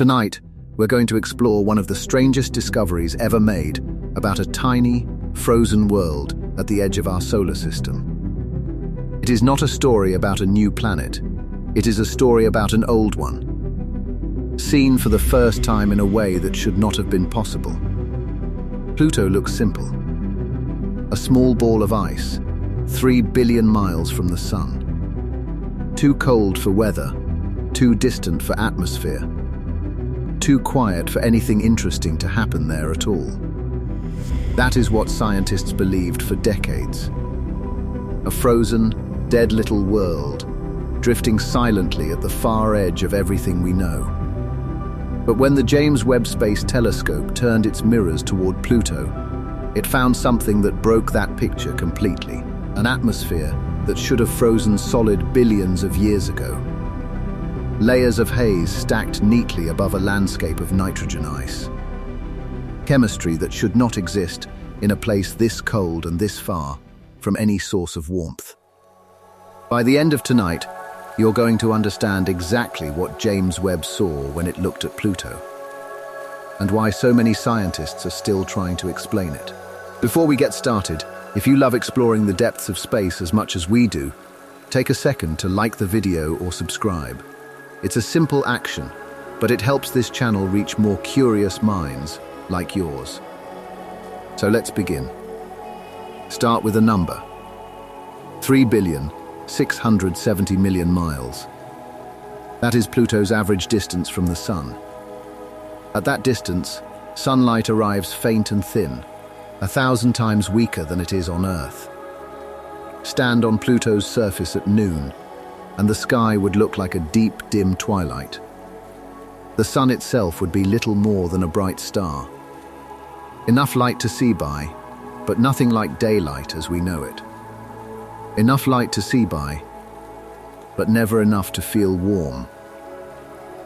Tonight, we're going to explore one of the strangest discoveries ever made about a tiny, frozen world at the edge of our solar system. It is not a story about a new planet. It is a story about an old one, seen for the first time in a way that should not have been possible. Pluto looks simple. A small ball of ice, 3 billion miles from the sun. Too cold for weather, too distant for atmosphere, too quiet for anything interesting to happen there at all. That is what scientists believed for decades. A frozen, dead little world, drifting silently at the far edge of everything we know. But when the James Webb Space Telescope turned its mirrors toward Pluto, it found something that broke that picture completely. An atmosphere that should have frozen solid billions of years ago. Layers of haze stacked neatly above a landscape of nitrogen ice. Chemistry that should not exist in a place this cold and this far from any source of warmth. By the end of tonight, you're going to understand exactly what James Webb saw when it looked at Pluto, and why so many scientists are still trying to explain it. Before we get started, if you love exploring the depths of space as much as we do, take a second to like the video or subscribe. It's a simple action, but it helps this channel reach more curious minds like yours. So let's begin. Start with a number. 3,670,000,000 miles. That is Pluto's average distance from the Sun. At that distance, sunlight arrives faint and thin, 1,000 times weaker than it is on Earth. Stand on Pluto's surface at noon, and the sky would look like a deep, dim twilight. The sun itself would be little more than a bright star. Enough light to see by, but nothing like daylight as we know it. Enough light to see by, but never enough to feel warm.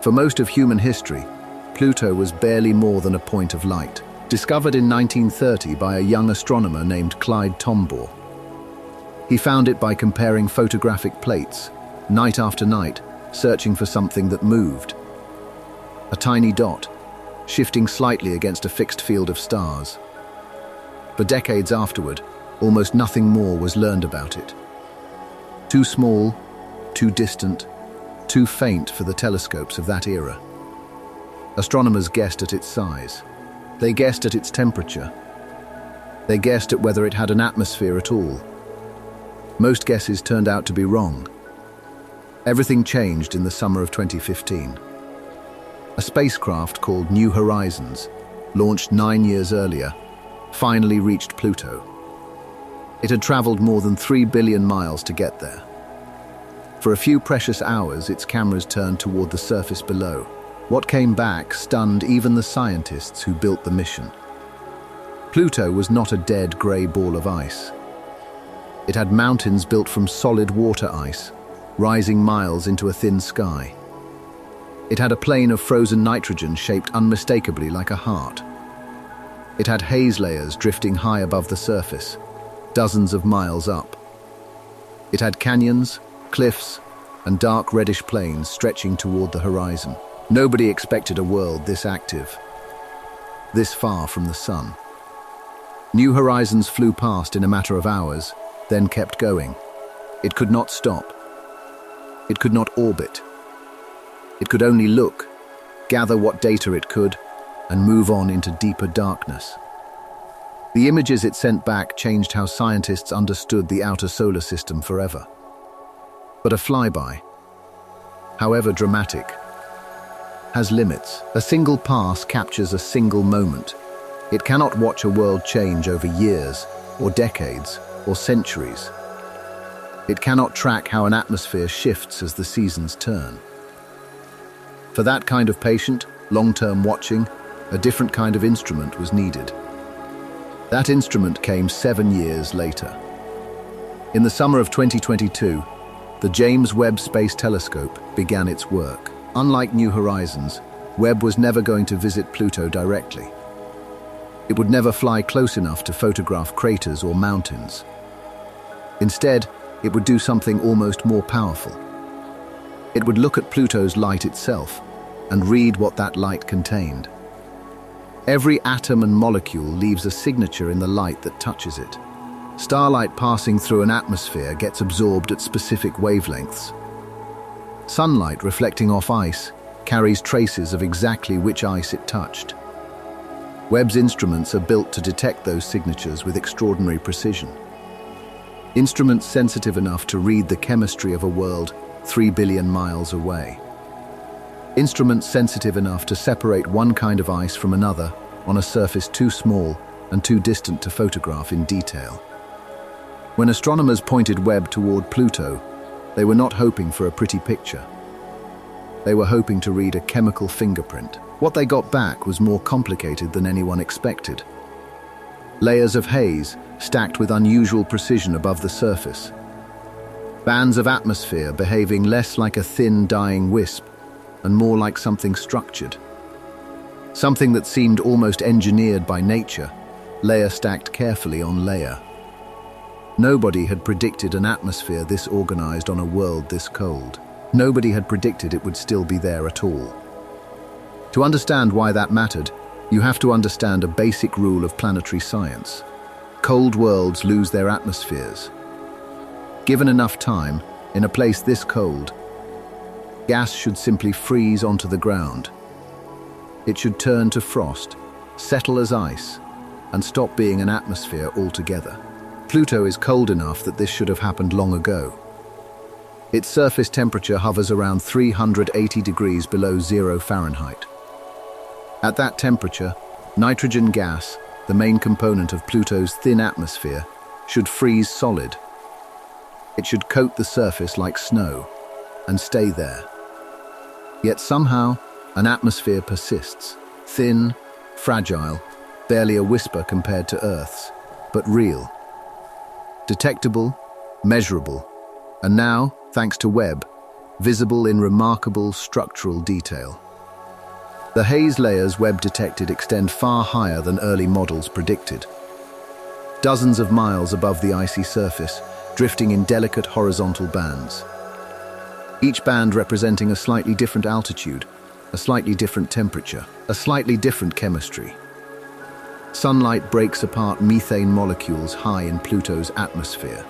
For most of human history, Pluto was barely more than a point of light, discovered in 1930 by a young astronomer named Clyde Tombaugh. He found it by comparing photographic plates, night after night, searching for something that moved. A tiny dot, shifting slightly against a fixed field of stars. For decades afterward, almost nothing more was learned about it. Too small, too distant, too faint for the telescopes of that era. Astronomers guessed at its size. They guessed at its temperature. They guessed at whether it had an atmosphere at all. Most guesses turned out to be wrong. Everything changed in the summer of 2015. A spacecraft called New Horizons, launched 9 years earlier, finally reached Pluto. It had traveled more than 3 billion miles to get there. For a few precious hours, its cameras turned toward the surface below. What came back stunned even the scientists who built the mission. Pluto was not a dead grey ball of ice. It had mountains built from solid water ice, rising miles into a thin sky. It had a plain of frozen nitrogen shaped unmistakably like a heart. It had haze layers drifting high above the surface, dozens of miles up. It had canyons, cliffs, and dark reddish plains stretching toward the horizon. Nobody expected a world this active, this far from the sun. New Horizons flew past in a matter of hours, then kept going. It could not stop. It could not orbit. It could only look, gather what data it could, and move on into deeper darkness. The images it sent back changed how scientists understood the outer solar system forever. But a flyby, however dramatic, has limits. A single pass captures a single moment. It cannot watch a world change over years, or decades, or centuries. It cannot track how an atmosphere shifts as the seasons turn. For that kind of patient, long-term watching, a different kind of instrument was needed. That instrument came 7 years later. In the summer of 2022, the James Webb Space Telescope began its work. Unlike New Horizons, Webb was never going to visit Pluto directly. It would never fly close enough to photograph craters or mountains. Instead, it would do something almost more powerful. It would look at Pluto's light itself, and read what that light contained. Every atom and molecule leaves a signature in the light that touches it. Starlight passing through an atmosphere gets absorbed at specific wavelengths. Sunlight reflecting off ice carries traces of exactly which ice it touched. Webb's instruments are built to detect those signatures with extraordinary precision. Instruments sensitive enough to read the chemistry of a world 3 billion miles away. Instruments sensitive enough to separate one kind of ice from another on a surface too small and too distant to photograph in detail. When astronomers pointed Webb toward Pluto, they were not hoping for a pretty picture. They were hoping to read a chemical fingerprint. What they got back was more complicated than anyone expected. Layers of haze stacked with unusual precision above the surface. Bands of atmosphere behaving less like a thin, dying wisp and more like something structured. Something that seemed almost engineered by nature, layer stacked carefully on layer. Nobody had predicted an atmosphere this organized on a world this cold. Nobody had predicted it would still be there at all. To understand why that mattered, you have to understand a basic rule of planetary science. Cold worlds lose their atmospheres. Given enough time, in a place this cold, gas should simply freeze onto the ground. It should turn to frost, settle as ice, and stop being an atmosphere altogether. Pluto is cold enough that this should have happened long ago. Its surface temperature hovers around 380 degrees below 0 Fahrenheit. At that temperature, nitrogen gas, the main component of Pluto's thin atmosphere, should freeze solid. It should coat the surface like snow and stay there. Yet somehow, an atmosphere persists, thin, fragile, barely a whisper compared to Earth's, but real. Detectable, measurable, and now, thanks to Webb, visible in remarkable structural detail. The haze layers Webb detected extend far higher than early models predicted. Dozens of miles above the icy surface, drifting in delicate horizontal bands. Each band representing a slightly different altitude, a slightly different temperature, a slightly different chemistry. Sunlight breaks apart methane molecules high in Pluto's atmosphere.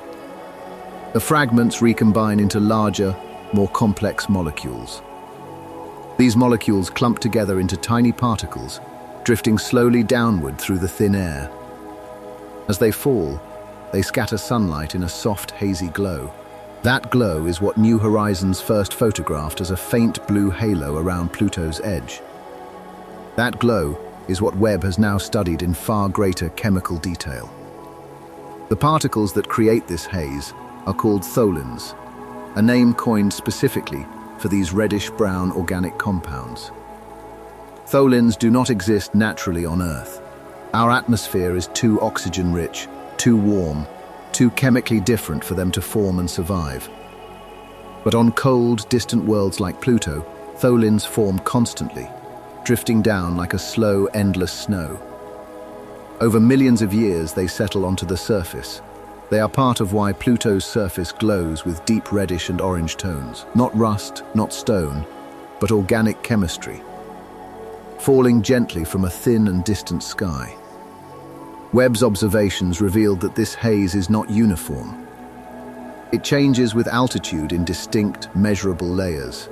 The fragments recombine into larger, more complex molecules. These molecules clump together into tiny particles, drifting slowly downward through the thin air. As they fall, they scatter sunlight in a soft, hazy glow. That glow is what New Horizons first photographed as a faint blue halo around Pluto's edge. That glow is what Webb has now studied in far greater chemical detail. The particles that create this haze are called tholins, a name coined specifically for these reddish-brown organic compounds. Tholins do not exist naturally on Earth. Our atmosphere is too oxygen-rich, too warm, too chemically different for them to form and survive. But on cold, distant worlds like Pluto, tholins form constantly, drifting down like a slow, endless snow. Over millions of years, they settle onto the surface. They are part of why Pluto's surface glows with deep reddish and orange tones. Not rust, not stone, but organic chemistry, falling gently from a thin and distant sky. Webb's observations revealed that this haze is not uniform. It changes with altitude in distinct, measurable layers.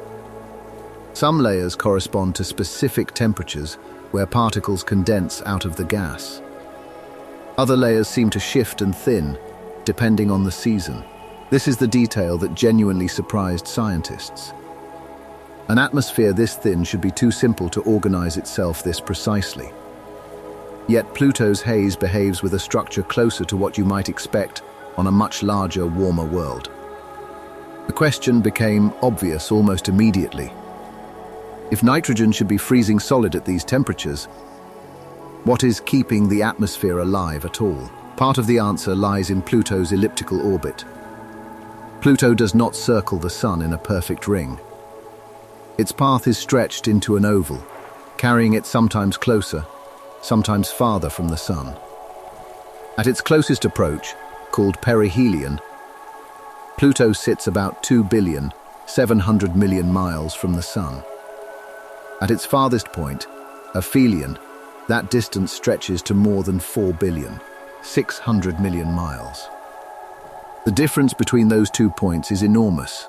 Some layers correspond to specific temperatures where particles condense out of the gas. Other layers seem to shift and thin, depending on the season. This is the detail that genuinely surprised scientists. An atmosphere this thin should be too simple to organize itself this precisely. Yet Pluto's haze behaves with a structure closer to what you might expect on a much larger, warmer world. The question became obvious almost immediately. If nitrogen should be freezing solid at these temperatures, what is keeping the atmosphere alive at all? Part of the answer lies in Pluto's elliptical orbit. Pluto does not circle the Sun in a perfect ring. Its path is stretched into an oval, carrying it sometimes closer, sometimes farther from the Sun. At its closest approach, called perihelion, Pluto sits about 2,700,000,000 miles from the Sun. At its farthest point, aphelion, that distance stretches to more than 4 billion, 600 million miles. The difference between those 2 points is enormous.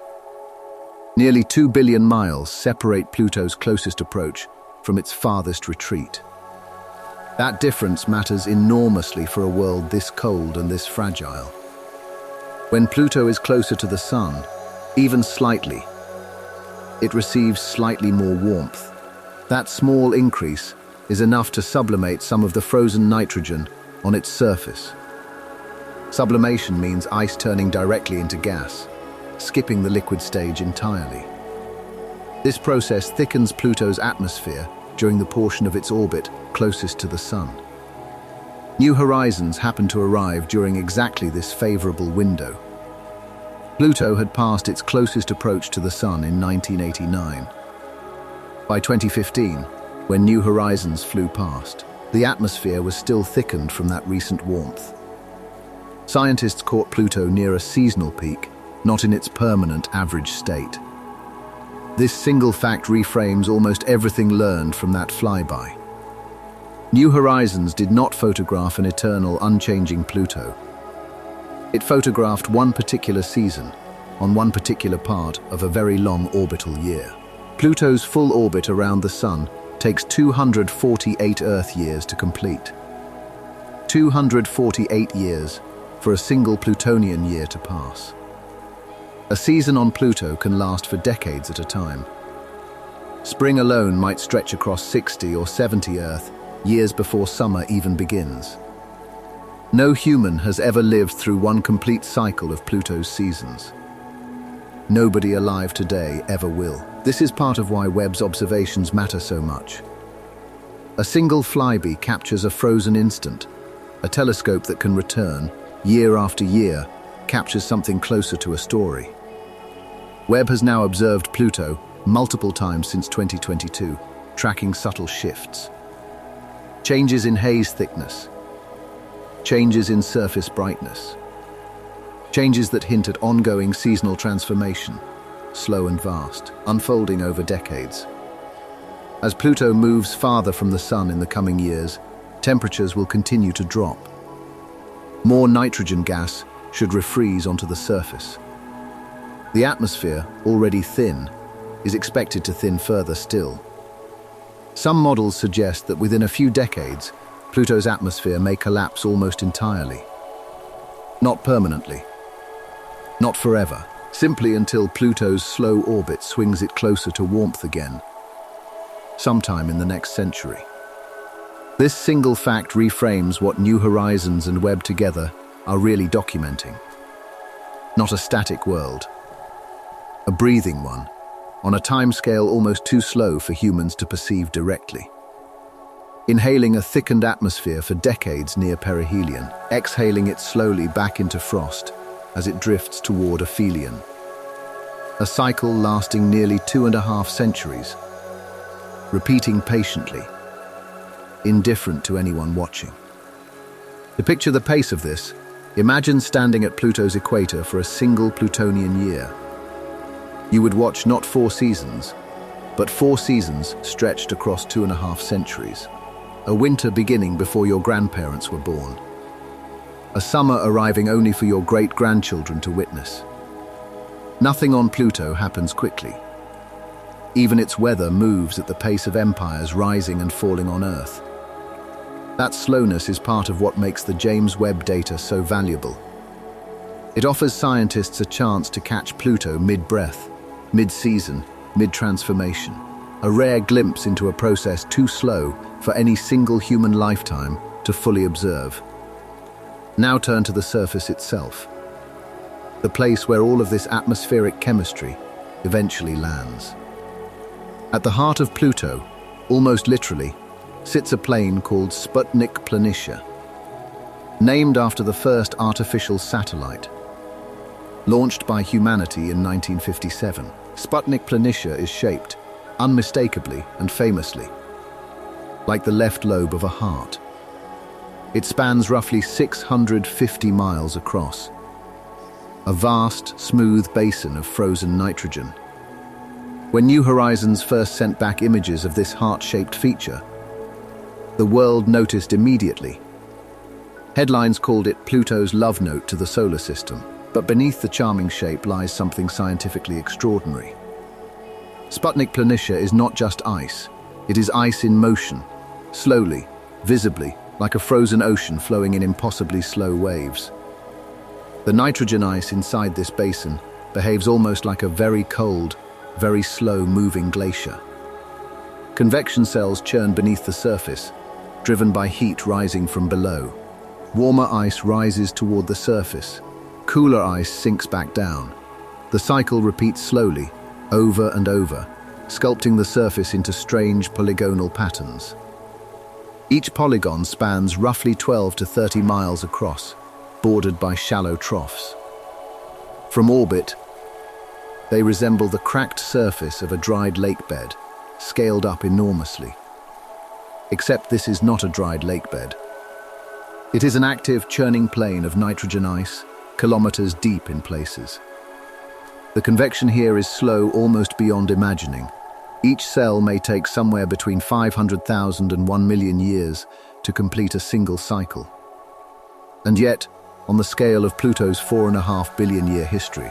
Nearly 2 billion miles separate Pluto's closest approach from its farthest retreat. That difference matters enormously for a world this cold and this fragile. When Pluto is closer to the Sun, even slightly, it receives slightly more warmth. That small increase is enough to sublimate some of the frozen nitrogen on its surface. Sublimation means ice turning directly into gas, skipping the liquid stage entirely. This process thickens Pluto's atmosphere during the portion of its orbit closest to the Sun. New horizons happen to arrive during exactly this favorable window. Pluto had passed its closest approach to the Sun in 1989. By 2015, when New Horizons flew past, the atmosphere was still thickened from that recent warmth. Scientists caught Pluto near a seasonal peak, not in its permanent average state. This single fact reframes almost everything learned from that flyby. New Horizons did not photograph an eternal, unchanging Pluto. It photographed one particular season, on one particular part of a very long orbital year. Pluto's full orbit around the Sun takes 248 Earth years to complete. 248 years for a single Plutonian year to pass. A season on Pluto can last for decades at a time. Spring alone might stretch across 60 or 70 Earth years before summer even begins. No human has ever lived through one complete cycle of Pluto's seasons. Nobody alive today ever will. This is part of why Webb's observations matter so much. A single flyby captures a frozen instant. A telescope that can return, year after year, captures something closer to a story. Webb has now observed Pluto multiple times since 2022, tracking subtle shifts. Changes in haze thickness, changes in surface brightness, changes that hint at ongoing seasonal transformation, slow and vast, unfolding over decades. As Pluto moves farther from the Sun in the coming years, temperatures will continue to drop. More nitrogen gas should refreeze onto the surface. The atmosphere, already thin, is expected to thin further still. Some models suggest that within a few decades, Pluto's atmosphere may collapse almost entirely. Not permanently, not forever, simply until Pluto's slow orbit swings it closer to warmth again, sometime in the next century. This single fact reframes what New Horizons and Webb together are really documenting. Not a static world, a breathing one, on a timescale almost too slow for humans to perceive directly. Inhaling a thickened atmosphere for decades near perihelion, exhaling it slowly back into frost as it drifts toward aphelion. A cycle lasting nearly 2.5 centuries, repeating patiently, indifferent to anyone watching. To picture the pace of this, imagine standing at Pluto's equator for a single Plutonian year. You would watch not 4 seasons, but 4 seasons stretched across 2.5 centuries. A winter beginning before your grandparents were born. A summer arriving only for your great-grandchildren to witness. Nothing on Pluto happens quickly. Even its weather moves at the pace of empires rising and falling on Earth. That slowness is part of what makes the James Webb data so valuable. It offers scientists a chance to catch Pluto mid-breath, mid-season, mid-transformation. A rare glimpse into a process too slow for any single human lifetime to fully observe. Now turn to the surface itself, the place where all of this atmospheric chemistry eventually lands. At the heart of Pluto, almost literally, sits a plane called Sputnik Planitia, named after the first artificial satellite. Launched by humanity in 1957, Sputnik Planitia is shaped, unmistakably and famously, like the left lobe of a heart. It spans roughly 650 miles across, a vast, smooth basin of frozen nitrogen. When New Horizons first sent back images of this heart-shaped feature, the world noticed immediately. Headlines called it Pluto's love note to the solar system, but beneath the charming shape lies something scientifically extraordinary. Sputnik Planitia is not just ice, it is ice in motion, slowly, visibly, like a frozen ocean flowing in impossibly slow waves. The nitrogen ice inside this basin behaves almost like a very cold, very slow-moving glacier. Convection cells churn beneath the surface, driven by heat rising from below. Warmer ice rises toward the surface. Cooler ice sinks back down. The cycle repeats slowly, over and over, sculpting the surface into strange polygonal patterns. Each polygon spans roughly 12 to 30 miles across, bordered by shallow troughs. From orbit, they resemble the cracked surface of a dried lake bed, scaled up enormously. Except this is not a dried lake bed. It is an active, churning plain of nitrogen ice, kilometers deep in places. The convection here is slow almost beyond imagining. Each cell may take somewhere between 500,000 and 1 million years to complete a single cycle. And yet, on the scale of Pluto's 4.5 billion year history,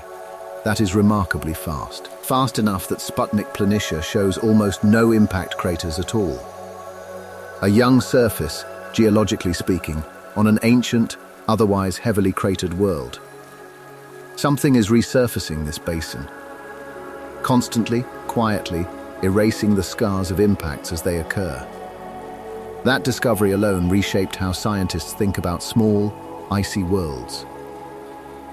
that is remarkably fast. Fast enough that Sputnik Planitia shows almost no impact craters at all. A young surface, geologically speaking, on an ancient, otherwise heavily cratered world. Something is resurfacing this basin, constantly, quietly, erasing the scars of impacts as they occur. That discovery alone reshaped how scientists think about small, icy worlds.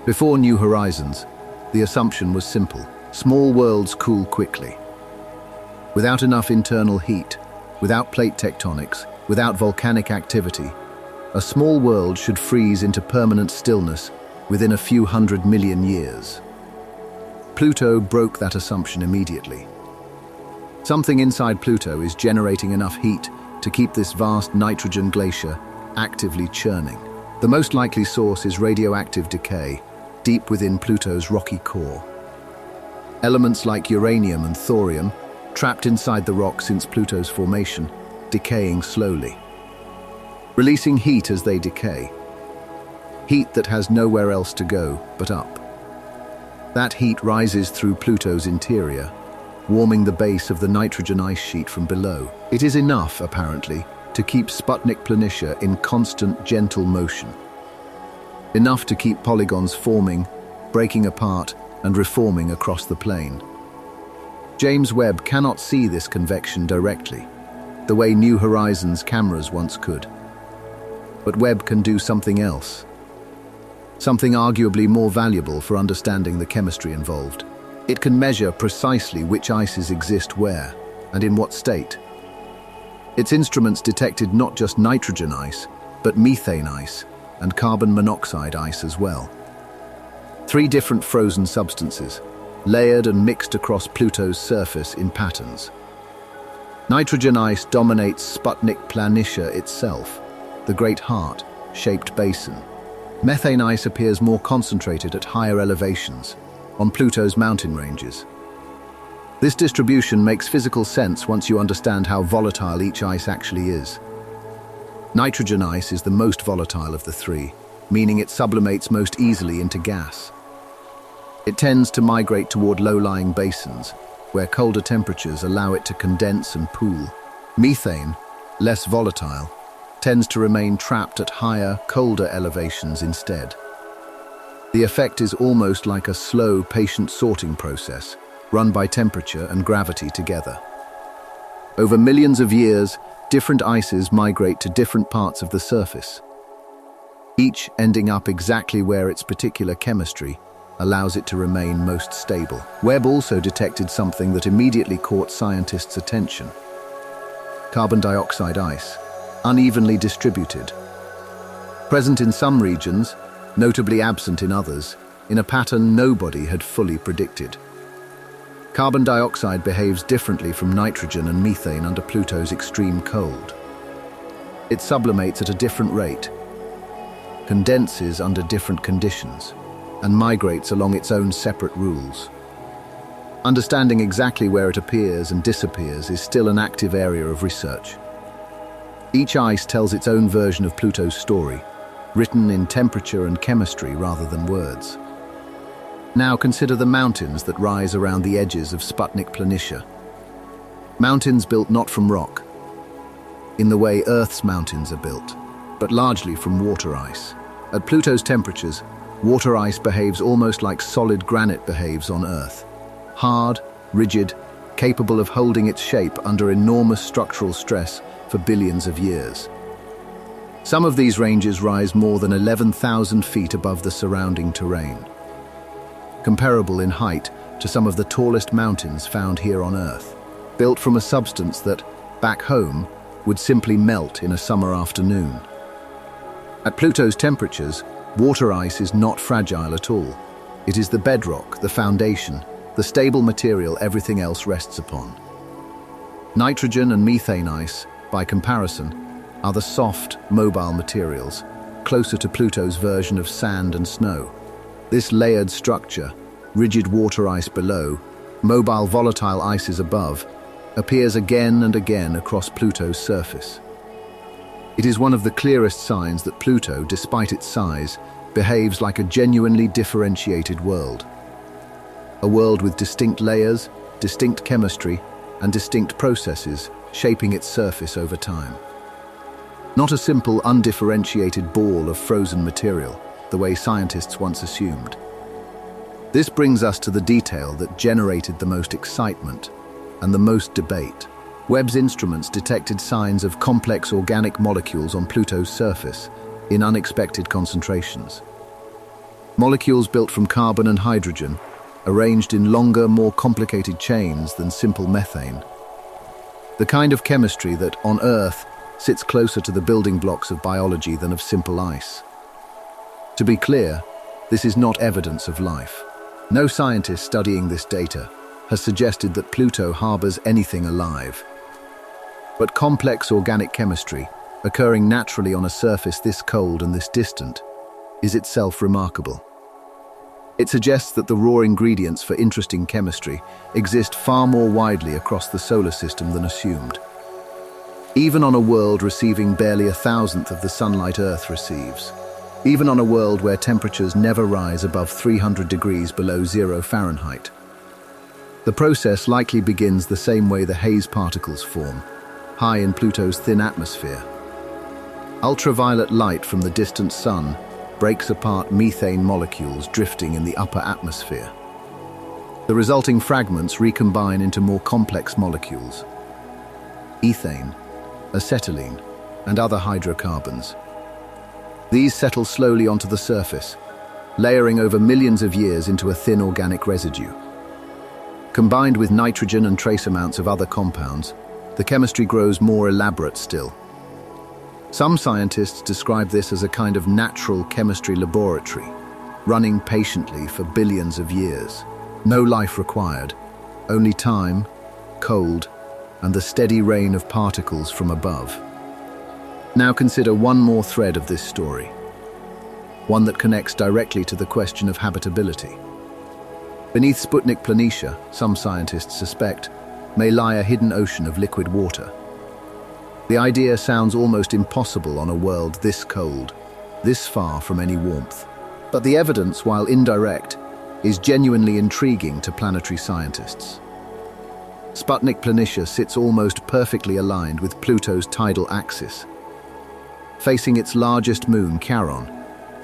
Before New Horizons, the assumption was simple: small worlds cool quickly. Without enough internal heat, without plate tectonics, without volcanic activity, a small world should freeze into permanent stillness within a few 100 million years. Pluto broke that assumption immediately. Something inside Pluto is generating enough heat to keep this vast nitrogen glacier actively churning. The most likely source is radioactive decay, deep within Pluto's rocky core. Elements like uranium and thorium, trapped inside the rock since Pluto's formation, decaying slowly, releasing heat as they decay. Heat that has nowhere else to go but up. That heat rises through Pluto's interior, warming the base of the nitrogen ice sheet from below. It is enough, apparently, to keep Sputnik Planitia in constant, gentle motion. Enough to keep polygons forming, breaking apart, and reforming across the plane. James Webb cannot see this convection directly, the way New Horizons cameras once could. But Webb can do something else. Something arguably more valuable for understanding the chemistry involved. It can measure precisely which ices exist where, and in what state. Its instruments detected not just nitrogen ice, but methane ice and carbon monoxide ice as well. 3 different frozen substances, layered and mixed across Pluto's surface in patterns. Nitrogen ice dominates Sputnik Planitia itself, the great heart-shaped basin. Methane ice appears more concentrated at higher elevations, on Pluto's mountain ranges. This distribution makes physical sense once you understand how volatile each ice actually is. Nitrogen ice is the most volatile of the 3, meaning it sublimates most easily into gas. It tends to migrate toward low-lying basins, where colder temperatures allow it to condense and pool. Methane, less volatile, tends to remain trapped at higher, colder elevations instead. The effect is almost like a slow, patient sorting process, run by temperature and gravity together. Over millions of years, different ices migrate to different parts of the surface, each ending up exactly where its particular chemistry allows it to remain most stable. Webb also detected something that immediately caught scientists' attention: carbon dioxide ice, unevenly distributed. Present in some regions, notably absent in others, in a pattern nobody had fully predicted. Carbon dioxide behaves differently from nitrogen and methane under Pluto's extreme cold. It sublimates at a different rate, condenses under different conditions, and migrates along its own separate rules. Understanding exactly where it appears and disappears is still an active area of research. Each ice tells its own version of Pluto's story, written in temperature and chemistry rather than words. Now consider the mountains that rise around the edges of Sputnik Planitia. Mountains built not from rock, in the way Earth's mountains are built, but largely from water ice. At Pluto's temperatures, water ice behaves almost like solid granite behaves on Earth. Hard, rigid, capable of holding its shape under enormous structural stress for billions of years. Some of these ranges rise more than 11,000 feet above the surrounding terrain, comparable in height to some of the tallest mountains found here on Earth, built from a substance that, back home, would simply melt in a summer afternoon. At Pluto's temperatures, water ice is not fragile at all. It is the bedrock, the foundation, the stable material everything else rests upon. Nitrogen and methane ice, by comparison, are the soft, mobile materials, closer to Pluto's version of sand and snow. This layered structure, rigid water ice below, mobile volatile ices above, appears again and again across Pluto's surface. It is one of the clearest signs that Pluto, despite its size, behaves like a genuinely differentiated world. A world with distinct layers, distinct chemistry, and distinct processes shaping its surface over time. Not a simple, undifferentiated ball of frozen material, the way scientists once assumed. This brings us to the detail that generated the most excitement and the most debate. Webb's instruments detected signs of complex organic molecules on Pluto's surface in unexpected concentrations. Molecules built from carbon and hydrogen, arranged in longer, more complicated chains than simple methane. The kind of chemistry that, on Earth, sits closer to the building blocks of biology than of simple ice. To be clear, this is not evidence of life. No scientist studying this data has suggested that Pluto harbors anything alive. But complex organic chemistry, occurring naturally on a surface this cold and this distant, is itself remarkable. It suggests that the raw ingredients for interesting chemistry exist far more widely across the solar system than assumed. Even on a world receiving barely 1,000th of the sunlight Earth receives, even on a world where temperatures never rise above 300 degrees below 0 Fahrenheit. The process likely begins the same way the haze particles form, high in Pluto's thin atmosphere. Ultraviolet light from the distant sun breaks apart methane molecules drifting in the upper atmosphere. The resulting fragments recombine into more complex molecules: ethane, acetylene, and other hydrocarbons. These settle slowly onto the surface, layering over millions of years into a thin organic residue. Combined with nitrogen and trace amounts of other compounds, the chemistry grows more elaborate still. Some scientists describe this as a kind of natural chemistry laboratory, running patiently for billions of years. No life required, only time, cold, and the steady rain of particles from above. Now consider one more thread of this story, one that connects directly to the question of habitability. Beneath Sputnik Planitia, some scientists suspect, may lie a hidden ocean of liquid water. The idea sounds almost impossible on a world this cold, this far from any warmth. But the evidence, while indirect, is genuinely intriguing to planetary scientists. Sputnik Planitia sits almost perfectly aligned with Pluto's tidal axis, facing its largest moon, Charon.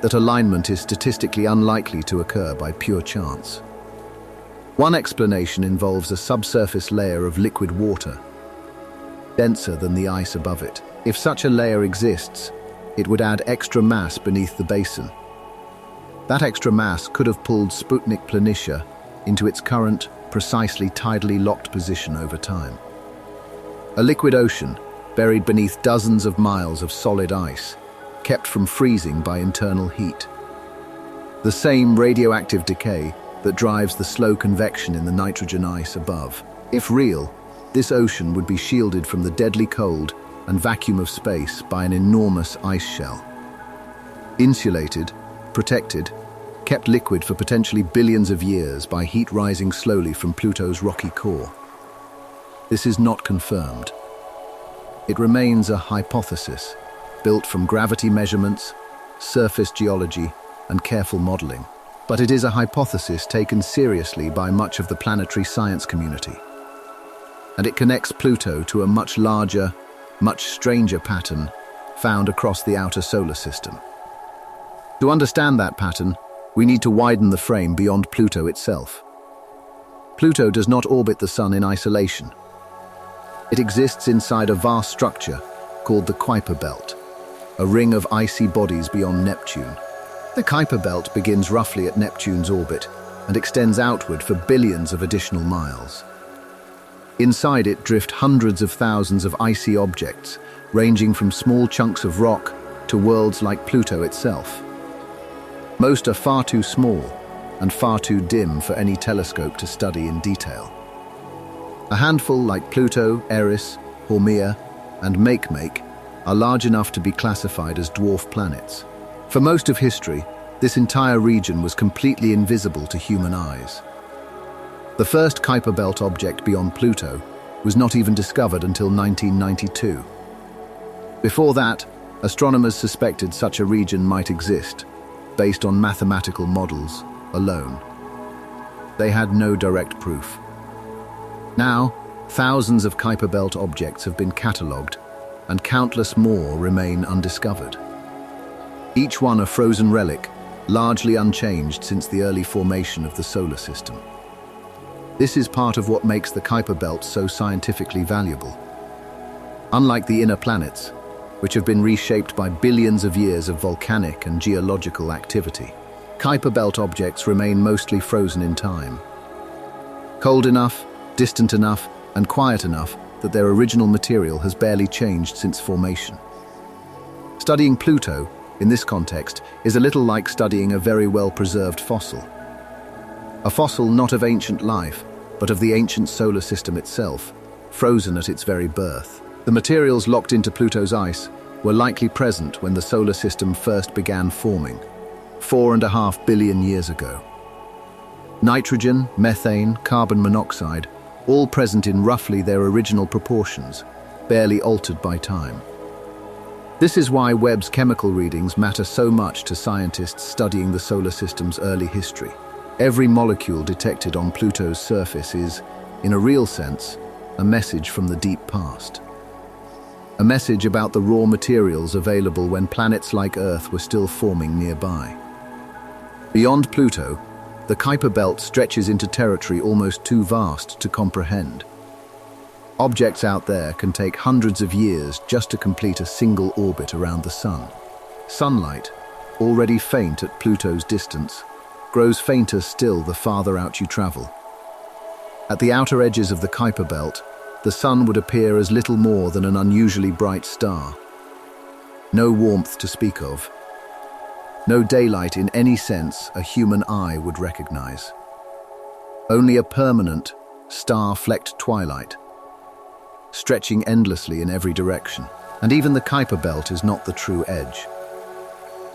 That alignment is statistically unlikely to occur by pure chance. One explanation involves a subsurface layer of liquid water, denser than the ice above it. If such a layer exists, it would add extra mass beneath the basin. That extra mass could have pulled Sputnik Planitia into its current, precisely tidally locked position over time. A liquid ocean, buried beneath dozens of miles of solid ice, kept from freezing by internal heat. The same radioactive decay that drives the slow convection in the nitrogen ice above. If real, this ocean would be shielded from the deadly cold and vacuum of space by an enormous ice shell. Insulated, protected, kept liquid for potentially billions of years by heat rising slowly from Pluto's rocky core. This is not confirmed. It remains a hypothesis, built from gravity measurements, surface geology, and careful modeling. But it is a hypothesis taken seriously by much of the planetary science community. And it connects Pluto to a much larger, much stranger pattern found across the outer solar system. To understand that pattern, we need to widen the frame beyond Pluto itself. Pluto does not orbit the Sun in isolation. It exists inside a vast structure called the Kuiper Belt, a ring of icy bodies beyond Neptune. The Kuiper Belt begins roughly at Neptune's orbit and extends outward for billions of additional miles. Inside it drift hundreds of thousands of icy objects, ranging from small chunks of rock to worlds like Pluto itself. Most are far too small and far too dim for any telescope to study in detail. A handful like Pluto, Eris, Haumea, and Makemake are large enough to be classified as dwarf planets. For most of history, this entire region was completely invisible to human eyes. The first Kuiper Belt object beyond Pluto was not even discovered until 1992. Before that, astronomers suspected such a region might exist, based on mathematical models alone. They had no direct proof. Now, thousands of Kuiper Belt objects have been catalogued, and countless more remain undiscovered. Each one a frozen relic, largely unchanged since the early formation of the solar system. This is part of what makes the Kuiper Belt so scientifically valuable. Unlike the inner planets, which have been reshaped by billions of years of volcanic and geological activity, Kuiper Belt objects remain mostly frozen in time. Cold enough, distant enough, and quiet enough that their original material has barely changed since formation. Studying Pluto, in this context, is a little like studying a very well-preserved fossil. A fossil not of ancient life, but of the ancient solar system itself, frozen at its very birth. The materials locked into Pluto's ice were likely present when the solar system first began forming, 4.5 billion years ago. Nitrogen, methane, carbon monoxide, all present in roughly their original proportions, barely altered by time. This is why Webb's chemical readings matter so much to scientists studying the solar system's early history. Every molecule detected on Pluto's surface is, in a real sense, a message from the deep past. A message about the raw materials available when planets like Earth were still forming nearby. Beyond Pluto, the Kuiper Belt stretches into territory almost too vast to comprehend. Objects out there can take hundreds of years just to complete a single orbit around the Sun. Sunlight, already faint at Pluto's distance, grows fainter still the farther out you travel. At the outer edges of the Kuiper Belt, the Sun would appear as little more than an unusually bright star. No warmth to speak of. No daylight in any sense a human eye would recognize. Only a permanent, star-flecked twilight, stretching endlessly in every direction. And even the Kuiper Belt is not the true edge.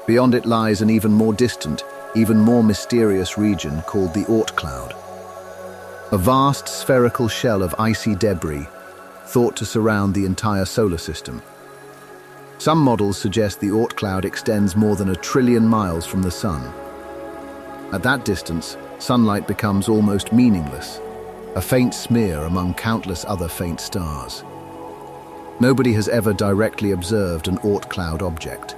Beyond it lies an even more distant, even more mysterious region called the Oort cloud. A vast spherical shell of icy debris, thought to surround the entire solar system. Some models suggest the Oort cloud extends more than 1 trillion miles from the Sun. At that distance, sunlight becomes almost meaningless, a faint smear among countless other faint stars. Nobody has ever directly observed an Oort cloud object.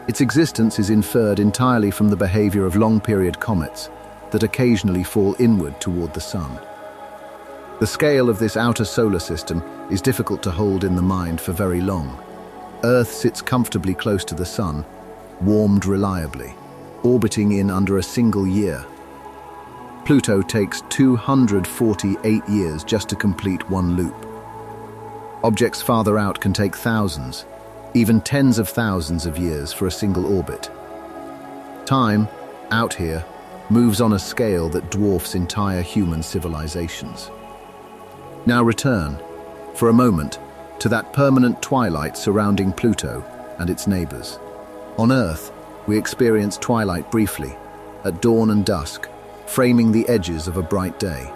Its existence is inferred entirely from the behavior of long-period comets that occasionally fall inward toward the Sun. The scale of this outer solar system is difficult to hold in the mind for very long. Earth sits comfortably close to the Sun, warmed reliably, orbiting in under a single year. Pluto takes 248 years just to complete one loop. Objects farther out can take thousands, even tens of thousands of years for a single orbit. Time, out here, moves on a scale that dwarfs entire human civilizations. Now return, for a moment, to that permanent twilight surrounding Pluto and its neighbors. On Earth, we experience twilight briefly, at dawn and dusk, framing the edges of a bright day.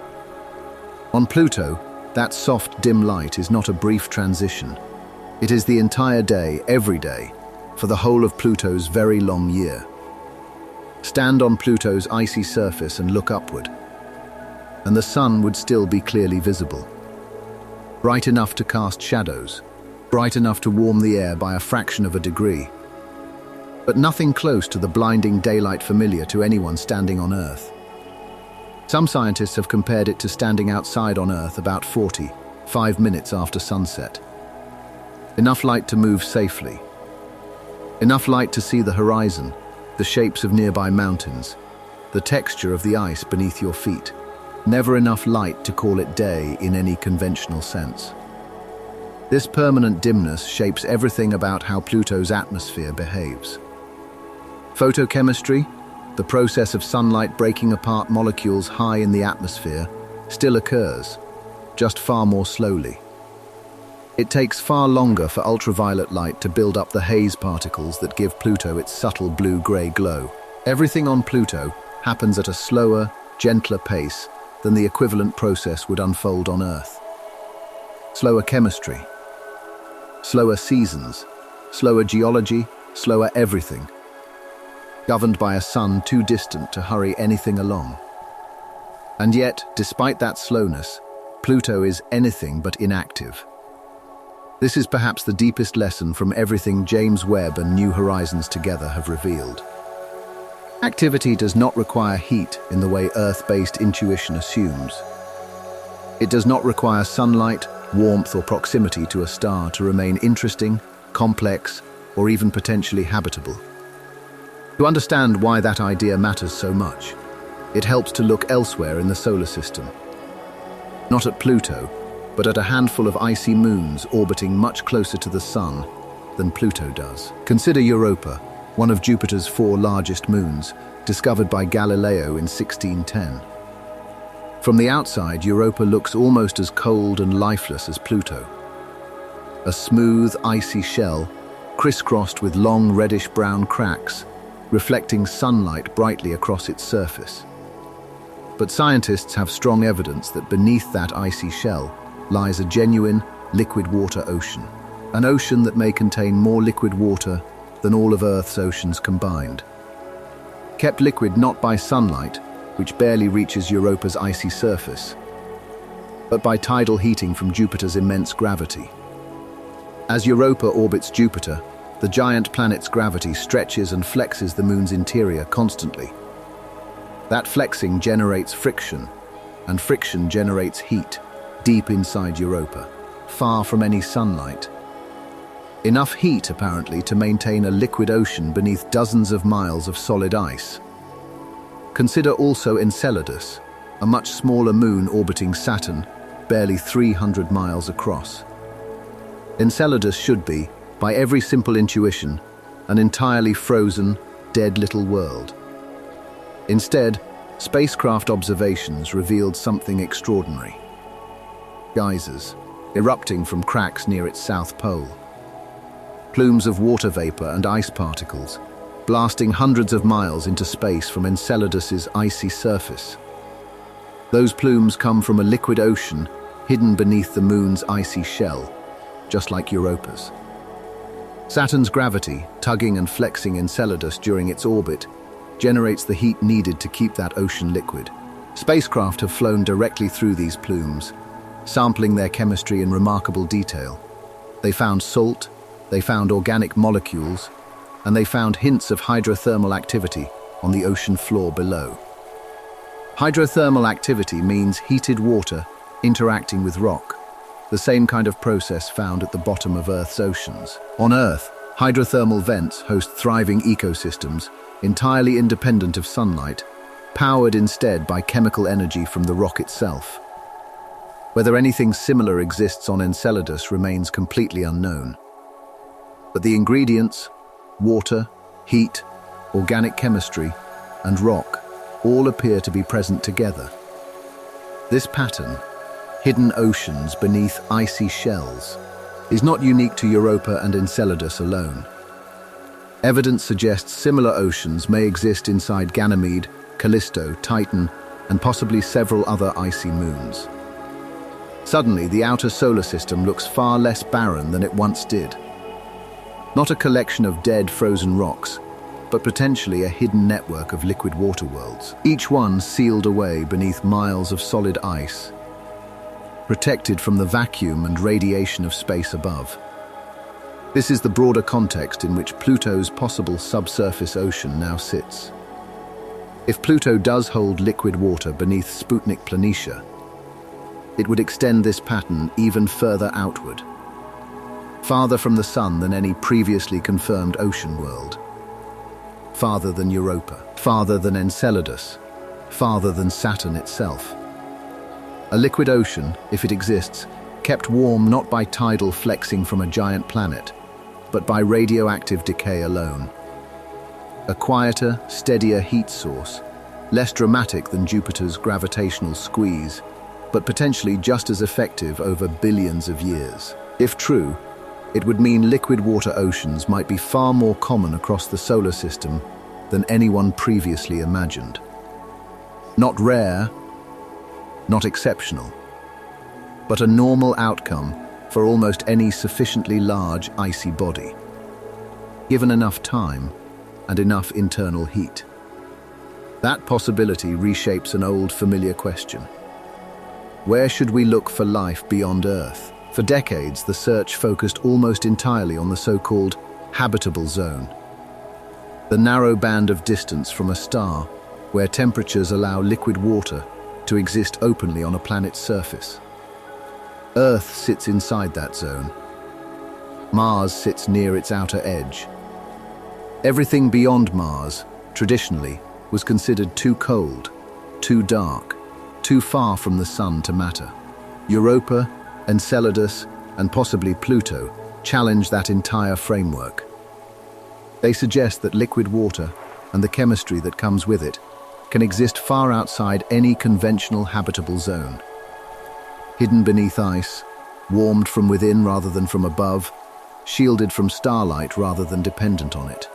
On Pluto, that soft, dim light is not a brief transition. It is the entire day, every day, for the whole of Pluto's very long year. Stand on Pluto's icy surface and look upward, and the sun would still be clearly visible. Bright enough to cast shadows, bright enough to warm the air by a fraction of a degree, but nothing close to the blinding daylight familiar to anyone standing on Earth. Some scientists have compared it to standing outside on Earth about 45 minutes after sunset. Enough light to move safely. Enough light to see the horizon, the shapes of nearby mountains, the texture of the ice beneath your feet. Never enough light to call it day in any conventional sense. This permanent dimness shapes everything about how Pluto's atmosphere behaves. Photochemistry, the process of sunlight breaking apart molecules high in the atmosphere, still occurs, just far more slowly. It takes far longer for ultraviolet light to build up the haze particles that give Pluto its subtle blue-gray glow. Everything on Pluto happens at a slower, gentler pace than the equivalent process would unfold on Earth. Slower chemistry, slower seasons, slower geology, slower everything, governed by a sun too distant to hurry anything along. And yet, despite that slowness, Pluto is anything but inactive. This is perhaps the deepest lesson from everything James Webb and New Horizons together have revealed. Activity does not require heat in the way Earth-based intuition assumes. It does not require sunlight, warmth, or proximity to a star to remain interesting, complex, or even potentially habitable. To understand why that idea matters so much, it helps to look elsewhere in the solar system. Not at Pluto, but at a handful of icy moons orbiting much closer to the Sun than Pluto does. Consider Europa, one of Jupiter's 4 largest moons, discovered by Galileo in 1610. From the outside, Europa looks almost as cold and lifeless as Pluto. A smooth, icy shell, crisscrossed with long reddish-brown cracks, reflecting sunlight brightly across its surface. But scientists have strong evidence that beneath that icy shell lies a genuine liquid water ocean. An ocean that may contain more liquid water than all of Earth's oceans combined. Kept liquid not by sunlight, which barely reaches Europa's icy surface, but by tidal heating from Jupiter's immense gravity. As Europa orbits Jupiter, the giant planet's gravity stretches and flexes the moon's interior constantly. That flexing generates friction, and friction generates heat deep inside Europa, far from any sunlight. Enough heat, apparently, to maintain a liquid ocean beneath dozens of miles of solid ice. Consider also Enceladus, a much smaller moon orbiting Saturn, barely 300 miles across. Enceladus should be, by every simple intuition, an entirely frozen, dead little world. Instead, spacecraft observations revealed something extraordinary. Geysers, erupting from cracks near its south pole. Plumes of water vapor and ice particles, blasting hundreds of miles into space from Enceladus's icy surface. Those plumes come from a liquid ocean hidden beneath the moon's icy shell, just like Europa's. Saturn's gravity, tugging and flexing Enceladus during its orbit, generates the heat needed to keep that ocean liquid. Spacecraft have flown directly through these plumes, sampling their chemistry in remarkable detail. They found salt, they found organic molecules, and they found hints of hydrothermal activity on the ocean floor below. Hydrothermal activity means heated water interacting with rock, the same kind of process found at the bottom of Earth's oceans. On Earth, hydrothermal vents host thriving ecosystems entirely independent of sunlight, powered instead by chemical energy from the rock itself. Whether anything similar exists on Enceladus remains completely unknown. But the ingredients, water, heat, organic chemistry, and rock, all appear to be present together. This pattern, hidden oceans beneath icy shells, is not unique to Europa and Enceladus alone. Evidence suggests similar oceans may exist inside Ganymede, Callisto, Titan, and possibly several other icy moons. Suddenly, the outer solar system looks far less barren than it once did. Not a collection of dead, frozen rocks, but potentially a hidden network of liquid water worlds, each one sealed away beneath miles of solid ice, protected from the vacuum and radiation of space above. This is the broader context in which Pluto's possible subsurface ocean now sits. If Pluto does hold liquid water beneath Sputnik Planitia, it would extend this pattern even further outward, farther from the Sun than any previously confirmed ocean world, farther than Europa, farther than Enceladus, farther than Saturn itself. A liquid ocean, if it exists, kept warm not by tidal flexing from a giant planet, but by radioactive decay alone. A quieter, steadier heat source, less dramatic than Jupiter's gravitational squeeze, but potentially just as effective over billions of years. If true, it would mean liquid water oceans might be far more common across the solar system than anyone previously imagined. Not rare, not exceptional, but a normal outcome for almost any sufficiently large icy body, given enough time and enough internal heat. That possibility reshapes an old familiar question. Where should we look for life beyond Earth? For decades, the search focused almost entirely on the so-called habitable zone, the narrow band of distance from a star where temperatures allow liquid water to exist openly on a planet's surface. Earth sits inside that zone. Mars sits near its outer edge. Everything beyond Mars, traditionally, was considered too cold, too dark, too far from the Sun to matter. Europa, Enceladus, and possibly Pluto challenge that entire framework. They suggest that liquid water, and the chemistry that comes with it, can exist far outside any conventional habitable zone. Hidden beneath ice, warmed from within rather than from above, shielded from starlight rather than dependent on it.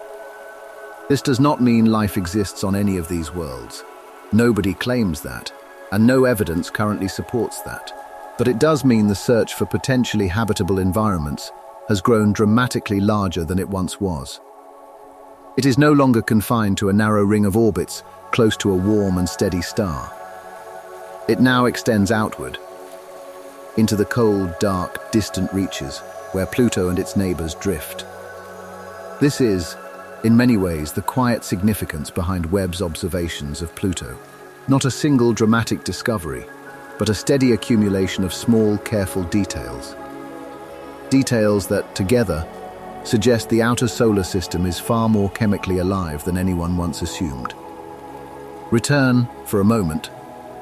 This does not mean life exists on any of these worlds. Nobody claims that, and no evidence currently supports that. But it does mean the search for potentially habitable environments has grown dramatically larger than it once was. It is no longer confined to a narrow ring of orbits close to a warm and steady star. It now extends outward, into the cold, dark, distant reaches where Pluto and its neighbors drift. This is, in many ways, the quiet significance behind Webb's observations of Pluto. Not a single dramatic discovery, but a steady accumulation of small, careful details. Details that, together, suggest the outer solar system is far more chemically alive than anyone once assumed. Return, for a moment,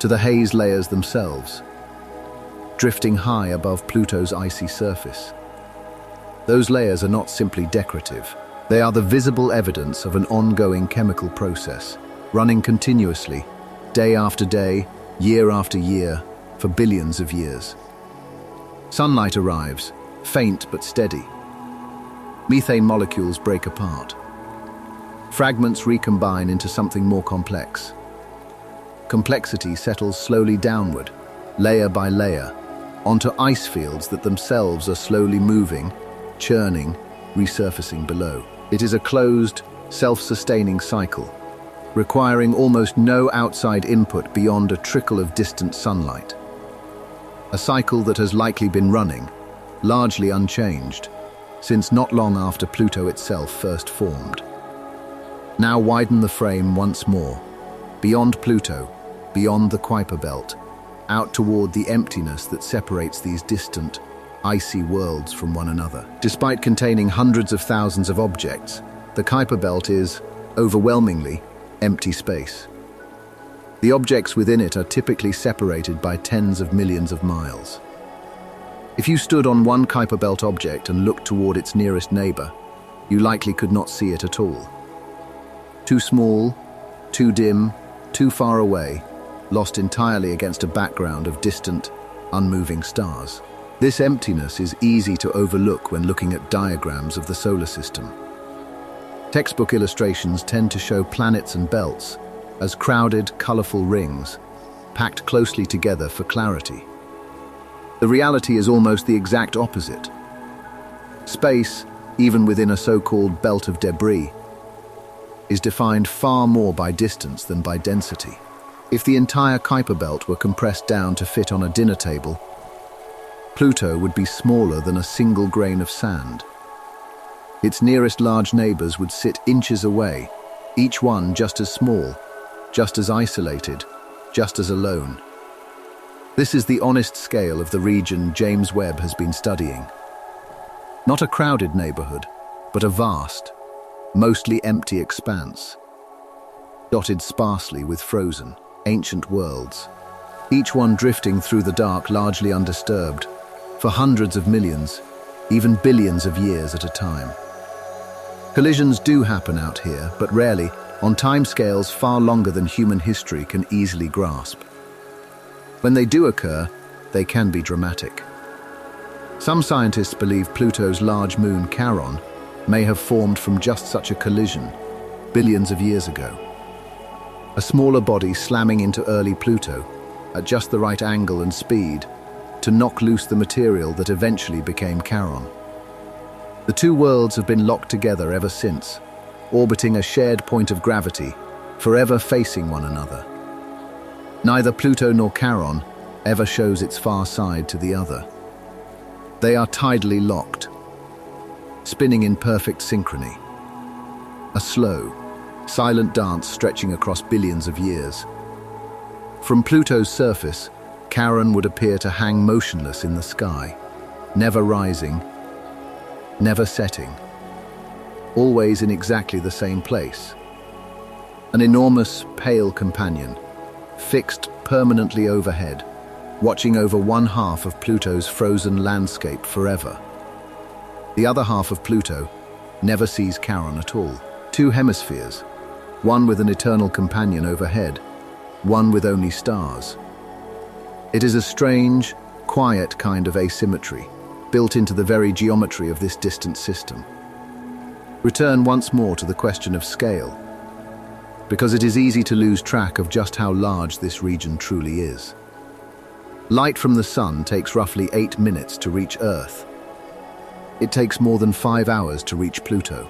to the haze layers themselves, drifting high above Pluto's icy surface. Those layers are not simply decorative. They are the visible evidence of an ongoing chemical process, running continuously, day after day, year after year, for billions of years. Sunlight arrives, faint but steady. Methane molecules break apart. Fragments recombine into something more complex. Complexity settles slowly downward, layer by layer, onto ice fields that themselves are slowly moving, churning, resurfacing below. It is a closed, self-sustaining cycle, requiring almost no outside input beyond a trickle of distant sunlight. A cycle that has likely been running, largely unchanged, since not long after Pluto itself first formed. Now widen the frame once more, beyond Pluto, beyond the Kuiper Belt, out toward the emptiness that separates these distant, icy worlds from one another. Despite containing hundreds of thousands of objects, the Kuiper Belt is, overwhelmingly, empty space. The objects within it are typically separated by tens of millions of miles. If you stood on one Kuiper Belt object and looked toward its nearest neighbor, you likely could not see it at all. Too small, too dim, too far away, lost entirely against a background of distant, unmoving stars. This emptiness is easy to overlook when looking at diagrams of the solar system. Textbook illustrations tend to show planets and belts as crowded, colorful rings, packed closely together for clarity. The reality is almost the exact opposite. Space, even within a so-called belt of debris, is defined far more by distance than by density. If the entire Kuiper belt were compressed down to fit on a dinner table, Pluto would be smaller than a single grain of sand. Its nearest large neighbors would sit inches away, each one just as small, just as isolated, just as alone. This is the honest scale of the region James Webb has been studying. Not a crowded neighborhood, but a vast, mostly empty expanse, dotted sparsely with frozen, ancient worlds, each one drifting through the dark largely undisturbed, for hundreds of millions, even billions of years at a time. Collisions do happen out here, but rarely, on timescales far longer than human history can easily grasp. When they do occur, they can be dramatic. Some scientists believe Pluto's large moon Charon may have formed from just such a collision, billions of years ago. A smaller body slamming into early Pluto at just the right angle and speed to knock loose the material that eventually became Charon. The two worlds have been locked together ever since, orbiting a shared point of gravity, forever facing one another. Neither Pluto nor Charon ever shows its far side to the other. They are tidally locked, spinning in perfect synchrony. A slow, silent dance stretching across billions of years. From Pluto's surface, Charon would appear to hang motionless in the sky, never rising, never setting, always in exactly the same place. An enormous, pale companion, fixed permanently overhead, watching over one half of Pluto's frozen landscape forever. The other half of Pluto never sees Charon at all. Two hemispheres, one with an eternal companion overhead, one with only stars. It is a strange, quiet kind of asymmetry, built into the very geometry of this distant system. Return once more to the question of scale, because it is easy to lose track of just how large this region truly is. Light from the sun takes roughly 8 minutes to reach Earth. It takes more than 5 hours to reach Pluto.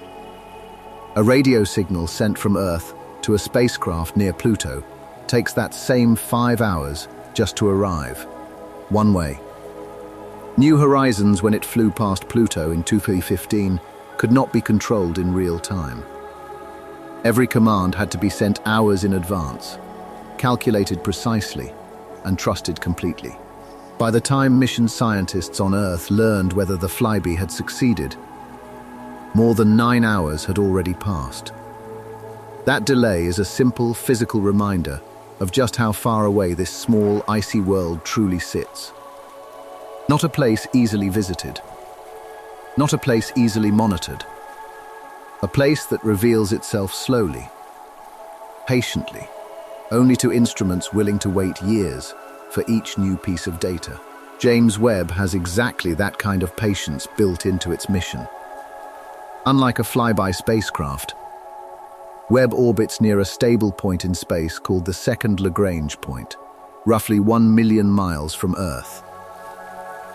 A radio signal sent from Earth to a spacecraft near Pluto takes that same 5 hours just to arrive, one way. New Horizons, when it flew past Pluto in 2015, could not be controlled in real time. Every command had to be sent hours in advance, calculated precisely, and trusted completely. By the time mission scientists on Earth learned whether the flyby had succeeded, more than 9 hours had already passed. That delay is a simple physical reminder of just how far away this small, icy world truly sits. Not a place easily visited. Not a place easily monitored. A place that reveals itself slowly, patiently, only to instruments willing to wait years for each new piece of data. James Webb has exactly that kind of patience built into its mission. Unlike a flyby spacecraft, Webb orbits near a stable point in space called the second Lagrange point, roughly 1 million miles from Earth.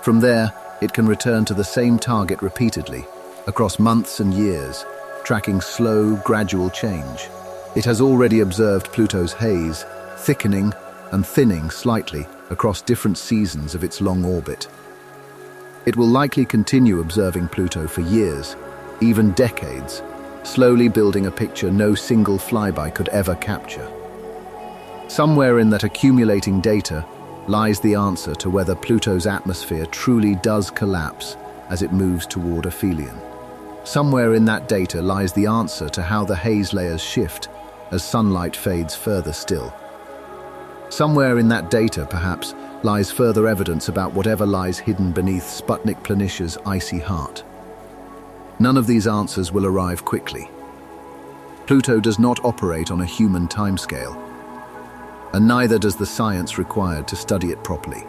From there, it can return to the same target repeatedly, across months and years, tracking slow, gradual change. It has already observed Pluto's haze, thickening and thinning slightly across different seasons of its long orbit. It will likely continue observing Pluto for years, even decades, slowly building a picture no single flyby could ever capture. Somewhere in that accumulating data lies the answer to whether Pluto's atmosphere truly does collapse as it moves toward aphelion. Somewhere in that data lies the answer to how the haze layers shift as sunlight fades further still. Somewhere in that data, perhaps, lies further evidence about whatever lies hidden beneath Sputnik Planitia's icy heart. None of these answers will arrive quickly. Pluto does not operate on a human timescale, and neither does the science required to study it properly.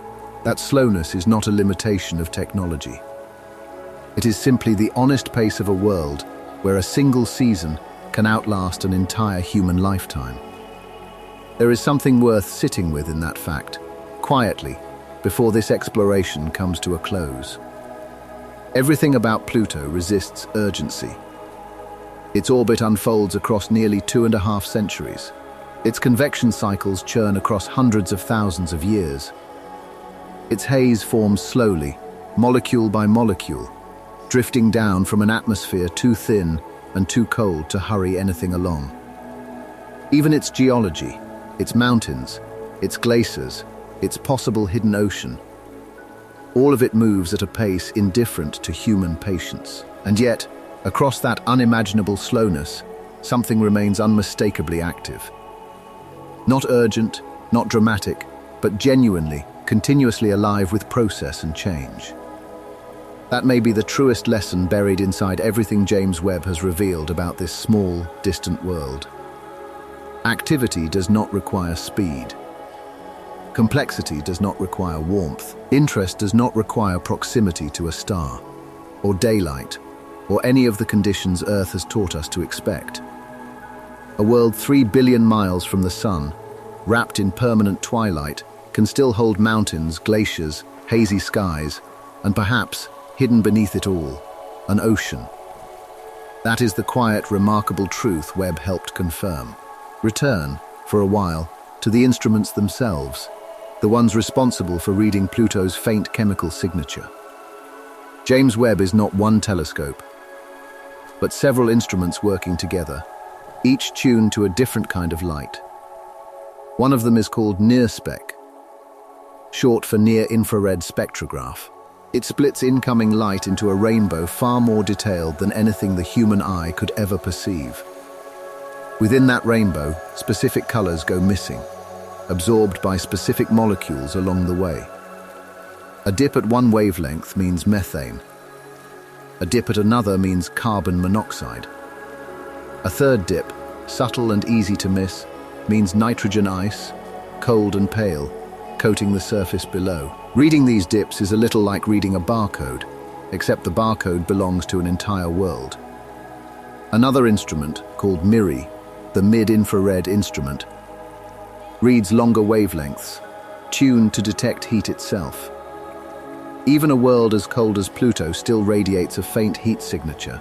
That slowness is not a limitation of technology. It is simply the honest pace of a world where a single season can outlast an entire human lifetime. There is something worth sitting with in that fact, quietly, before this exploration comes to a close. Everything about Pluto resists urgency. Its orbit unfolds across nearly 2.5 centuries. Its convection cycles churn across hundreds of thousands of years. Its haze forms slowly, molecule by molecule, drifting down from an atmosphere too thin and too cold to hurry anything along. Even its geology, its mountains, its glaciers, its possible hidden ocean, all of it moves at a pace indifferent to human patience. And yet, across that unimaginable slowness, something remains unmistakably active. Not urgent, not dramatic, but genuinely, continuously alive with process and change. That may be the truest lesson buried inside everything James Webb has revealed about this small, distant world. Activity does not require speed. Complexity does not require warmth. Interest does not require proximity to a star, or daylight, or any of the conditions Earth has taught us to expect. A world 3 billion miles from the sun, wrapped in permanent twilight, can still hold mountains, glaciers, hazy skies, and perhaps, hidden beneath it all, an ocean. That is the quiet, remarkable truth Webb helped confirm. Return, for a while, to the instruments themselves, the ones responsible for reading Pluto's faint chemical signature. James Webb is not one telescope, but several instruments working together, each tuned to a different kind of light. One of them is called NIRSpec, short for near-infrared spectrograph. It splits incoming light into a rainbow far more detailed than anything the human eye could ever perceive. Within that rainbow, specific colors go missing, absorbed by specific molecules along the way. A dip at one wavelength means methane. A dip at another means carbon monoxide. A third dip, subtle and easy to miss, means nitrogen ice, cold and pale, coating the surface below. Reading these dips is a little like reading a barcode, except the barcode belongs to an entire world. Another instrument, called MIRI, the mid-infrared instrument, reads longer wavelengths, tuned to detect heat itself. Even a world as cold as Pluto still radiates a faint heat signature,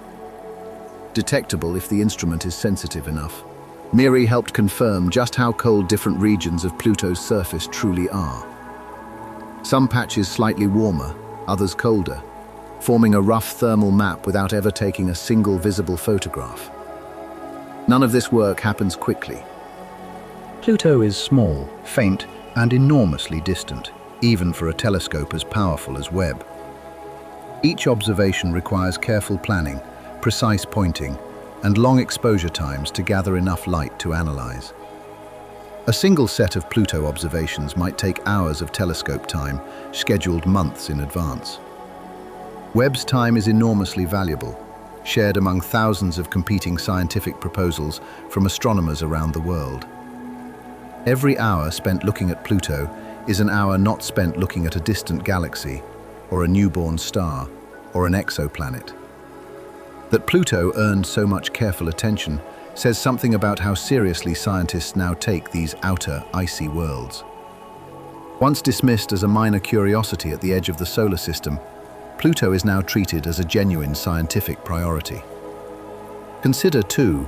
detectable if the instrument is sensitive enough. MIRI helped confirm just how cold different regions of Pluto's surface truly are. Some patches slightly warmer, others colder, forming a rough thermal map without ever taking a single visible photograph. None of this work happens quickly. Pluto is small, faint, and enormously distant, even for a telescope as powerful as Webb. Each observation requires careful planning, precise pointing, and long exposure times to gather enough light to analyze. A single set of Pluto observations might take hours of telescope time, scheduled months in advance. Webb's time is enormously valuable, shared among thousands of competing scientific proposals from astronomers around the world. Every hour spent looking at Pluto is an hour not spent looking at a distant galaxy, or a newborn star, or an exoplanet. That Pluto earned so much careful attention says something about how seriously scientists now take these outer, icy worlds. Once dismissed as a minor curiosity at the edge of the solar system, Pluto is now treated as a genuine scientific priority. Consider, too,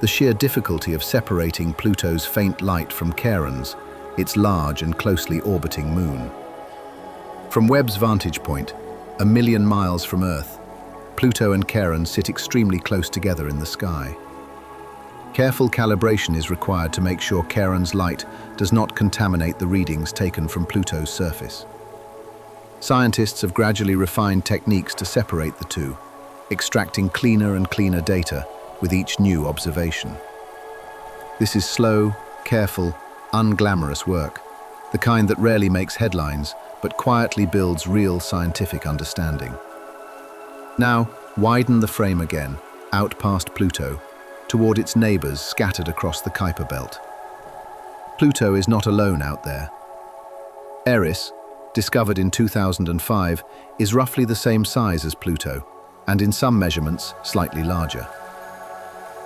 the sheer difficulty of separating Pluto's faint light from Charon's, its large and closely orbiting moon. From Webb's vantage point, 1 million miles from Earth, Pluto and Charon sit extremely close together in the sky. Careful calibration is required to make sure Charon's light does not contaminate the readings taken from Pluto's surface. Scientists have gradually refined techniques to separate the two, extracting cleaner and cleaner data with each new observation. This is slow, careful, unglamorous work, the kind that rarely makes headlines, but quietly builds real scientific understanding. Now, widen the frame again, out past Pluto, toward its neighbors scattered across the Kuiper Belt. Pluto is not alone out there. Eris, discovered in 2005, is roughly the same size as Pluto, and in some measurements, slightly larger.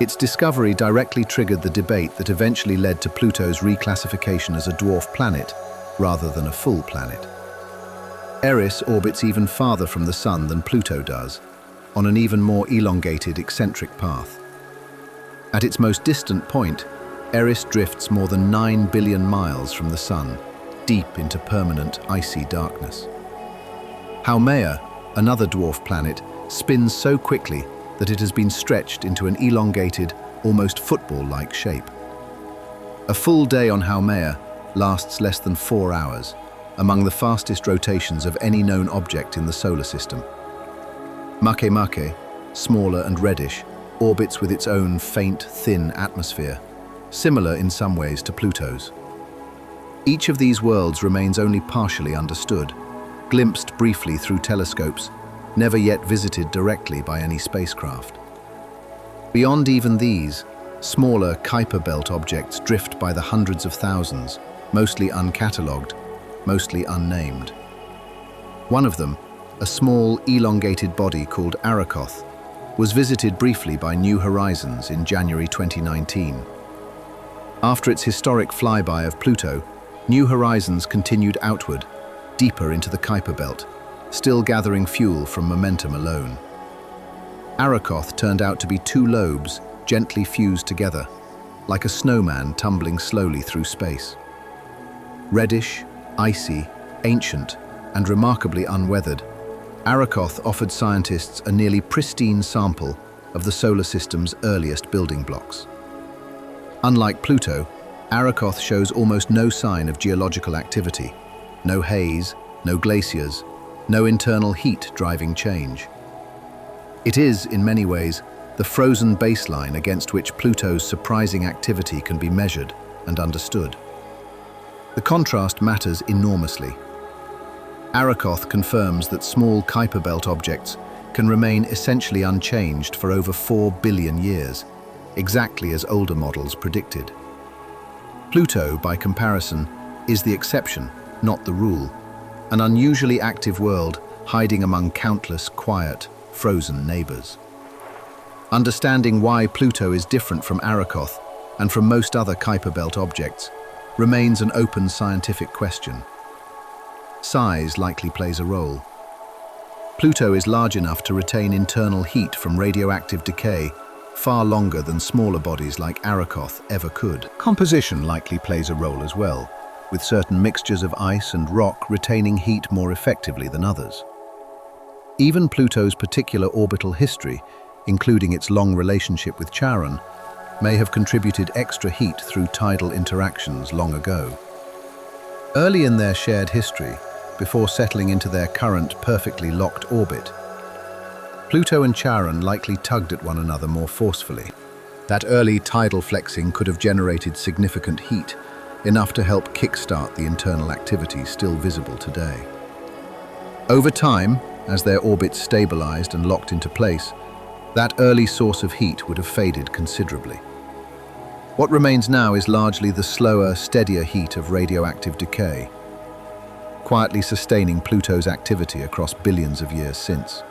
Its discovery directly triggered the debate that eventually led to Pluto's reclassification as a dwarf planet rather than a full planet. Eris orbits even farther from the Sun than Pluto does, on an even more elongated eccentric path. At its most distant point, Eris drifts more than 9 billion miles from the Sun, deep into permanent icy darkness. Haumea, another dwarf planet, spins so quickly that it has been stretched into an elongated, almost football-like shape. A full day on Haumea lasts less than 4 hours, among the fastest rotations of any known object in the solar system. Makemake, smaller and reddish, orbits with its own faint, thin atmosphere, similar in some ways to Pluto's. Each of these worlds remains only partially understood, glimpsed briefly through telescopes, never yet visited directly by any spacecraft. Beyond even these, smaller Kuiper Belt objects drift by the hundreds of thousands, mostly uncatalogued, mostly unnamed. One of them, a small, elongated body called Arakoth, was visited briefly by New Horizons in January 2019. After its historic flyby of Pluto, New Horizons continued outward, deeper into the Kuiper Belt, still gathering fuel from momentum alone. Arakoth turned out to be two lobes gently fused together, like a snowman tumbling slowly through space. Reddish, icy, ancient, and remarkably unweathered, Arakoth offered scientists a nearly pristine sample of the solar system's earliest building blocks. Unlike Pluto, Arakoth shows almost no sign of geological activity, no haze, no glaciers, no internal heat driving change. It is, in many ways, the frozen baseline against which Pluto's surprising activity can be measured and understood. The contrast matters enormously. Arakoth confirms that small Kuiper Belt objects can remain essentially unchanged for over 4 billion years, exactly as older models predicted. Pluto, by comparison, is the exception, not the rule, an unusually active world hiding among countless quiet, frozen neighbors. Understanding why Pluto is different from Arakoth and from most other Kuiper Belt objects remains an open scientific question. Size likely plays a role. Pluto is large enough to retain internal heat from radioactive decay far longer than smaller bodies like Arakoth ever could. Composition likely plays a role as well, with certain mixtures of ice and rock retaining heat more effectively than others. Even Pluto's particular orbital history, including its long relationship with Charon, may have contributed extra heat through tidal interactions long ago. Early in their shared history, before settling into their current perfectly locked orbit, Pluto and Charon likely tugged at one another more forcefully. That early tidal flexing could have generated significant heat, enough to help kickstart the internal activity still visible today. Over time, as their orbits stabilized and locked into place, that early source of heat would have faded considerably. What remains now is largely the slower, steadier heat of radioactive decay, quietly sustaining Pluto's activity across billions of years since.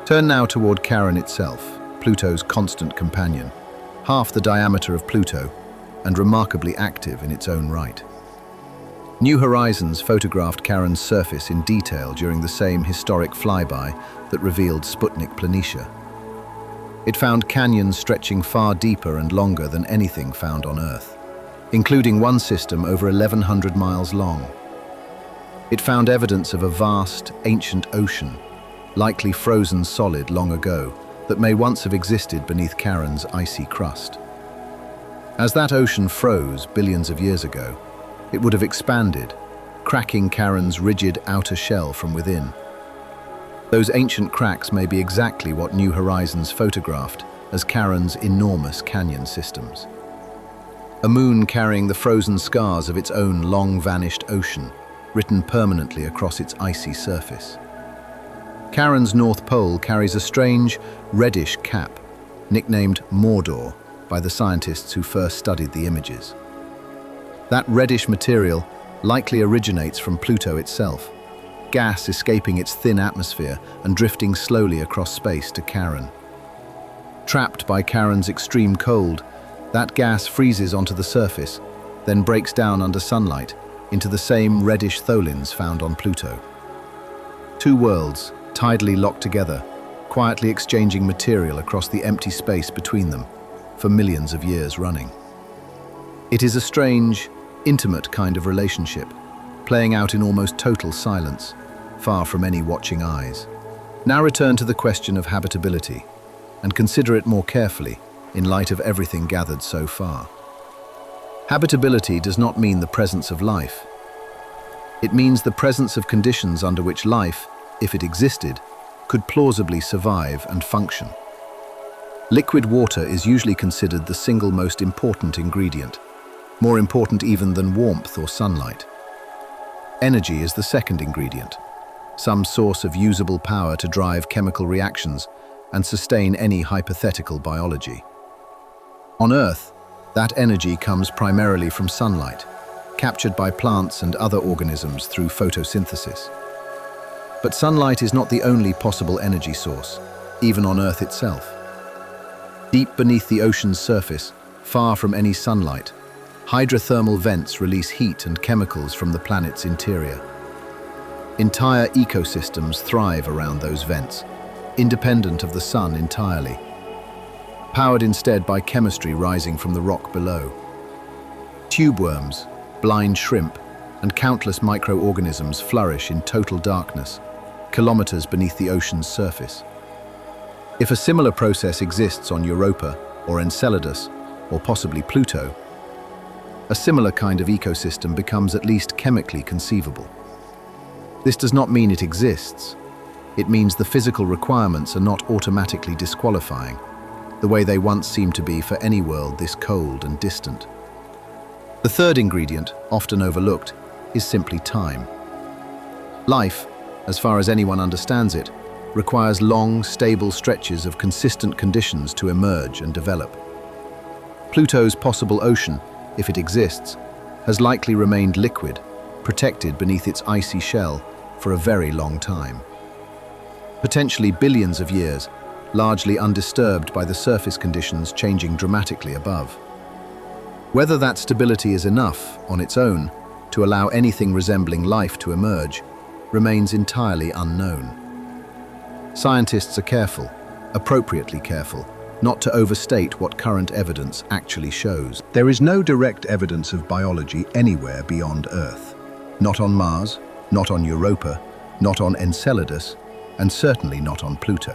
Turn now toward Charon itself, Pluto's constant companion, half the diameter of Pluto, and remarkably active in its own right. New Horizons photographed Charon's surface in detail during the same historic flyby that revealed Sputnik Planitia. It found canyons stretching far deeper and longer than anything found on Earth, including one system over 1,100 miles long. It found evidence of a vast, ancient ocean, likely frozen solid long ago, that may once have existed beneath Charon's icy crust. As that ocean froze billions of years ago, it would have expanded, cracking Charon's rigid outer shell from within. Those ancient cracks may be exactly what New Horizons photographed as Charon's enormous canyon systems. A moon carrying the frozen scars of its own long-vanished ocean, written permanently across its icy surface. Charon's North Pole carries a strange, reddish cap, nicknamed Mordor by the scientists who first studied the images. That reddish material likely originates from Pluto itself, gas escaping its thin atmosphere and drifting slowly across space to Charon. Trapped by Charon's extreme cold, that gas freezes onto the surface, then breaks down under sunlight into the same reddish tholins found on Pluto. Two worlds, tidally locked together, quietly exchanging material across the empty space between them for millions of years running. It is a strange, intimate kind of relationship, playing out in almost total silence, far from any watching eyes. Now return to the question of habitability, and consider it more carefully in light of everything gathered so far. Habitability does not mean the presence of life. It means the presence of conditions under which life, if it existed, could plausibly survive and function. Liquid water is usually considered the single most important ingredient, more important even than warmth or sunlight. Energy is the second ingredient, some source of usable power to drive chemical reactions and sustain any hypothetical biology. On Earth, that energy comes primarily from sunlight, captured by plants and other organisms through photosynthesis. But sunlight is not the only possible energy source, even on Earth itself. Deep beneath the ocean's surface, far from any sunlight, hydrothermal vents release heat and chemicals from the planet's interior. Entire ecosystems thrive around those vents, independent of the sun entirely, powered instead by chemistry rising from the rock below. Tube worms, blind shrimp, and countless microorganisms flourish in total darkness, kilometers beneath the ocean's surface. If a similar process exists on Europa or Enceladus, or possibly Pluto, a similar kind of ecosystem becomes at least chemically conceivable. This does not mean it exists. It means the physical requirements are not automatically disqualifying, the way they once seemed to be for any world this cold and distant. The third ingredient, often overlooked, is simply time. Life, as far as anyone understands it, requires long, stable stretches of consistent conditions to emerge and develop. Pluto's possible ocean, if it exists, has likely remained liquid, protected beneath its icy shell for a very long time. Potentially billions of years, largely undisturbed by the surface conditions changing dramatically above. Whether that stability is enough, on its own, to allow anything resembling life to emerge, remains entirely unknown. Scientists are careful, appropriately careful, not to overstate what current evidence actually shows. There is no direct evidence of biology anywhere beyond Earth. Not on Mars, not on Europa, not on Enceladus, and certainly not on Pluto.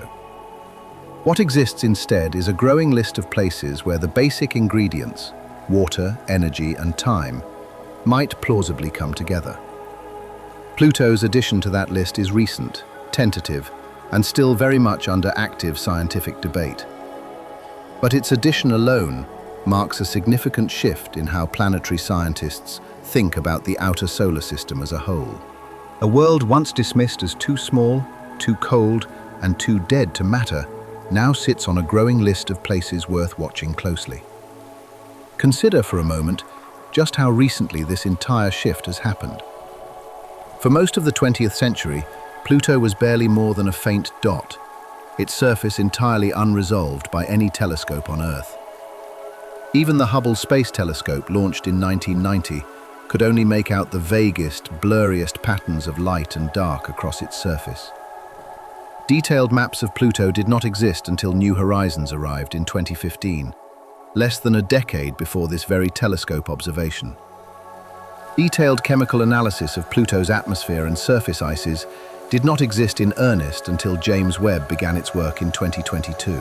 What exists instead is a growing list of places where the basic ingredients, water, energy, and time, might plausibly come together. Pluto's addition to that list is recent, tentative, and still very much under active scientific debate. But its addition alone marks a significant shift in how planetary scientists think about the outer solar system as a whole. A world once dismissed as too small, too cold, and too dead to matter now sits on a growing list of places worth watching closely. Consider for a moment just how recently this entire shift has happened. For most of the 20th century, Pluto was barely more than a faint dot, its surface entirely unresolved by any telescope on Earth. Even the Hubble Space Telescope, launched in 1990, could only make out the vaguest, blurriest patterns of light and dark across its surface. Detailed maps of Pluto did not exist until New Horizons arrived in 2015, less than a decade before this very telescope observation. Detailed chemical analysis of Pluto's atmosphere and surface ices did not exist in earnest until James Webb began its work in 2022.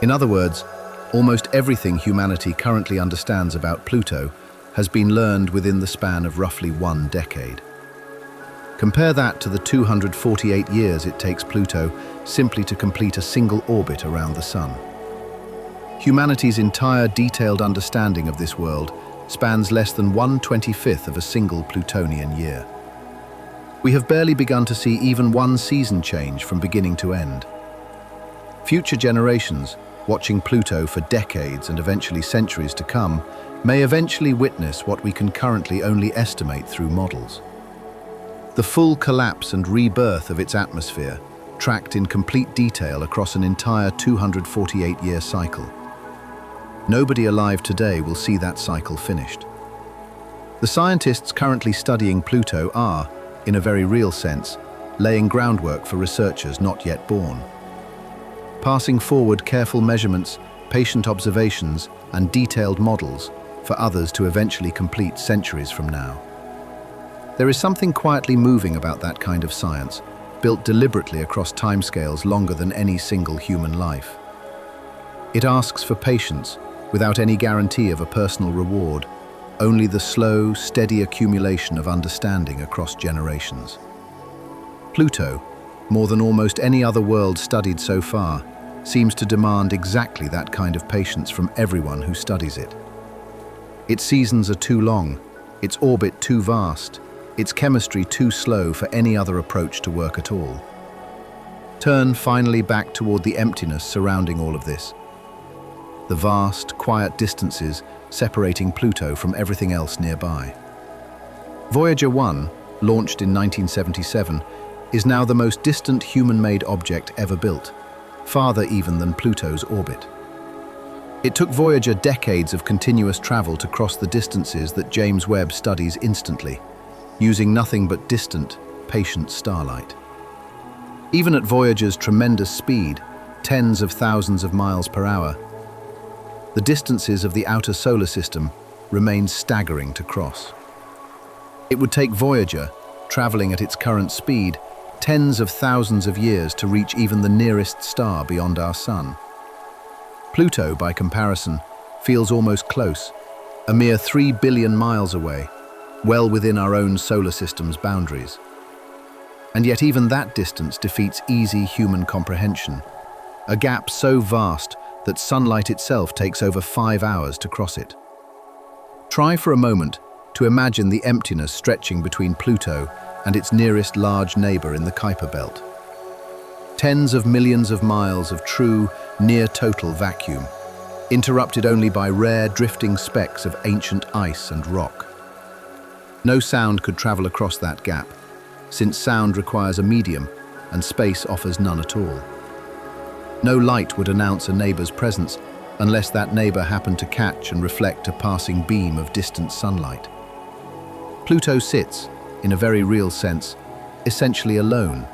In other words, almost everything humanity currently understands about Pluto has been learned within the span of roughly 1 decade. Compare that to the 248 years it takes Pluto simply to complete a single orbit around the Sun. Humanity's entire detailed understanding of this world spans less than 1/25 of a single Plutonian year. We have barely begun to see even one season change from beginning to end. Future generations, watching Pluto for decades and eventually centuries to come, may eventually witness what we can currently only estimate through models. The full collapse and rebirth of its atmosphere, tracked in complete detail across an entire 248-year cycle. Nobody alive today will see that cycle finished. The scientists currently studying Pluto are, in a very real sense, laying groundwork for researchers not yet born. Passing forward careful measurements, patient observations, and detailed models for others to eventually complete centuries from now. There is something quietly moving about that kind of science, built deliberately across timescales longer than any single human life. It asks for patience, without any guarantee of a personal reward, only the slow, steady accumulation of understanding across generations. Pluto, more than almost any other world studied so far, seems to demand exactly that kind of patience from everyone who studies it. Its seasons are too long, its orbit too vast, its chemistry too slow for any other approach to work at all. Turn finally back toward the emptiness surrounding all of this. The vast, quiet distances separating Pluto from everything else nearby. Voyager 1, launched in 1977, is now the most distant human-made object ever built, farther even than Pluto's orbit. It took Voyager decades of continuous travel to cross the distances that James Webb studies instantly, using nothing but distant, patient starlight. Even at Voyager's tremendous speed, tens of thousands of miles per hour, the distances of the outer solar system remain staggering to cross. It would take Voyager, traveling at its current speed, tens of thousands of years to reach even the nearest star beyond our sun. Pluto, by comparison, feels almost close, a mere 3 billion miles away, well within our own solar system's boundaries. And yet even that distance defeats easy human comprehension, a gap so vast that sunlight itself takes over 5 hours to cross it. Try for a moment to imagine the emptiness stretching between Pluto and its nearest large neighbor in the Kuiper Belt. Tens of millions of miles of true, near-total vacuum, interrupted only by rare drifting specks of ancient ice and rock. No sound could travel across that gap, since sound requires a medium and space offers none at all. No light would announce a neighbor's presence unless that neighbor happened to catch and reflect a passing beam of distant sunlight. Pluto sits, in a very real sense, essentially alone,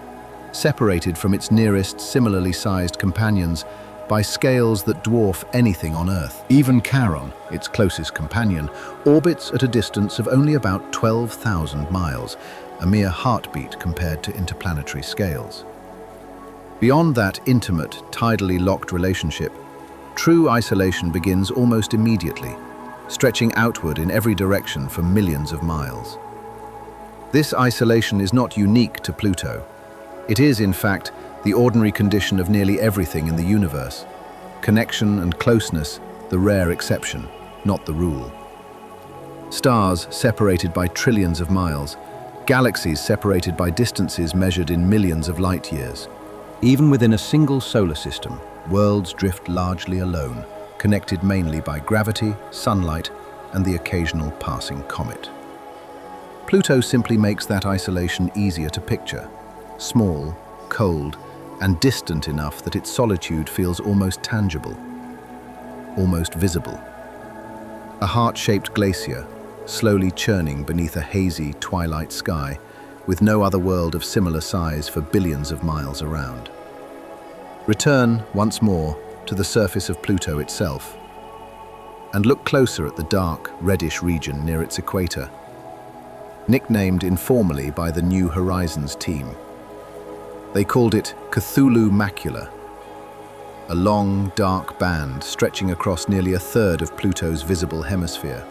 separated from its nearest similarly sized companions by scales that dwarf anything on Earth. Even Charon, its closest companion, orbits at a distance of only about 12,000 miles, a mere heartbeat compared to interplanetary scales. Beyond that intimate, tidally locked relationship, true isolation begins almost immediately, stretching outward in every direction for millions of miles. This isolation is not unique to Pluto. It is, in fact, the ordinary condition of nearly everything in the universe. Connection and closeness, the rare exception, not the rule. Stars separated by trillions of miles, galaxies separated by distances measured in millions of light years. Even within a single solar system, worlds drift largely alone, connected mainly by gravity, sunlight, and the occasional passing comet. Pluto simply makes that isolation easier to picture, small, cold, and distant enough that its solitude feels almost tangible, almost visible. A heart-shaped glacier, slowly churning beneath a hazy twilight sky, with no other world of similar size for billions of miles around. Return, once more, to the surface of Pluto itself, and look closer at the dark, reddish region near its equator, nicknamed informally by the New Horizons team. They called it Cthulhu Macula, a long, dark band stretching across nearly a third of Pluto's visible hemisphere.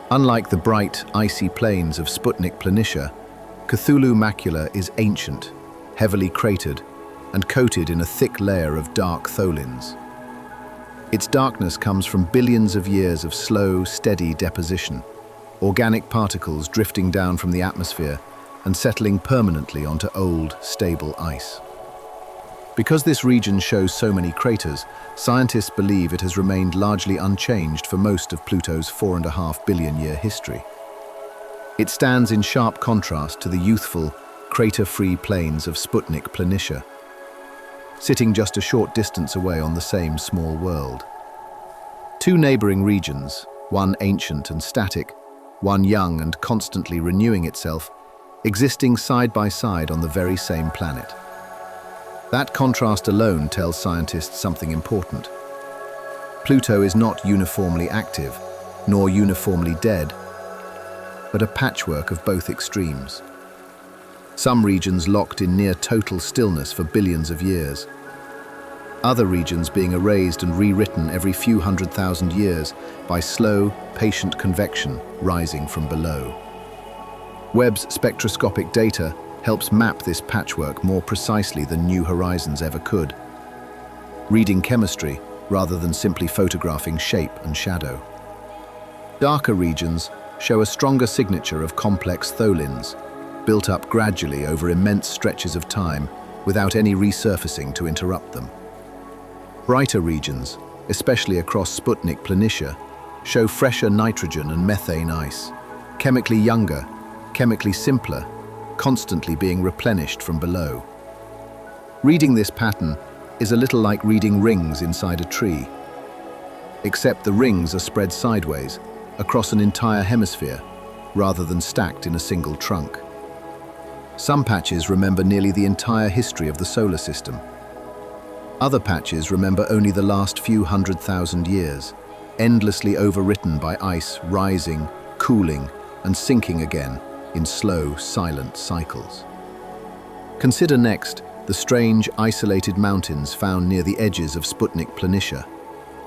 Unlike the bright, icy plains of Sputnik Planitia, Cthulhu Macula is ancient, heavily cratered, and coated in a thick layer of dark tholins. Its darkness comes from billions of years of slow, steady deposition, organic particles drifting down from the atmosphere and settling permanently onto old, stable ice. Because this region shows so many craters, scientists believe it has remained largely unchanged for most of Pluto's 4.5 billion-year history. It stands in sharp contrast to the youthful, crater-free plains of Sputnik Planitia, sitting just a short distance away on the same small world. Two neighboring regions, one ancient and static, one young and constantly renewing itself, existing side by side on the very same planet. That contrast alone tells scientists something important. Pluto is not uniformly active, nor uniformly dead, but a patchwork of both extremes. Some regions locked in near total stillness for billions of years, other regions being erased and rewritten every few 100,000 years by slow, patient convection rising from below. Webb's spectroscopic data helps map this patchwork more precisely than New Horizons ever could, reading chemistry rather than simply photographing shape and shadow. Darker regions show a stronger signature of complex tholins, built up gradually over immense stretches of time without any resurfacing to interrupt them. Brighter regions, especially across Sputnik Planitia, show fresher nitrogen and methane ice, chemically younger, chemically simpler, constantly being replenished from below. Reading this pattern is a little like reading rings inside a tree, except the rings are spread sideways across an entire hemisphere rather than stacked in a single trunk. Some patches remember nearly the entire history of the solar system. Other patches remember only the last few 100,000 years, endlessly overwritten by ice rising, cooling, and sinking again in slow, silent cycles. Consider next the strange, isolated mountains found near the edges of Sputnik Planitia,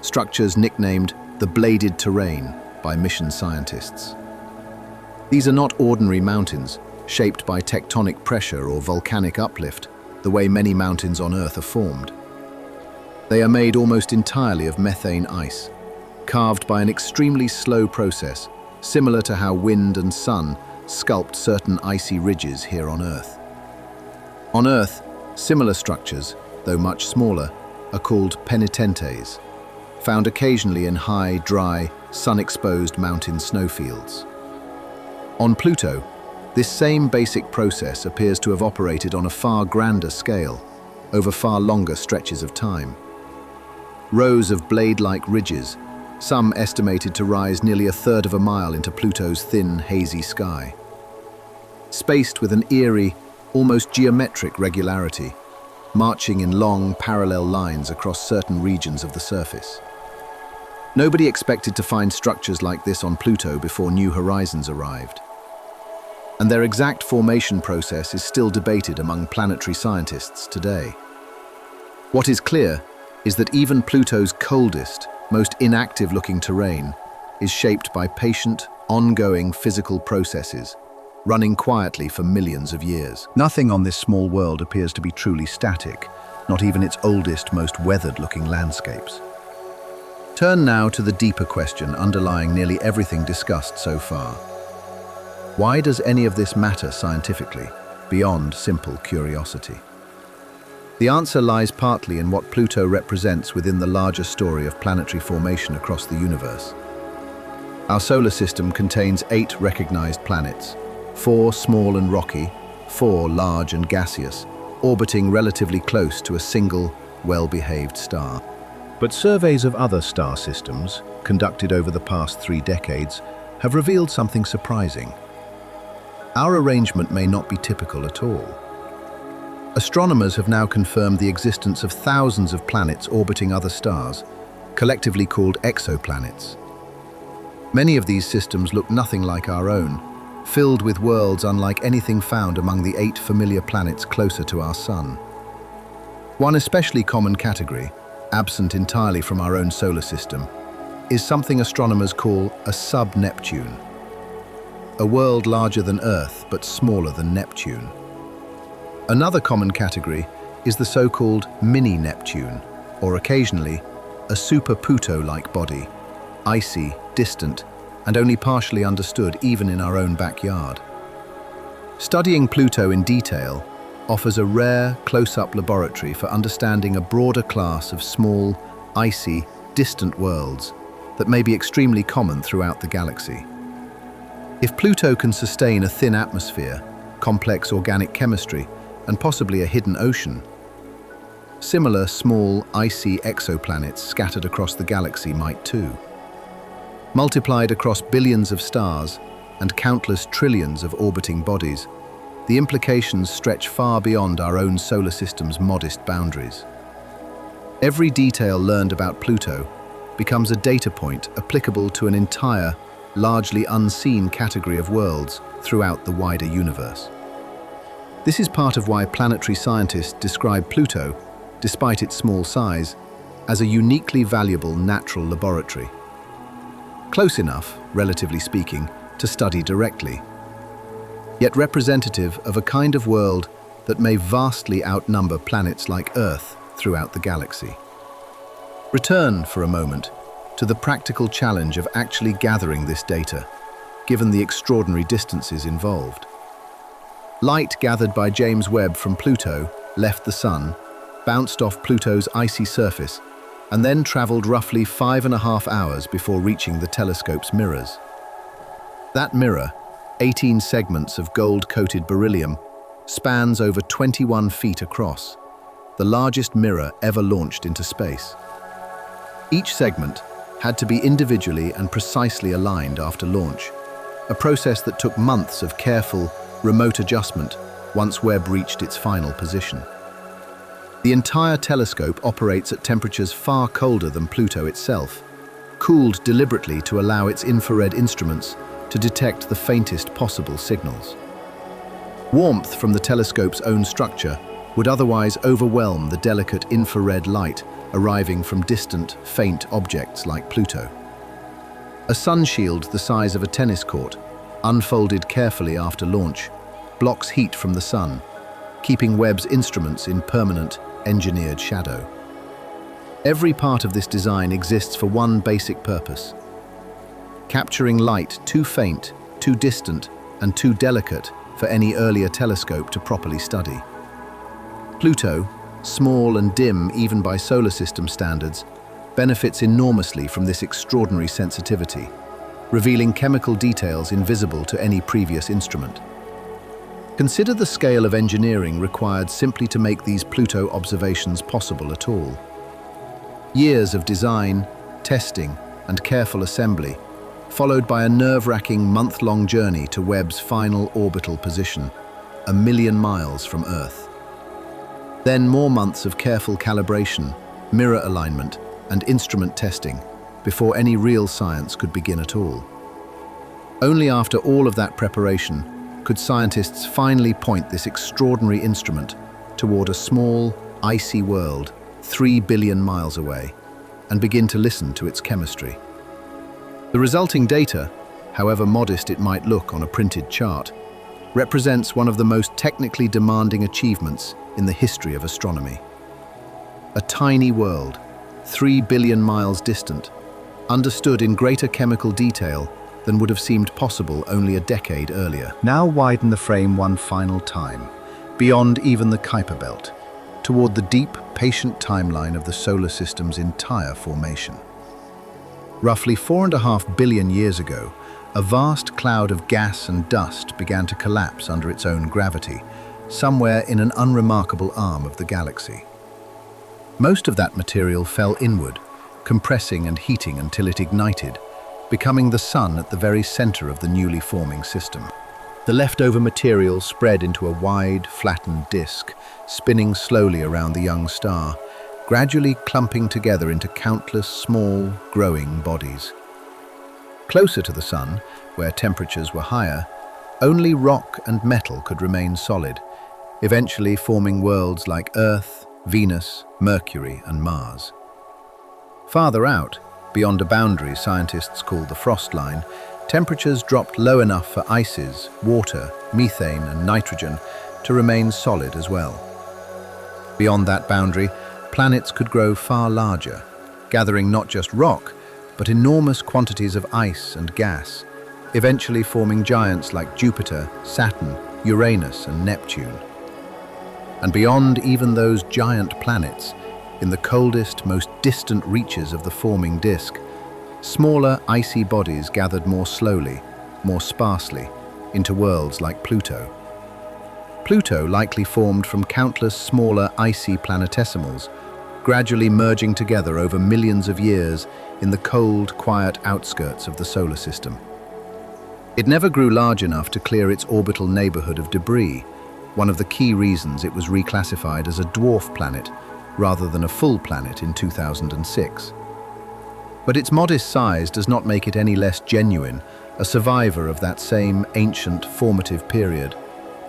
structures nicknamed the Bladed Terrain by mission scientists. These are not ordinary mountains, shaped by tectonic pressure or volcanic uplift, the way many mountains on Earth are formed. They are made almost entirely of methane ice, carved by an extremely slow process, similar to how wind and sun sculpt certain icy ridges here on Earth. On Earth, similar structures, though much smaller, are called penitentes, found occasionally in high, dry, sun-exposed mountain snowfields. On Pluto, this same basic process appears to have operated on a far grander scale, over far longer stretches of time. Rows of blade-like ridges, some estimated to rise nearly a third of a mile into Pluto's thin, hazy sky, spaced with an eerie, almost geometric regularity, marching in long, parallel lines across certain regions of the surface. Nobody expected to find structures like this on Pluto before New Horizons arrived, and their exact formation process is still debated among planetary scientists today. What is clear is that even Pluto's coldest, most inactive-looking terrain is shaped by patient, ongoing physical processes, running quietly for millions of years. Nothing on this small world appears to be truly static, not even its oldest, most weathered-looking landscapes. Turn now to the deeper question underlying nearly everything discussed so far. Why does any of this matter scientifically, beyond simple curiosity? The answer lies partly in what Pluto represents within the larger story of planetary formation across the universe. Our solar system contains 8 recognized planets, 4 small and rocky, 4 large and gaseous, orbiting relatively close to a single, well-behaved star. But surveys of other star systems, conducted over the past 3 decades, have revealed something surprising. Our arrangement may not be typical at all. Astronomers have now confirmed the existence of thousands of planets orbiting other stars, collectively called exoplanets. Many of these systems look nothing like our own, filled with worlds unlike anything found among the 8 familiar planets closer to our Sun. One especially common category, absent entirely from our own solar system, is something astronomers call a sub-Neptune, a world larger than Earth but smaller than Neptune. Another common category is the so-called mini-Neptune, or occasionally a super-Pluto-like body, icy, distant, and only partially understood even in our own backyard. Studying Pluto in detail offers a rare, close-up laboratory for understanding a broader class of small, icy, distant worlds that may be extremely common throughout the galaxy. If Pluto can sustain a thin atmosphere, complex organic chemistry, and possibly a hidden ocean. Similar small, icy exoplanets scattered across the galaxy might too. Multiplied across billions of stars and countless trillions of orbiting bodies, the implications stretch far beyond our own solar system's modest boundaries. Every detail learned about Pluto becomes a data point applicable to an entire, largely unseen category of worlds throughout the wider universe. This is part of why planetary scientists describe Pluto, despite its small size, as a uniquely valuable natural laboratory. Close enough, relatively speaking, to study directly, yet representative of a kind of world that may vastly outnumber planets like Earth throughout the galaxy. Return, for a moment, to the practical challenge of actually gathering this data, given the extraordinary distances involved. Light gathered by James Webb from Pluto left the Sun, bounced off Pluto's icy surface, and then traveled roughly 5.5 hours before reaching the telescope's mirrors. That mirror, 18 segments of gold-coated beryllium, spans over 21 feet across, the largest mirror ever launched into space. Each segment had to be individually and precisely aligned after launch, a process that took months of careful, remote adjustment once Webb reached its final position. The entire telescope operates at temperatures far colder than Pluto itself, cooled deliberately to allow its infrared instruments to detect the faintest possible signals. Warmth from the telescope's own structure would otherwise overwhelm the delicate infrared light arriving from distant, faint objects like Pluto. A sun shield the size of a tennis court, unfolded carefully after launch, blocks heat from the sun, keeping Webb's instruments in permanent, engineered shadow. Every part of this design exists for one basic purpose: capturing light too faint, too distant, and too delicate for any earlier telescope to properly study. Pluto, small and dim even by solar system standards, benefits enormously from this extraordinary sensitivity, revealing chemical details invisible to any previous instrument. Consider the scale of engineering required simply to make these Pluto observations possible at all. Years of design, testing, and careful assembly, followed by a nerve-wracking month-long journey to Webb's final orbital position, 1 million miles from Earth. Then more months of careful calibration, mirror alignment, and instrument testing before any real science could begin at all. Only after all of that preparation could scientists finally point this extraordinary instrument toward a small, icy world 3 billion miles away and begin to listen to its chemistry. The resulting data, however modest it might look on a printed chart, represents one of the most technically demanding achievements in the history of astronomy. A tiny world, 3 billion miles distant, understood in greater chemical detail than would have seemed possible only a decade earlier. Now widen the frame one final time, beyond even the Kuiper Belt, toward the deep, patient timeline of the solar system's entire formation. Roughly 4.5 billion years ago, a vast cloud of gas and dust began to collapse under its own gravity, somewhere in an unremarkable arm of the galaxy. Most of that material fell inward, compressing and heating until it ignited, becoming the Sun at the very center of the newly forming system. The leftover material spread into a wide, flattened disk, spinning slowly around the young star, gradually clumping together into countless small, growing bodies. Closer to the Sun, where temperatures were higher, only rock and metal could remain solid, eventually forming worlds like Earth, Venus, Mercury, and Mars. Farther out, beyond a boundary scientists call the frost line, temperatures dropped low enough for ices, water, methane, and nitrogen to remain solid as well. Beyond that boundary, planets could grow far larger, gathering not just rock, but enormous quantities of ice and gas, eventually forming giants like Jupiter, Saturn, Uranus, and Neptune. And beyond even those giant planets, in the coldest, most distant reaches of the forming disk, smaller, icy bodies gathered more slowly, more sparsely, into worlds like Pluto. Pluto likely formed from countless smaller icy planetesimals, gradually merging together over millions of years in the cold, quiet outskirts of the solar system. It never grew large enough to clear its orbital neighborhood of debris, one of the key reasons it was reclassified as a dwarf planet rather than a full planet in 2006. But its modest size does not make it any less genuine, a survivor of that same ancient formative period,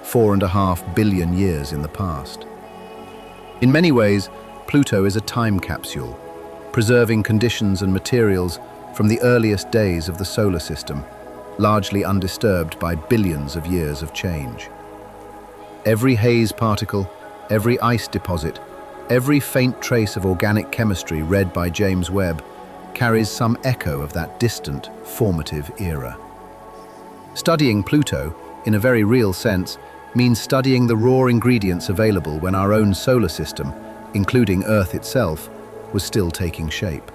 4.5 billion years in the past. In many ways, Pluto is a time capsule, preserving conditions and materials from the earliest days of the solar system, largely undisturbed by billions of years of change. Every haze particle, every ice deposit, every faint trace of organic chemistry read by James Webb carries some echo of that distant, formative era. Studying Pluto, in a very real sense, means studying the raw ingredients available when our own solar system, including Earth itself, was still taking shape.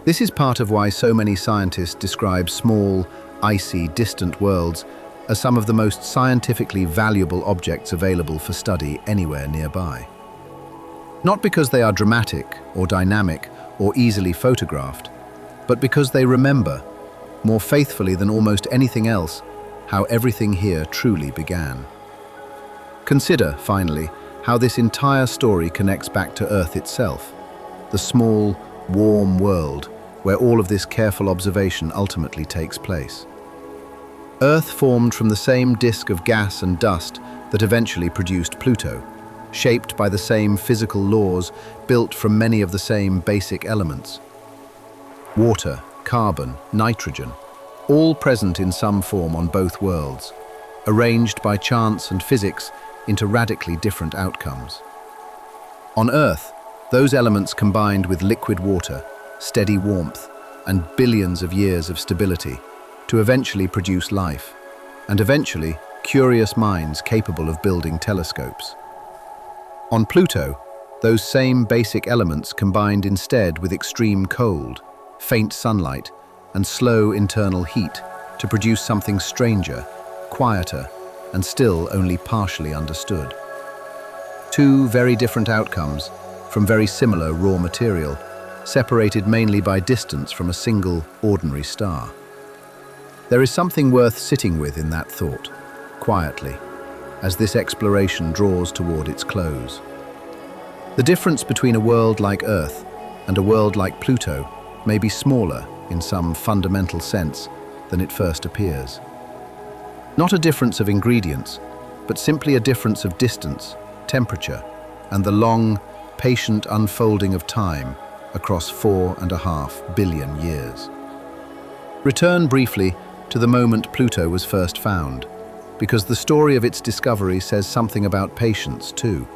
This is part of why so many scientists describe small, icy, distant worlds as some of the most scientifically valuable objects available for study anywhere nearby. Not because they are dramatic or dynamic or easily photographed, but because they remember, more faithfully than almost anything else, how everything here truly began. Consider, finally, how this entire story connects back to Earth itself, the small, warm world where all of this careful observation ultimately takes place. Earth formed from the same disk of gas and dust that eventually produced Pluto, shaped by the same physical laws, built from many of the same basic elements. Water, carbon, nitrogen, all present in some form on both worlds, arranged by chance and physics into radically different outcomes. On Earth, those elements combined with liquid water, steady warmth, and billions of years of stability to eventually produce life, and eventually curious minds capable of building telescopes. On Pluto, those same basic elements combined instead with extreme cold, faint sunlight, and slow internal heat to produce something stranger, quieter, and still only partially understood. Two very different outcomes from very similar raw material, separated mainly by distance from a single, ordinary star. There is something worth sitting with in that thought, quietly, as this exploration draws toward its close. The difference between a world like Earth and a world like Pluto may be smaller in some fundamental sense than it first appears. Not a difference of ingredients, but simply a difference of distance, temperature, and the long, patient unfolding of time across 4.5 billion years. Return briefly to the moment Pluto was first found, because the story of its discovery says something about patience too.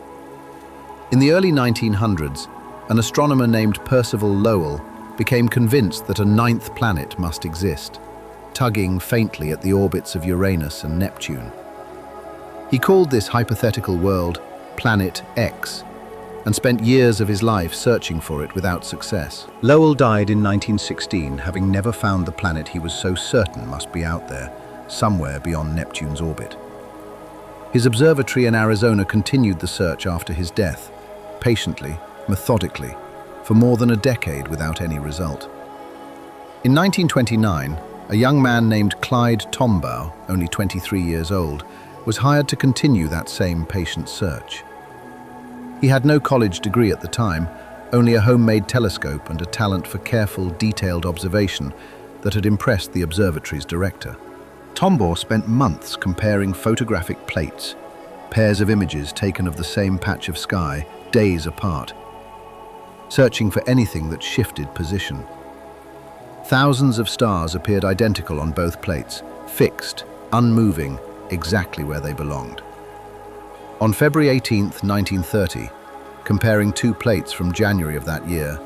In the early 1900s, an astronomer named Percival Lowell became convinced that a ninth planet must exist, tugging faintly at the orbits of Uranus and Neptune. He called this hypothetical world Planet X, and spent years of his life searching for it without success. Lowell died in 1916, having never found the planet he was so certain must be out there, somewhere beyond Neptune's orbit. His observatory in Arizona continued the search after his death, patiently, methodically, for more than a decade without any result. In 1929, a young man named Clyde Tombaugh, only 23 years old, was hired to continue that same patient search. He had no college degree at the time, only a homemade telescope and a talent for careful, detailed observation that had impressed the observatory's director. Tombaugh spent months comparing photographic plates, pairs of images taken of the same patch of sky, days apart, searching for anything that shifted position. Thousands of stars appeared identical on both plates, fixed, unmoving, exactly where they belonged. On February 18, 1930, comparing two plates from January of that year,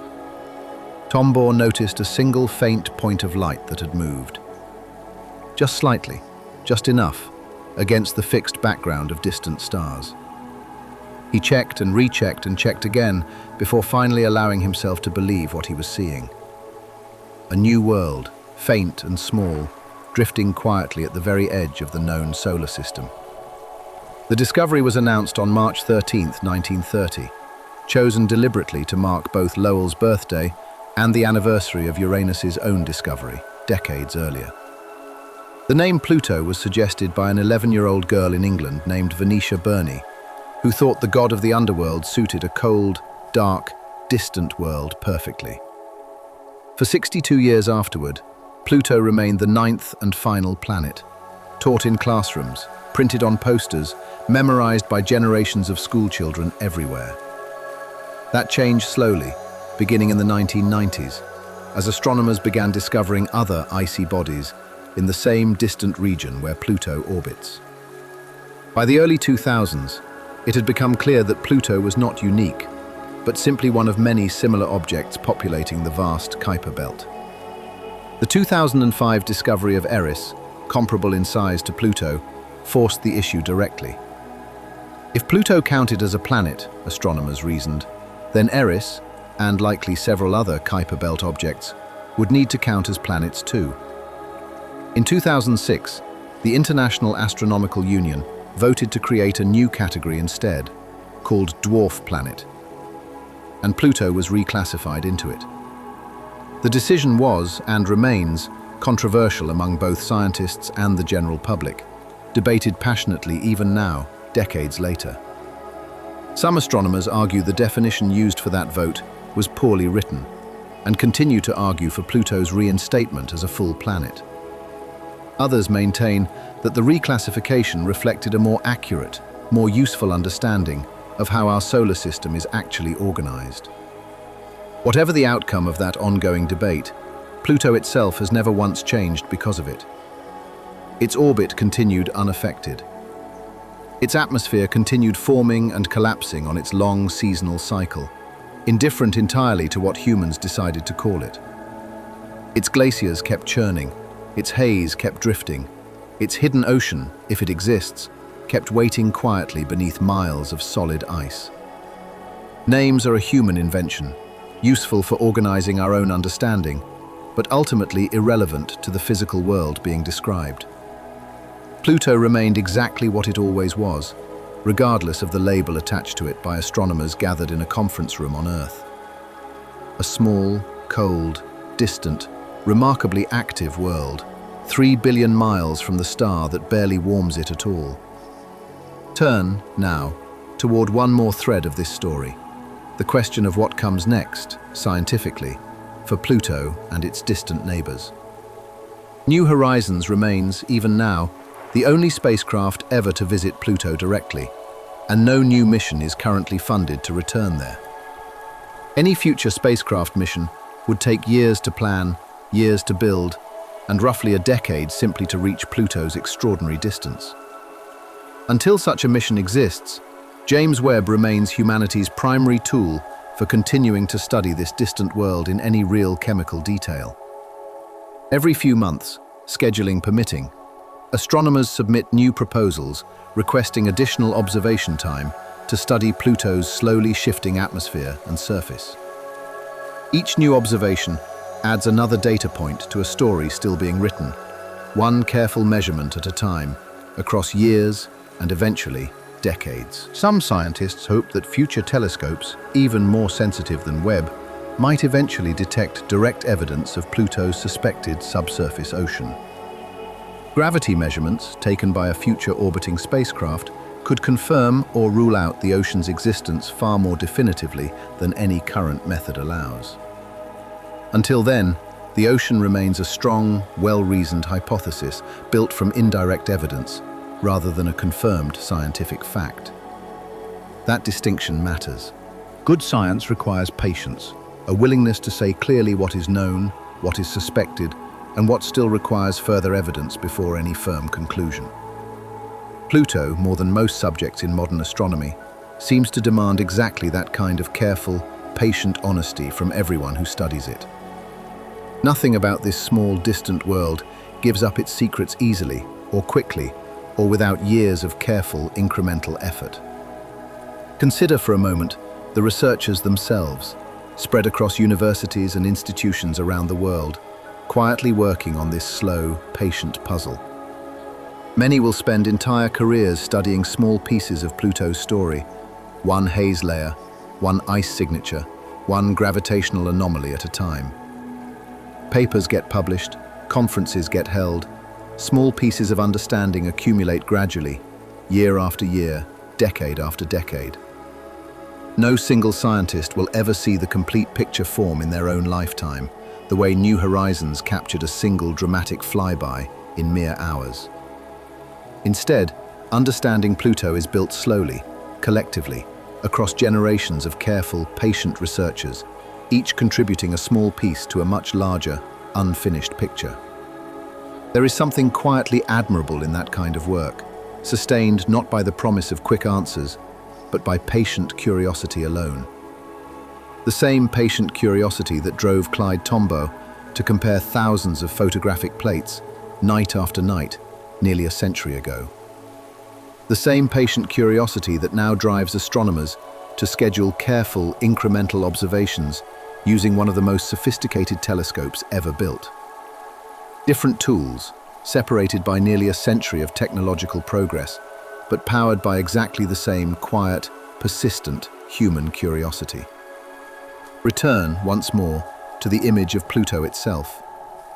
Tombaugh noticed a single faint point of light that had moved. Just slightly, just enough, against the fixed background of distant stars. He checked and rechecked and checked again before finally allowing himself to believe what he was seeing. A new world, faint and small, drifting quietly at the very edge of the known solar system. The discovery was announced on March 13, 1930, chosen deliberately to mark both Lowell's birthday and the anniversary of Uranus's own discovery, decades earlier. The name Pluto was suggested by an 11-year-old girl in England named Venetia Burney, who thought the god of the underworld suited a cold, dark, distant world perfectly. For 62 years afterward, Pluto remained the ninth and final planet, taught in classrooms, printed on posters, memorized by generations of schoolchildren everywhere. That changed slowly, beginning in the 1990s, as astronomers began discovering other icy bodies in the same distant region where Pluto orbits. By the early 2000s, it had become clear that Pluto was not unique, but simply one of many similar objects populating the vast Kuiper belt. The 2005 discovery of Eris, comparable in size to Pluto, forced the issue directly. If Pluto counted as a planet, astronomers reasoned, then Eris, and likely several other Kuiper belt objects, would need to count as planets too. In 2006, the International Astronomical Union voted to create a new category instead, called dwarf planet, and Pluto was reclassified into it. The decision was, and remains, controversial among both scientists and the general public, debated passionately even now, decades later. Some astronomers argue the definition used for that vote was poorly written, and continue to argue for Pluto's reinstatement as a full planet. Others maintain that the reclassification reflected a more accurate, more useful understanding of how our solar system is actually organized. Whatever the outcome of that ongoing debate, Pluto itself has never once changed because of it. Its orbit continued unaffected. Its atmosphere continued forming and collapsing on its long seasonal cycle, indifferent entirely to what humans decided to call it. Its glaciers kept churning, its haze kept drifting, its hidden ocean, if it exists, kept waiting quietly beneath miles of solid ice. Names are a human invention, useful for organizing our own understanding, but ultimately irrelevant to the physical world being described. Pluto remained exactly what it always was, regardless of the label attached to it by astronomers gathered in a conference room on Earth. A small, cold, distant, remarkably active world, 3 billion miles from the star that barely warms it at all. Turn, now, toward one more thread of this story, the question of what comes next, scientifically, for Pluto and its distant neighbors. New Horizons remains, even now, the only spacecraft ever to visit Pluto directly, and no new mission is currently funded to return there. Any future spacecraft mission would take years to plan, years to build, and roughly a decade simply to reach Pluto's extraordinary distance. Until such a mission exists, James Webb remains humanity's primary tool for continuing to study this distant world in any real chemical detail. Every few months, scheduling permitting, astronomers submit new proposals requesting additional observation time to study Pluto's slowly shifting atmosphere and surface. Each new observation adds another data point to a story still being written, one careful measurement at a time, across years and eventually decades. Some scientists hope that future telescopes, even more sensitive than Webb, might eventually detect direct evidence of Pluto's suspected subsurface ocean. Gravity measurements taken by a future orbiting spacecraft could confirm or rule out the ocean's existence far more definitively than any current method allows. Until then, the ocean remains a strong, well-reasoned hypothesis built from indirect evidence, rather than a confirmed scientific fact. That distinction matters. Good science requires patience, a willingness to say clearly what is known, what is suspected, and what still requires further evidence before any firm conclusion. Pluto, more than most subjects in modern astronomy, seems to demand exactly that kind of careful, patient honesty from everyone who studies it. Nothing about this small, distant world gives up its secrets easily, or quickly, or without years of careful, incremental effort. Consider for a moment the researchers themselves, spread across universities and institutions around the world, quietly working on this slow, patient puzzle. Many will spend entire careers studying small pieces of Pluto's story, one haze layer, one ice signature, one gravitational anomaly at a time. Papers get published, conferences get held, small pieces of understanding accumulate gradually, year after year, decade after decade. No single scientist will ever see the complete picture form in their own lifetime, the way New Horizons captured a single dramatic flyby in mere hours. Instead, understanding Pluto is built slowly, collectively, across generations of careful, patient researchers, each contributing a small piece to a much larger, unfinished picture. There is something quietly admirable in that kind of work, sustained not by the promise of quick answers, but by patient curiosity alone. The same patient curiosity that drove Clyde Tombaugh to compare thousands of photographic plates, night after night, nearly a century ago. The same patient curiosity that now drives astronomers to schedule careful, incremental observations using one of the most sophisticated telescopes ever built. Different tools, separated by nearly a century of technological progress, but powered by exactly the same quiet, persistent human curiosity. Return, once more, to the image of Pluto itself,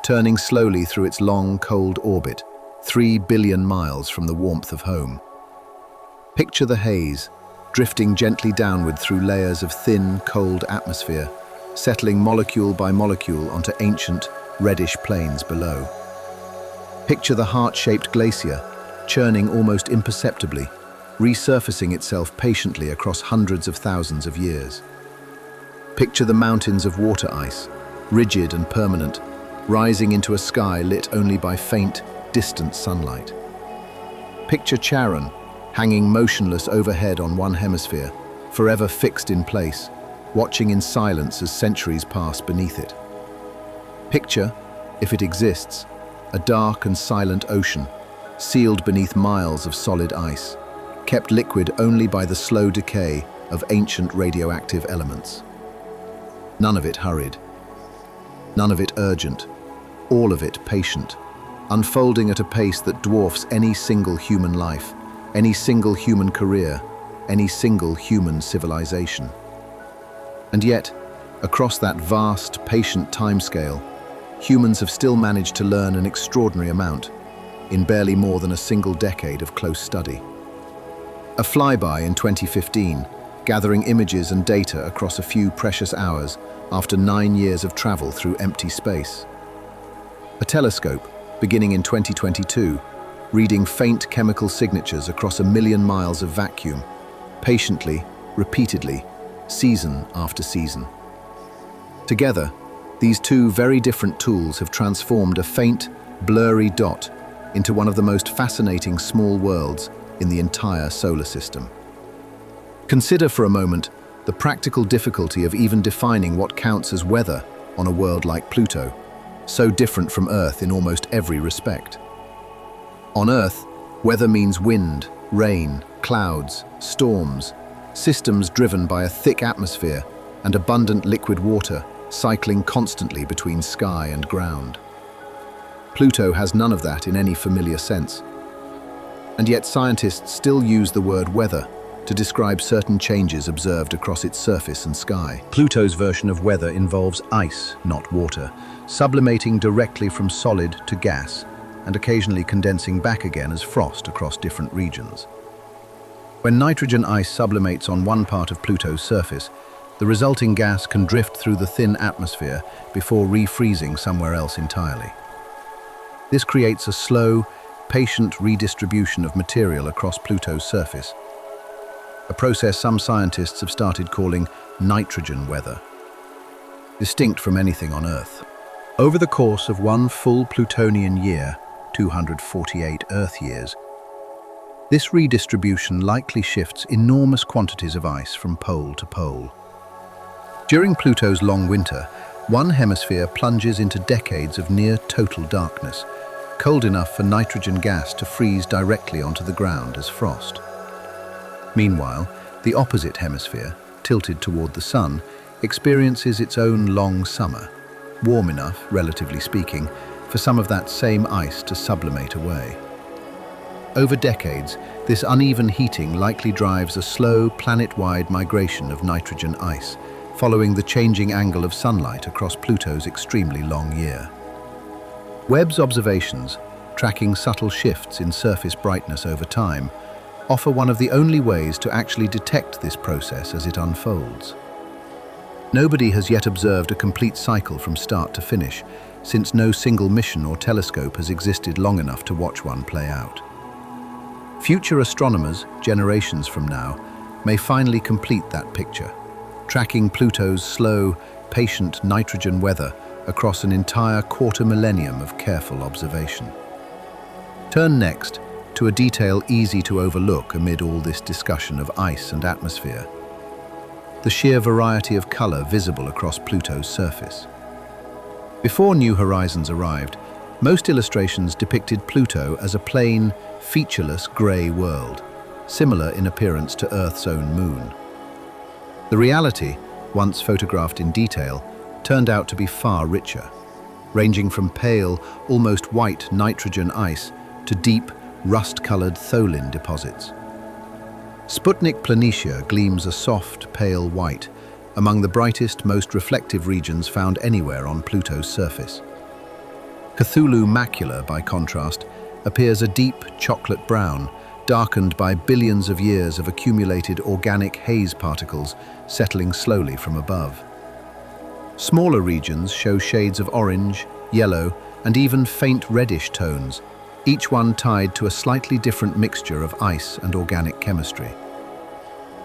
turning slowly through its long, cold orbit, 3 billion miles from the warmth of home. Picture the haze, drifting gently downward through layers of thin, cold atmosphere, settling molecule by molecule onto ancient, reddish plains below. Picture the heart-shaped glacier, churning almost imperceptibly, resurfacing itself patiently across hundreds of thousands of years. Picture the mountains of water ice, rigid and permanent, rising into a sky lit only by faint, distant sunlight. Picture Charon, hanging motionless overhead on one hemisphere, forever fixed in place, watching in silence as centuries pass beneath it. Picture, if it exists, a dark and silent ocean, sealed beneath miles of solid ice, kept liquid only by the slow decay of ancient radioactive elements. None of it hurried. None of it urgent. All of it patient, unfolding at a pace that dwarfs any single human life, any single human career, any single human civilization. And yet, across that vast, patient timescale, humans have still managed to learn an extraordinary amount in barely more than a single decade of close study. A flyby in 2015, gathering images and data across a few precious hours after 9 years of travel through empty space. A telescope, beginning in 2022, reading faint chemical signatures across 1 million miles of vacuum, patiently, repeatedly, season after season. Together, these two very different tools have transformed a faint, blurry dot into one of the most fascinating small worlds in the entire solar system. Consider for a moment the practical difficulty of even defining what counts as weather on a world like Pluto, so different from Earth in almost every respect. On Earth, weather means wind, rain, clouds, storms, systems driven by a thick atmosphere and abundant liquid water cycling constantly between sky and ground. Pluto has none of that in any familiar sense. And yet scientists still use the word weather to describe certain changes observed across its surface and sky. Pluto's version of weather involves ice, not water, sublimating directly from solid to gas, and occasionally condensing back again as frost across different regions. When nitrogen ice sublimates on one part of Pluto's surface, the resulting gas can drift through the thin atmosphere before refreezing somewhere else entirely. This creates a slow, patient redistribution of material across Pluto's surface, a process some scientists have started calling nitrogen weather, distinct from anything on Earth. Over the course of one full Plutonian year, 248 Earth years, this redistribution likely shifts enormous quantities of ice from pole to pole. During Pluto's long winter, one hemisphere plunges into decades of near total darkness, cold enough for nitrogen gas to freeze directly onto the ground as frost. Meanwhile, the opposite hemisphere, tilted toward the sun, experiences its own long summer, warm enough, relatively speaking, for some of that same ice to sublimate away. Over decades, this uneven heating likely drives a slow, planet-wide migration of nitrogen ice, following the changing angle of sunlight across Pluto's extremely long year. Webb's observations, tracking subtle shifts in surface brightness over time, offer one of the only ways to actually detect this process as it unfolds. Nobody has yet observed a complete cycle from start to finish, since no single mission or telescope has existed long enough to watch one play out. Future astronomers, generations from now, may finally complete that picture, tracking Pluto's slow, patient nitrogen weather across an entire quarter millennium of careful observation. Turn next to a detail easy to overlook amid all this discussion of ice and atmosphere: the sheer variety of color visible across Pluto's surface. Before New Horizons arrived, most illustrations depicted Pluto as a plain, featureless gray world, similar in appearance to Earth's own moon. The reality, once photographed in detail, turned out to be far richer, ranging from pale, almost white nitrogen ice to deep, rust-colored tholin deposits. Sputnik Planitia gleams a soft, pale white, among the brightest, most reflective regions found anywhere on Pluto's surface. Cthulhu Macula, by contrast, appears a deep chocolate brown, darkened by billions of years of accumulated organic haze particles settling slowly from above. Smaller regions show shades of orange, yellow, and even faint reddish tones, each one tied to a slightly different mixture of ice and organic chemistry.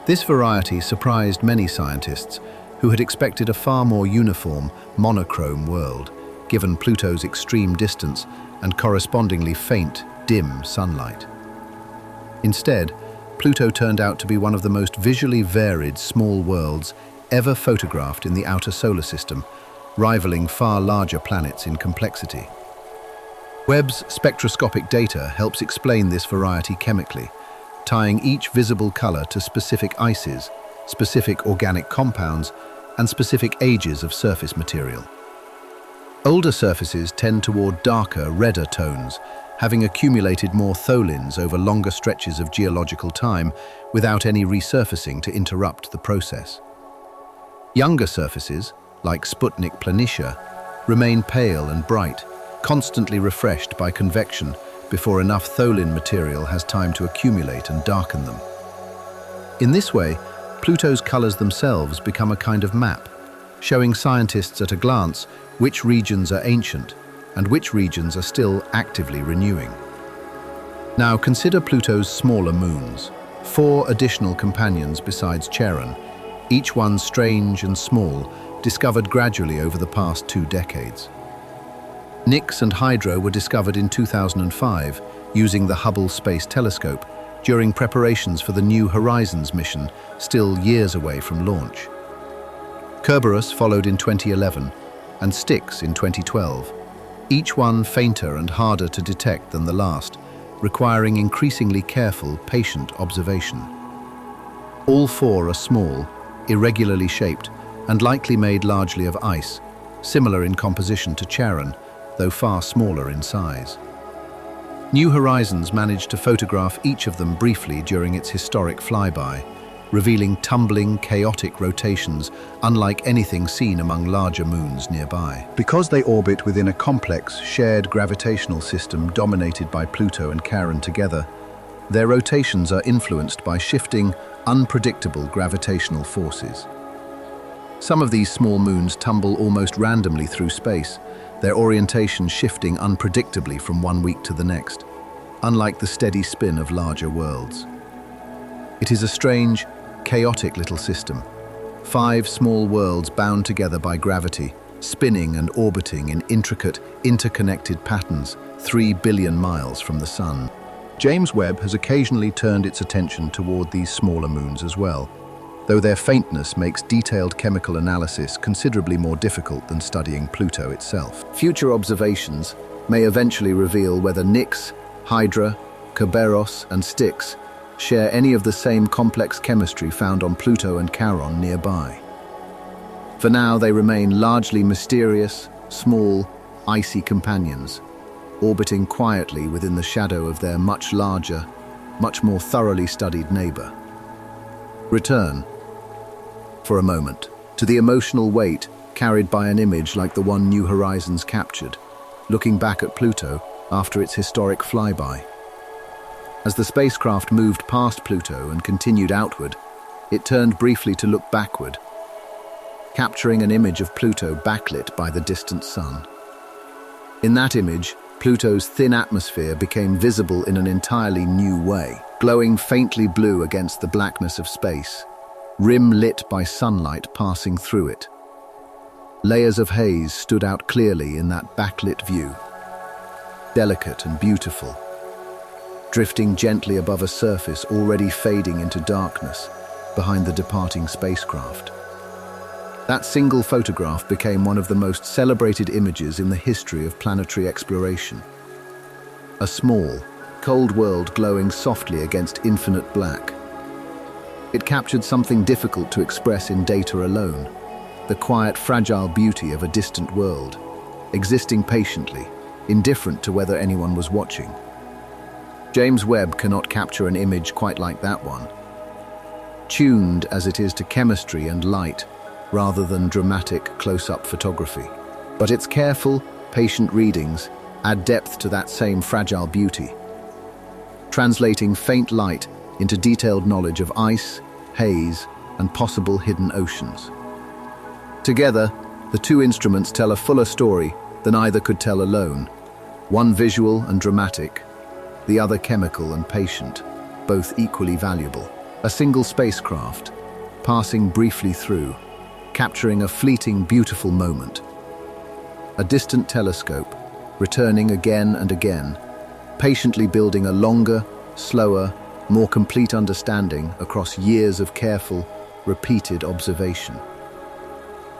This variety surprised many scientists who had expected a far more uniform, monochrome world, given Pluto's extreme distance and correspondingly faint, dim sunlight. Instead, Pluto turned out to be one of the most visually varied small worlds ever photographed in the outer solar system, rivaling far larger planets in complexity. Webb's spectroscopic data helps explain this variety chemically, tying each visible color to specific ices, specific organic compounds, and specific ages of surface material. Older surfaces tend toward darker, redder tones, having accumulated more tholins over longer stretches of geological time without any resurfacing to interrupt the process. Younger surfaces, like Sputnik Planitia, remain pale and bright, constantly refreshed by convection before enough tholin material has time to accumulate and darken them. In this way, Pluto's colors themselves become a kind of map, showing scientists at a glance which regions are ancient and which regions are still actively renewing. Now consider Pluto's smaller moons, 4 additional companions besides Charon, each one strange and small, discovered gradually over the past 2 decades. Nix and Hydra were discovered in 2005 using the Webb Space Telescope during preparations for the New Horizons mission, still years away from launch. Kerberos followed in 2011 and Styx in 2012, each one fainter and harder to detect than the last, requiring increasingly careful, patient observation. All 4 are small, irregularly shaped, and likely made largely of ice, similar in composition to Charon, though far smaller in size. New Horizons managed to photograph each of them briefly during its historic flyby, revealing tumbling, chaotic rotations unlike anything seen among larger moons nearby. Because they orbit within a complex, shared gravitational system dominated by Pluto and Charon together, their rotations are influenced by shifting, unpredictable gravitational forces. Some of these small moons tumble almost randomly through space, their orientation shifting unpredictably from one week to the next, unlike the steady spin of larger worlds. It is a strange, chaotic little system. 5 small worlds bound together by gravity, spinning and orbiting in intricate, interconnected patterns 3 billion miles from the Sun. James Webb has occasionally turned its attention toward these smaller moons as well, though their faintness makes detailed chemical analysis considerably more difficult than studying Pluto itself. Future observations may eventually reveal whether Nix, Hydra, Kerberos, and Styx share any of the same complex chemistry found on Pluto and Charon nearby. For now, they remain largely mysterious, small, icy companions, orbiting quietly within the shadow of their much larger, much more thoroughly studied neighbor. Return, for a moment, to the emotional weight carried by an image like the one New Horizons captured, looking back at Pluto after its historic flyby. As the spacecraft moved past Pluto and continued outward, it turned briefly to look backward, capturing an image of Pluto backlit by the distant sun. In that image, Pluto's thin atmosphere became visible in an entirely new way, glowing faintly blue against the blackness of space, rim lit by sunlight passing through it. Layers of haze stood out clearly in that backlit view, delicate and beautiful, drifting gently above a surface already fading into darkness behind the departing spacecraft. That single photograph became one of the most celebrated images in the history of planetary exploration. A small, cold world glowing softly against infinite black. It captured something difficult to express in data alone, the quiet, fragile beauty of a distant world, existing patiently, indifferent to whether anyone was watching. James Webb cannot capture an image quite like that one, tuned as it is to chemistry and light, rather than dramatic close-up photography. But its careful, patient readings add depth to that same fragile beauty, translating faint light into detailed knowledge of ice, haze, and possible hidden oceans. Together, the two instruments tell a fuller story than either could tell alone, one visual and dramatic, the other chemical and patient, both equally valuable. A single spacecraft, passing briefly through, capturing a fleeting, beautiful moment. A distant telescope, returning again and again, patiently building a longer, slower, more complete understanding across years of careful, repeated observation.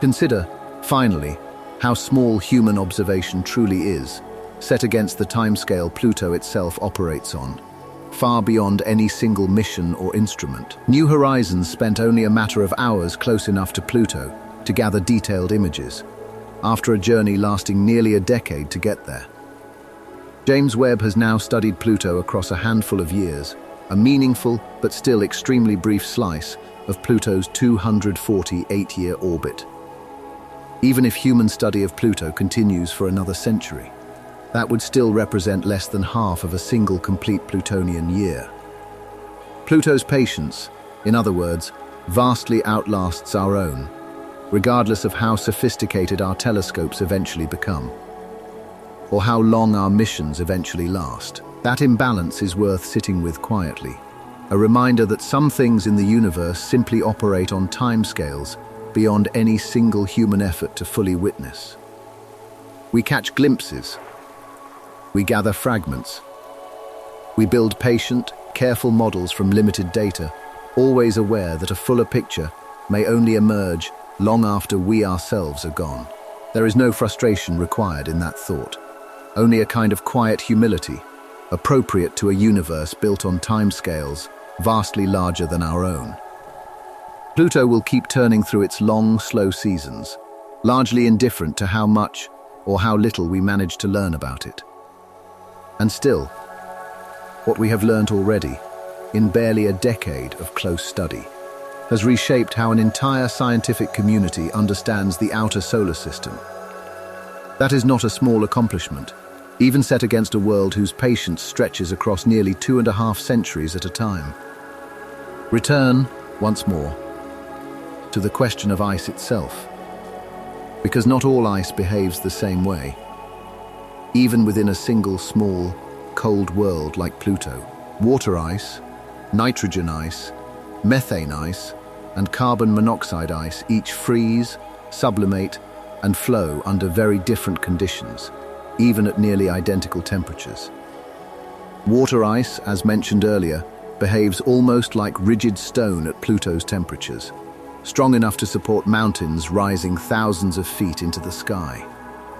Consider, finally, how small human observation truly is, set against the timescale Pluto itself operates on, far beyond any single mission or instrument. New Horizons spent only a matter of hours close enough to Pluto to gather detailed images, after a journey lasting nearly a decade to get there. James Webb has now studied Pluto across a handful of years, a meaningful but still extremely brief slice of Pluto's 248-year orbit. Even if human study of Pluto continues for another century, that would still represent less than half of a single complete Plutonian year. Pluto's patience, in other words, vastly outlasts our own, regardless of how sophisticated our telescopes eventually become, or how long our missions eventually last. That imbalance is worth sitting with quietly, a reminder that some things in the universe simply operate on timescales beyond any single human effort to fully witness. We catch glimpses, we gather fragments, we build patient, careful models from limited data, always aware that a fuller picture may only emerge long after we ourselves are gone. There is no frustration required in that thought, only a kind of quiet humility, appropriate to a universe built on timescales vastly larger than our own. Pluto will keep turning through its long, slow seasons, largely indifferent to how much or how little we manage to learn about it. And still, what we have learned already, in barely a decade of close study, has reshaped how an entire scientific community understands the outer solar system. That is not a small accomplishment, even set against a world whose patience stretches across nearly 2.5 centuries at a time. Return, once more, to the question of ice itself, because not all ice behaves the same way, even within a single small, cold world like Pluto. Water ice, nitrogen ice, methane ice, and carbon monoxide ice each freeze, sublimate, and flow under very different conditions, even at nearly identical temperatures. Water ice, as mentioned earlier, behaves almost like rigid stone at Pluto's temperatures, strong enough to support mountains rising thousands of feet into the sky.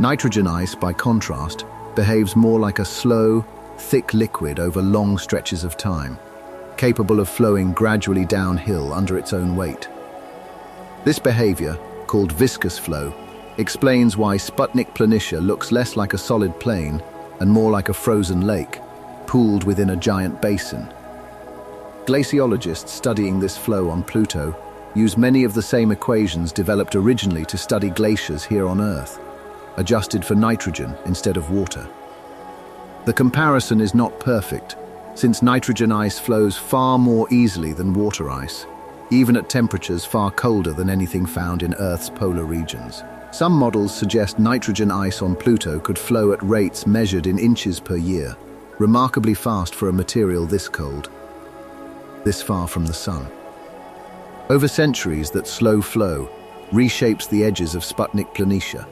Nitrogen ice, by contrast, behaves more like a slow, thick liquid over long stretches of time, capable of flowing gradually downhill under its own weight. This behavior, called viscous flow, explains why Sputnik Planitia looks less like a solid plane and more like a frozen lake, pooled within a giant basin. Glaciologists studying this flow on Pluto use many of the same equations developed originally to study glaciers here on Earth, adjusted for nitrogen instead of water. The comparison is not perfect, since nitrogen ice flows far more easily than water ice, even at temperatures far colder than anything found in Earth's polar regions. Some models suggest nitrogen ice on Pluto could flow at rates measured in inches per year, remarkably fast for a material this cold, this far from the sun. Over centuries, that slow flow reshapes the edges of Sputnik Planitia,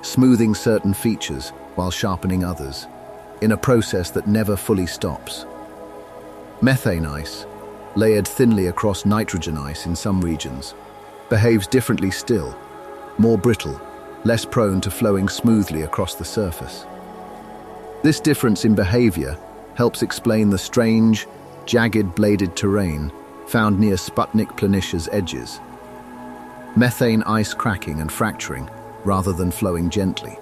smoothing certain features while sharpening others, in a process that never fully stops. Methane ice, layered thinly across nitrogen ice in some regions, behaves differently still, more brittle, less prone to flowing smoothly across the surface. This difference in behavior helps explain the strange, jagged bladed terrain found near Sputnik Planitia's edges. Methane ice cracking and fracturing rather than flowing gently.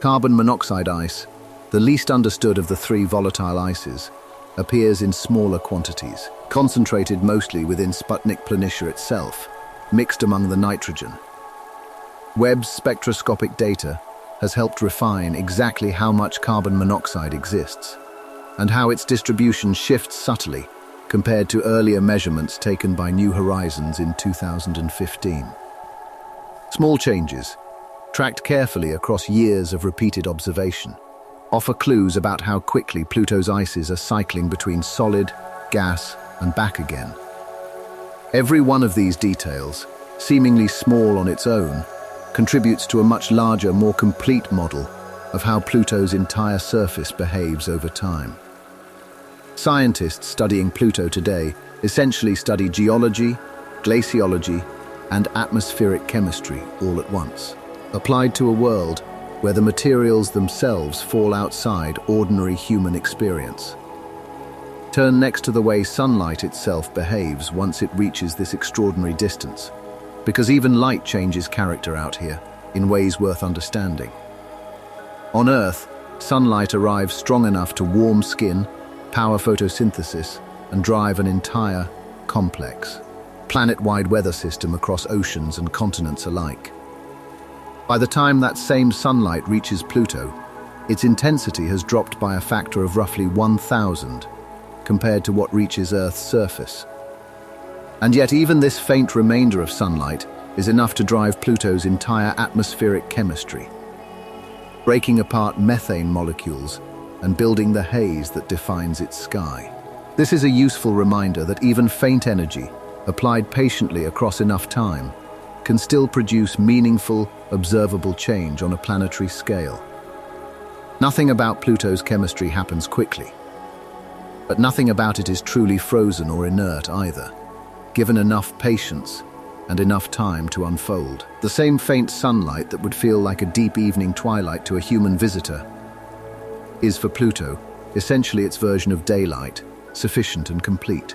Carbon monoxide ice, the least understood of the three volatile ices, appears in smaller quantities, concentrated mostly within Sputnik Planitia itself, mixed among the nitrogen. Webb's spectroscopic data has helped refine exactly how much carbon monoxide exists, and how its distribution shifts subtly compared to earlier measurements taken by New Horizons in 2015. Small changes, tracked carefully across years of repeated observation, offer clues about how quickly Pluto's ices are cycling between solid, gas, and back again. Every one of these details, seemingly small on its own, contributes to a much larger, more complete model of how Pluto's entire surface behaves over time. Scientists studying Pluto today essentially study geology, glaciology, and atmospheric chemistry all at once, applied to a world where the materials themselves fall outside ordinary human experience. Turn next to the way sunlight itself behaves once it reaches this extraordinary distance, because even light changes character out here in ways worth understanding. On Earth, sunlight arrives strong enough to warm skin, power photosynthesis, and drive an entire, complex, planet-wide weather system across oceans and continents alike. By the time that same sunlight reaches Pluto, its intensity has dropped by a factor of roughly 1,000 compared to what reaches Earth's surface. And yet even this faint remainder of sunlight is enough to drive Pluto's entire atmospheric chemistry, breaking apart methane molecules and building the haze that defines its sky. This is a useful reminder that even faint energy, applied patiently across enough time, can still produce meaningful, observable change on a planetary scale. Nothing about Pluto's chemistry happens quickly, but nothing about it is truly frozen or inert either, given enough patience and enough time to unfold. The same faint sunlight that would feel like a deep evening twilight to a human visitor is for Pluto essentially its version of daylight, sufficient and complete.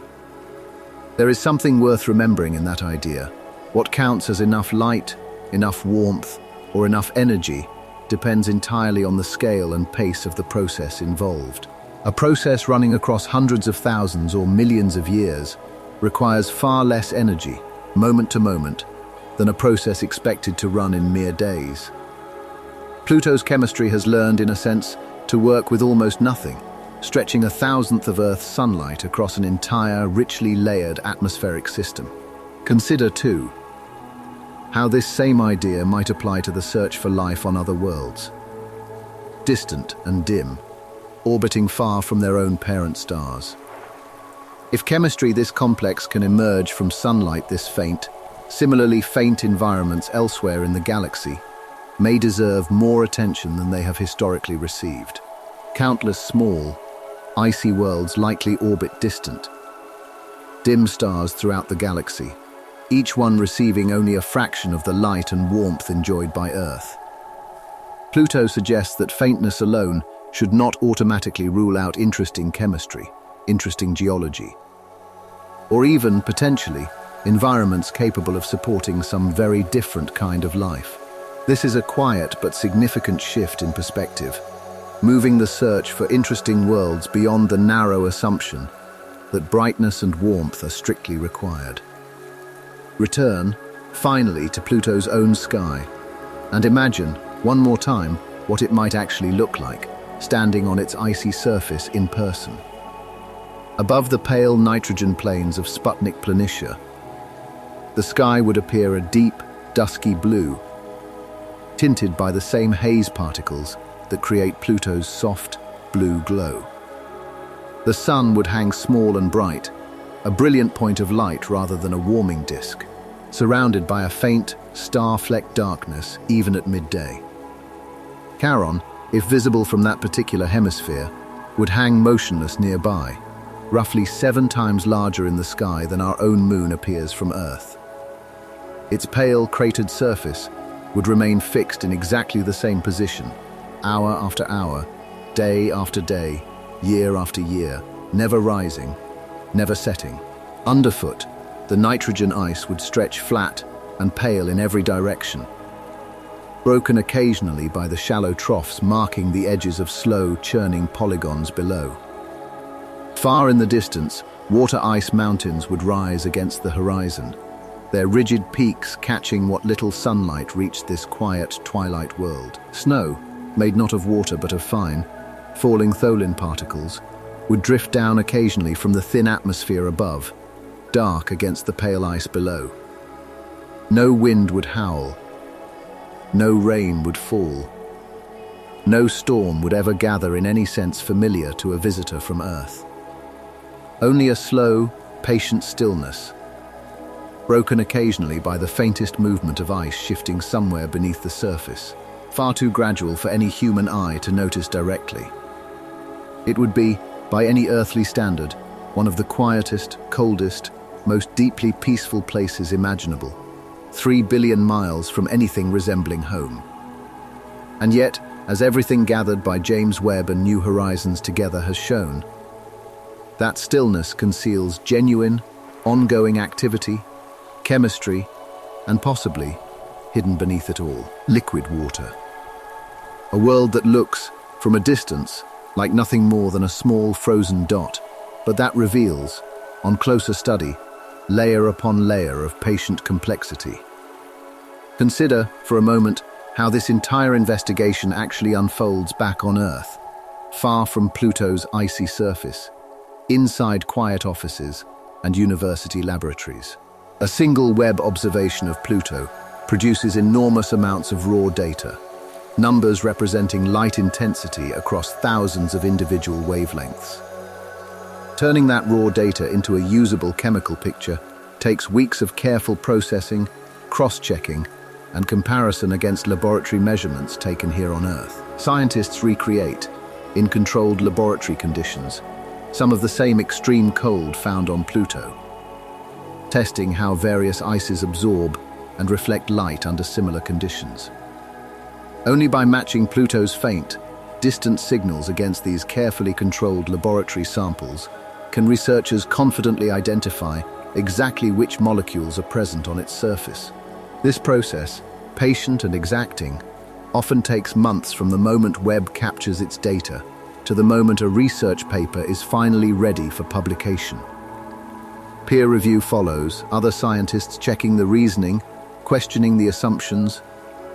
There is something worth remembering in that idea. What counts as enough light, enough warmth, or enough energy depends entirely on the scale and pace of the process involved. A process running across hundreds of thousands or millions of years requires far less energy, moment to moment, than a process expected to run in mere days. Pluto's chemistry has learned, in a sense, to work with almost nothing, stretching 1,000th of Earth's sunlight across an entire, richly layered atmospheric system. Consider, too, how this same idea might apply to the search for life on other worlds. Distant and dim, orbiting far from their own parent stars. If chemistry this complex can emerge from sunlight this faint, similarly faint environments elsewhere in the galaxy may deserve more attention than they have historically received. Countless small, icy worlds likely orbit distant, dim stars throughout the galaxy, each one receiving only a fraction of the light and warmth enjoyed by Earth. Pluto suggests that faintness alone should not automatically rule out interesting chemistry, interesting geology, or even, potentially, environments capable of supporting some very different kind of life. This is a quiet but significant shift in perspective, moving the search for interesting worlds beyond the narrow assumption that brightness and warmth are strictly required. Return, finally, to Pluto's own sky, and imagine, one more time, what it might actually look like, standing on its icy surface in person. Above the pale nitrogen plains of Sputnik Planitia, the sky would appear a deep, dusky blue, tinted by the same haze particles that create Pluto's soft, blue glow. The sun would hang small and bright, a brilliant point of light rather than a warming disk, surrounded by a faint, star-flecked darkness even at midday. Charon, if visible from that particular hemisphere, would hang motionless nearby, roughly 7 times larger in the sky than our own moon appears from Earth. Its pale, cratered surface would remain fixed in exactly the same position, hour after hour, day after day, year after year, never rising, never setting. Underfoot, the nitrogen ice would stretch flat and pale in every direction, broken occasionally by the shallow troughs marking the edges of slow, churning polygons below. Far in the distance, water ice mountains would rise against the horizon, their rigid peaks catching what little sunlight reached this quiet twilight world. Snow, made not of water but of fine, falling tholin particles, would drift down occasionally from the thin atmosphere above, dark against the pale ice below. No wind would howl, no rain would fall, no storm would ever gather in any sense familiar to a visitor from Earth. Only a slow, patient stillness, broken occasionally by the faintest movement of ice shifting somewhere beneath the surface, far too gradual for any human eye to notice directly. It would be, by any earthly standard, one of the quietest, coldest, most deeply peaceful places imaginable, 3 billion miles from anything resembling home. And yet, as everything gathered by James Webb and New Horizons together has shown, that stillness conceals genuine, ongoing activity, chemistry, and possibly, hidden beneath it all, liquid water. A world that looks, from a distance, like nothing more than a small frozen dot, but that reveals, on closer study, layer upon layer of patient complexity. Consider, for a moment, how this entire investigation actually unfolds back on Earth, far from Pluto's icy surface, inside quiet offices and university laboratories. A single Webb observation of Pluto produces enormous amounts of raw data, numbers representing light intensity across thousands of individual wavelengths. Turning that raw data into a usable chemical picture takes weeks of careful processing, cross-checking, and comparison against laboratory measurements taken here on Earth. Scientists recreate, in controlled laboratory conditions, some of the same extreme cold found on Pluto, testing how various ices absorb and reflect light under similar conditions. Only by matching Pluto's faint, distant signals against these carefully controlled laboratory samples can researchers confidently identify exactly which molecules are present on its surface. This process, patient and exacting, often takes months from the moment Webb captures its data to the moment a research paper is finally ready for publication. Peer review follows, other scientists checking the reasoning, questioning the assumptions,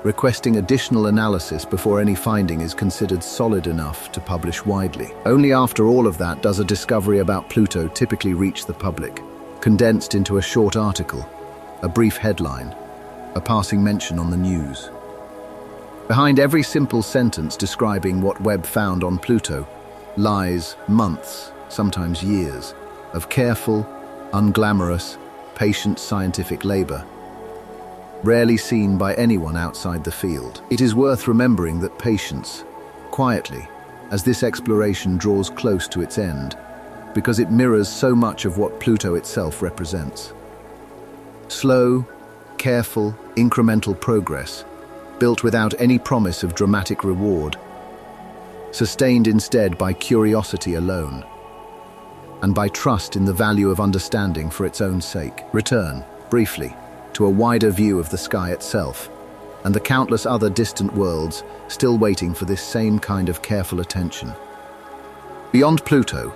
requesting additional analysis before any finding is considered solid enough to publish widely. Only after all of that does a discovery about Pluto typically reach the public, condensed into a short article, a brief headline, a passing mention on the news. Behind every simple sentence describing what Webb found on Pluto lies months, sometimes years, of careful, unglamorous, patient scientific labor, rarely seen by anyone outside the field. It is worth remembering that patience, quietly, as this exploration draws close to its end, because it mirrors so much of what Pluto itself represents. Slow, careful, incremental progress, built without any promise of dramatic reward, sustained instead by curiosity alone, and by trust in the value of understanding for its own sake. Return, briefly, to a wider view of the sky itself, and the countless other distant worlds still waiting for this same kind of careful attention. Beyond Pluto,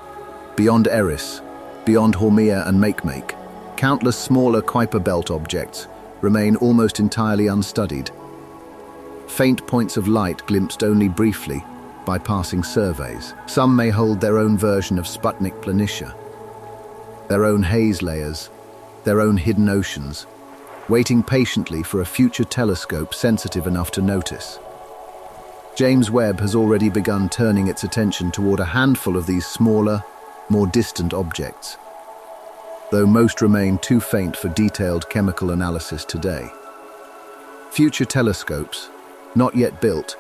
beyond Eris, beyond Haumea and Makemake, countless smaller Kuiper Belt objects remain almost entirely unstudied. Faint points of light glimpsed only briefly by passing surveys. Some may hold their own version of Sputnik Planitia, their own haze layers, their own hidden oceans, waiting patiently for a future telescope sensitive enough to notice. James Webb has already begun turning its attention toward a handful of these smaller, more distant objects, though most remain too faint for detailed chemical analysis today. Future telescopes, not yet built,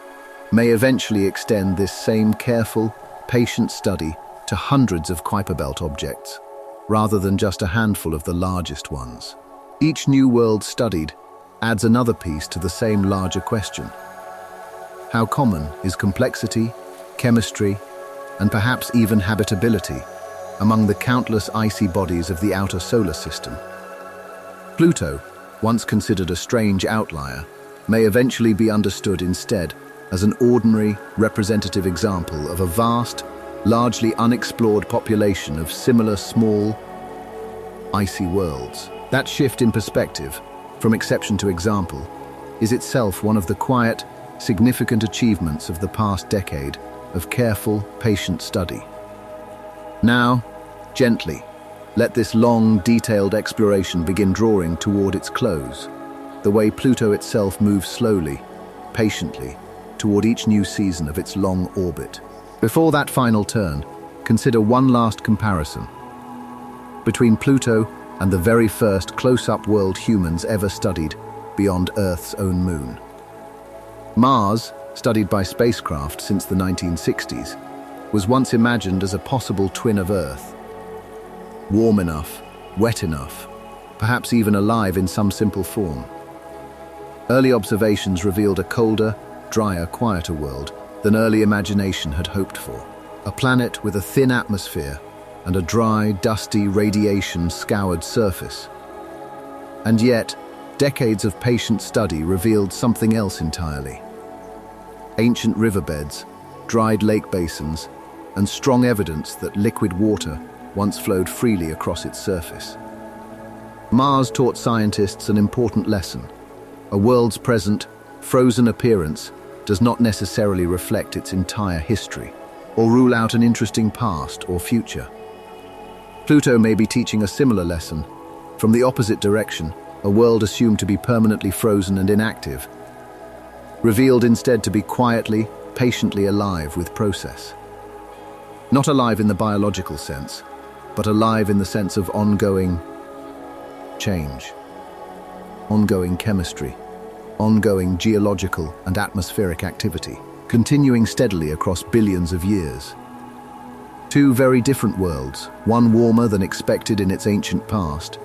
may eventually extend this same careful, patient study to hundreds of Kuiper Belt objects, rather than just a handful of the largest ones. Each new world studied adds another piece to the same larger question. How common is complexity, chemistry, and perhaps even habitability among the countless icy bodies of the outer solar system? Pluto, once considered a strange outlier, may eventually be understood instead as an ordinary, representative example of a vast, largely unexplored population of similar small, icy worlds. That shift in perspective, from exception to example, is itself one of the quiet, significant achievements of the past decade of careful, patient study. Now, gently, let this long, detailed exploration begin drawing toward its close, the way Pluto itself moves slowly, patiently, toward each new season of its long orbit. Before that final turn, consider one last comparison between Pluto and the very first close-up world humans ever studied beyond Earth's own moon. Mars, studied by spacecraft since the 1960s, was once imagined as a possible twin of Earth. Warm enough, wet enough, perhaps even alive in some simple form. Early observations revealed a colder, drier, quieter world than early imagination had hoped for. A planet with a thin atmosphere and a dry, dusty, radiation-scoured surface. And yet, decades of patient study revealed something else entirely. Ancient riverbeds, dried lake basins, and strong evidence that liquid water once flowed freely across its surface. Mars taught scientists an important lesson. A world's present, frozen appearance does not necessarily reflect its entire history, or rule out an interesting past or future. Pluto may be teaching a similar lesson. From the opposite direction, a world assumed to be permanently frozen and inactive, revealed instead to be quietly, patiently alive with process. Not alive in the biological sense, but alive in the sense of ongoing change, ongoing chemistry, ongoing geological and atmospheric activity, continuing steadily across billions of years. Two very different worlds, one warmer than expected in its ancient past,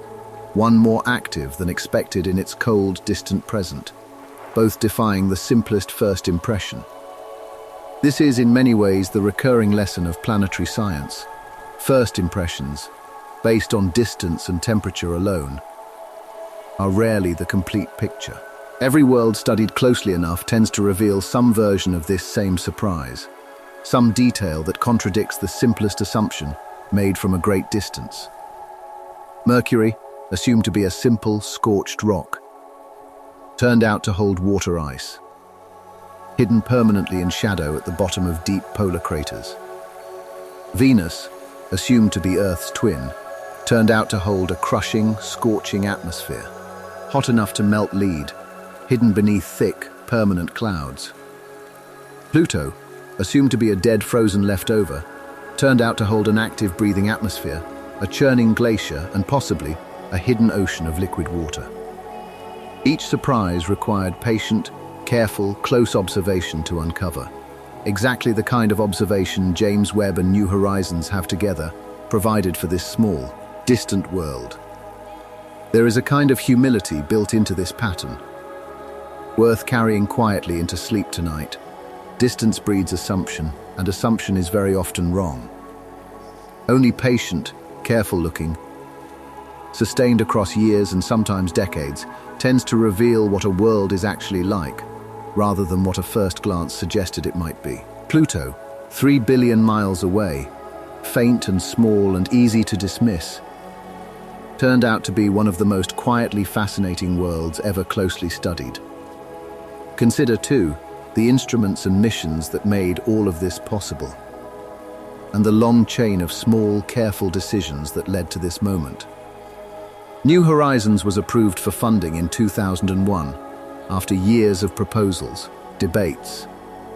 one more active than expected in its cold, distant present, both defying the simplest first impression. This is in many ways the recurring lesson of planetary science. First impressions, based on distance and temperature alone, are rarely the complete picture. Every world studied closely enough tends to reveal some version of this same surprise, some detail that contradicts the simplest assumption made from a great distance. Mercury, assumed to be a simple, scorched rock, turned out to hold water ice, hidden permanently in shadow at the bottom of deep polar craters. Venus, assumed to be Earth's twin, turned out to hold a crushing, scorching atmosphere, hot enough to melt lead, hidden beneath thick, permanent clouds. Pluto, assumed to be a dead, frozen leftover, turned out to hold an active, breathing atmosphere, a churning glacier, and possibly a hidden ocean of liquid water. Each surprise required patient, careful, close observation to uncover. Exactly the kind of observation James Webb and New Horizons have together provided for this small, distant world. There is a kind of humility built into this pattern, worth carrying quietly into sleep tonight. Distance breeds assumption, and assumption is very often wrong. Only patient, careful looking, sustained across years and sometimes decades, tends to reveal what a world is actually like, rather than what a first glance suggested it might be. Pluto, 3 billion miles away, faint and small and easy to dismiss, turned out to be one of the most quietly fascinating worlds ever closely studied. Consider, too, the instruments and missions that made all of this possible, and the long chain of small, careful decisions that led to this moment. New Horizons was approved for funding in 2001, after years of proposals, debates,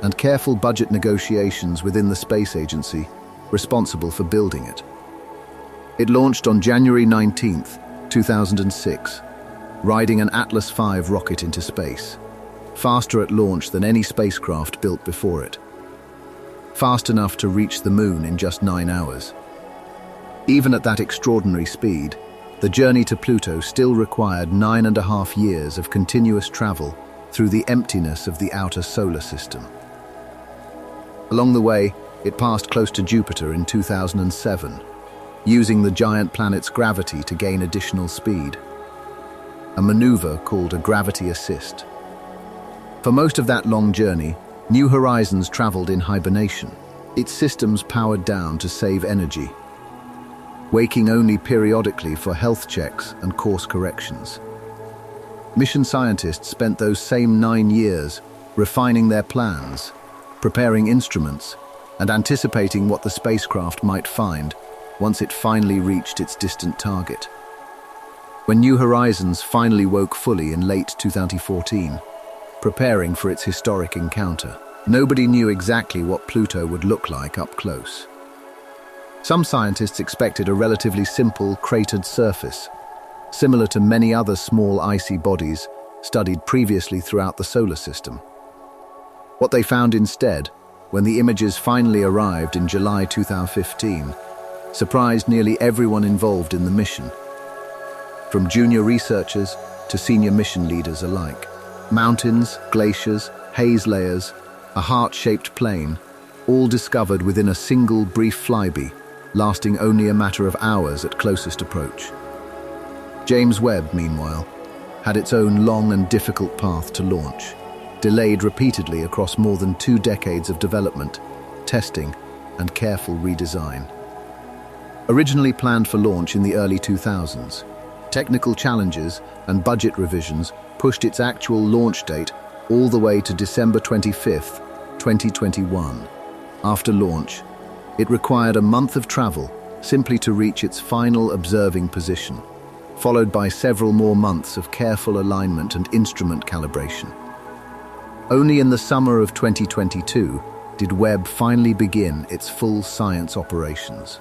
and careful budget negotiations within the space agency responsible for building it. It launched on January 19, 2006, riding an Atlas V rocket into space, faster at launch than any spacecraft built before it. Fast enough to reach the moon in just 9 hours. Even at that extraordinary speed, the journey to Pluto still required 9.5 years of continuous travel through the emptiness of the outer solar system. Along the way, it passed close to Jupiter in 2007, using the giant planet's gravity to gain additional speed, a maneuver called a gravity assist. For most of that long journey, New Horizons traveled in hibernation, its systems powered down to save energy, waking only periodically for health checks and course corrections. Mission scientists spent those same 9 years refining their plans, preparing instruments, and anticipating what the spacecraft might find once it finally reached its distant target. When New Horizons finally woke fully in late 2014, preparing for its historic encounter, nobody knew exactly what Pluto would look like up close. Some scientists expected a relatively simple, cratered surface, similar to many other small icy bodies studied previously throughout the solar system. What they found instead, when the images finally arrived in July 2015, surprised nearly everyone involved in the mission, from junior researchers to senior mission leaders alike. Mountains, glaciers, haze layers, a heart-shaped plain, all discovered within a single brief flyby, lasting only a matter of hours at closest approach. James Webb, meanwhile, had its own long and difficult path to launch, delayed repeatedly across more than 2 decades of development, testing, and careful redesign. Originally planned for launch in the early 2000s, technical challenges and budget revisions pushed its actual launch date all the way to December 25, 2021. After launch, it required a month of travel simply to reach its final observing position, followed by several more months of careful alignment and instrument calibration. Only in the summer of 2022 did Webb finally begin its full science operations,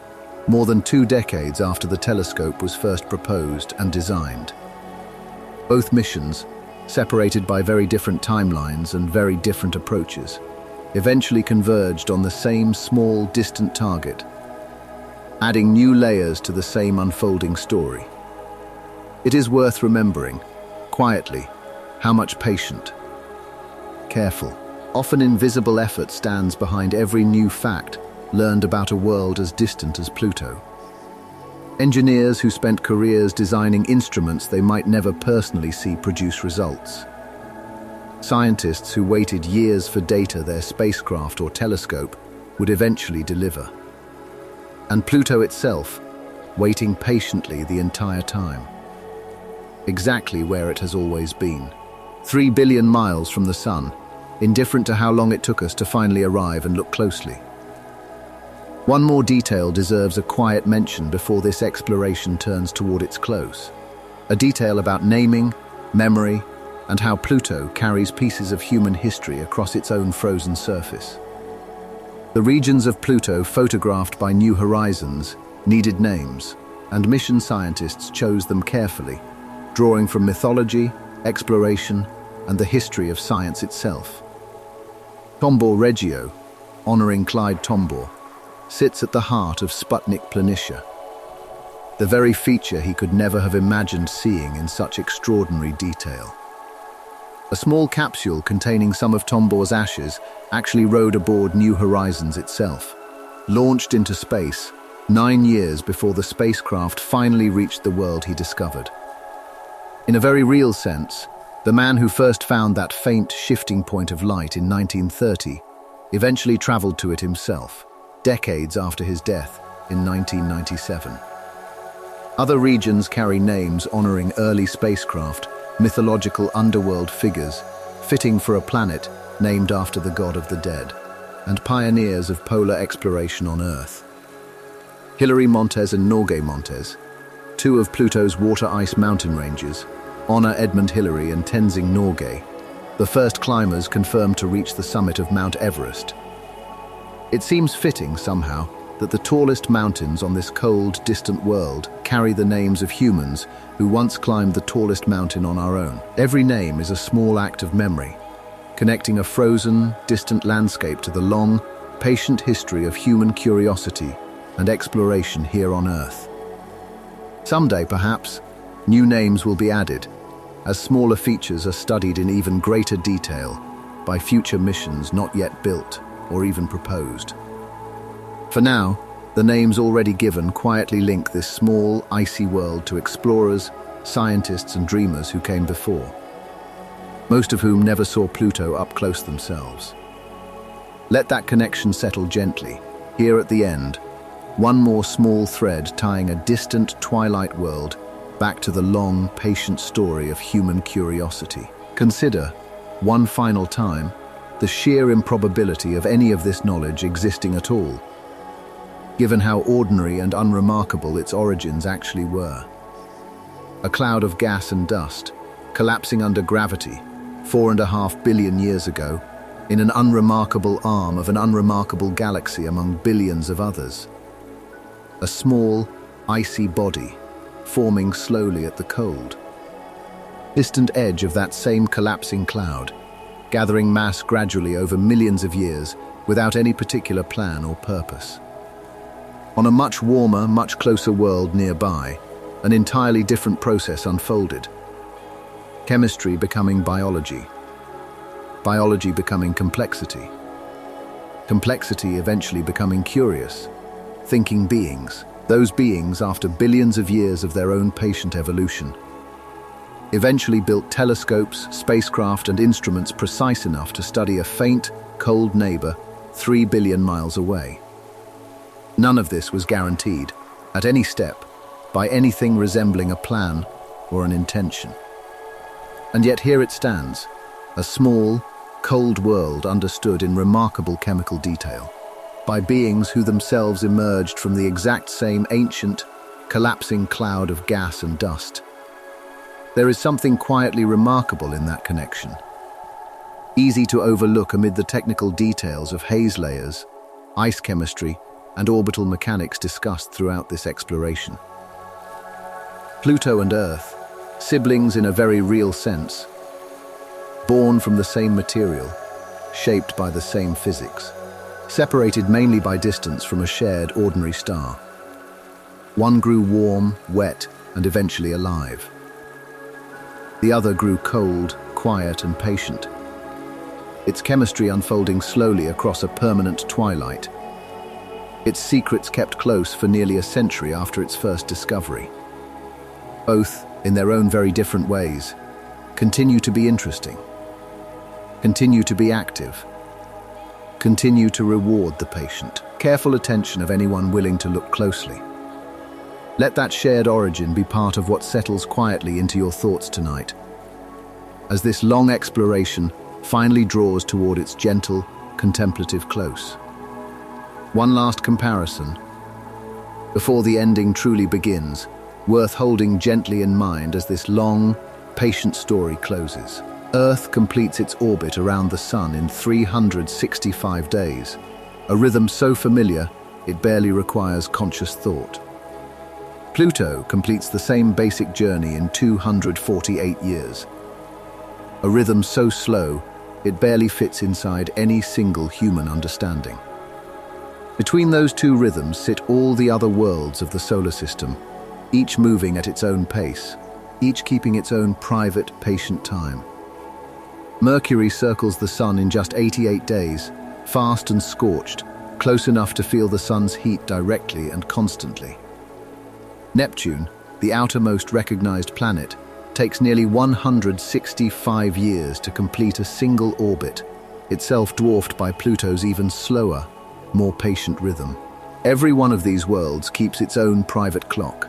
more than 2 decades after the telescope was first proposed and designed. Both missions, separated by very different timelines and very different approaches, eventually converged on the same small, distant target, adding new layers to the same unfolding story. It is worth remembering, quietly, how much patient, careful, often invisible effort stands behind every new fact learned about a world as distant as Pluto. Engineers who spent careers designing instruments they might never personally see produce results. Scientists who waited years for data their spacecraft or telescope would eventually deliver. And Pluto itself, waiting patiently the entire time. Exactly where it has always been. 3 billion miles from the Sun, indifferent to how long it took us to finally arrive and look closely. One more detail deserves a quiet mention before this exploration turns toward its close. A detail about naming, memory, and how Pluto carries pieces of human history across its own frozen surface. The regions of Pluto photographed by New Horizons needed names, and mission scientists chose them carefully, drawing from mythology, exploration, and the history of science itself. Tombor Regio, honoring Clyde Tombor, sits at the heart of Sputnik Planitia, the very feature he could never have imagined seeing in such extraordinary detail. A small capsule containing some of Tombor's ashes actually rode aboard New Horizons itself. Launched into space, 9 years before the spacecraft finally reached the world he discovered. In a very real sense, the man who first found that faint shifting point of light in 1930 eventually traveled to it himself, decades after his death in 1997. Other regions carry names honoring early spacecraft, mythological underworld figures, fitting for a planet named after the god of the dead, and pioneers of polar exploration on Earth. Hillary Montes and Norgay Montes, two of Pluto's water ice mountain ranges, honor Edmund Hillary and Tenzing Norgay, the first climbers confirmed to reach the summit of Mount Everest. It seems fitting, somehow, that the tallest mountains on this cold, distant world carry the names of humans who once climbed the tallest mountain on our own. Every name is a small act of memory, connecting a frozen, distant landscape to the long, patient history of human curiosity and exploration here on Earth. Someday, perhaps, new names will be added, as smaller features are studied in even greater detail by future missions not yet built or even proposed. For now, the names already given quietly link this small, icy world to explorers, scientists and dreamers who came before, most of whom never saw Pluto up close themselves. Let that connection settle gently. Here at the end, one more small thread tying a distant twilight world back to the long, patient story of human curiosity. Consider, one final time, the sheer improbability of any of this knowledge existing at all, given how ordinary and unremarkable its origins actually were. A cloud of gas and dust, collapsing under gravity 4.5 billion years ago, in an unremarkable arm of an unremarkable galaxy among billions of others. A small, icy body, forming slowly at the cold, distant edge of that same collapsing cloud, gathering mass gradually over millions of years without any particular plan or purpose. On a much warmer, much closer world nearby, an entirely different process unfolded. Chemistry becoming biology. Biology becoming complexity. Complexity eventually becoming curious, thinking beings. Those beings, after billions of years of their own patient evolution, eventually built telescopes, spacecraft and instruments precise enough to study a faint, cold neighbor 3 billion miles away. None of this was guaranteed, at any step, by anything resembling a plan or an intention. And yet here it stands, a small, cold world understood in remarkable chemical detail, by beings who themselves emerged from the exact same ancient, collapsing cloud of gas and dust. There is something quietly remarkable in that connection, easy to overlook amid the technical details of haze layers, ice chemistry, and orbital mechanics discussed throughout this exploration. Pluto and Earth, siblings in a very real sense, born from the same material, shaped by the same physics, separated mainly by distance from a shared ordinary star. One grew warm, wet, and eventually alive. The other grew cold, quiet, and patient, its chemistry unfolding slowly across a permanent twilight, its secrets kept close for nearly a century after its first discovery. Both, in their own very different ways, continue to be interesting, continue to be active, continue to reward the patient, careful attention of anyone willing to look closely. Let that shared origin be part of what settles quietly into your thoughts tonight, as this long exploration finally draws toward its gentle, contemplative close. One last comparison, before the ending truly begins, worth holding gently in mind as this long, patient story closes. Earth completes its orbit around the Sun in 365 days, a rhythm so familiar it barely requires conscious thought. Pluto completes the same basic journey in 248 years, a rhythm so slow it barely fits inside any single human understanding. Between those two rhythms sit all the other worlds of the solar system, each moving at its own pace, each keeping its own private, patient time. Mercury circles the Sun in just 88 days, fast and scorched, close enough to feel the sun's heat directly and constantly. Neptune, the outermost recognized planet, takes nearly 165 years to complete a single orbit, itself dwarfed by Pluto's even slower, more patient rhythm. Every one of these worlds keeps its own private clock,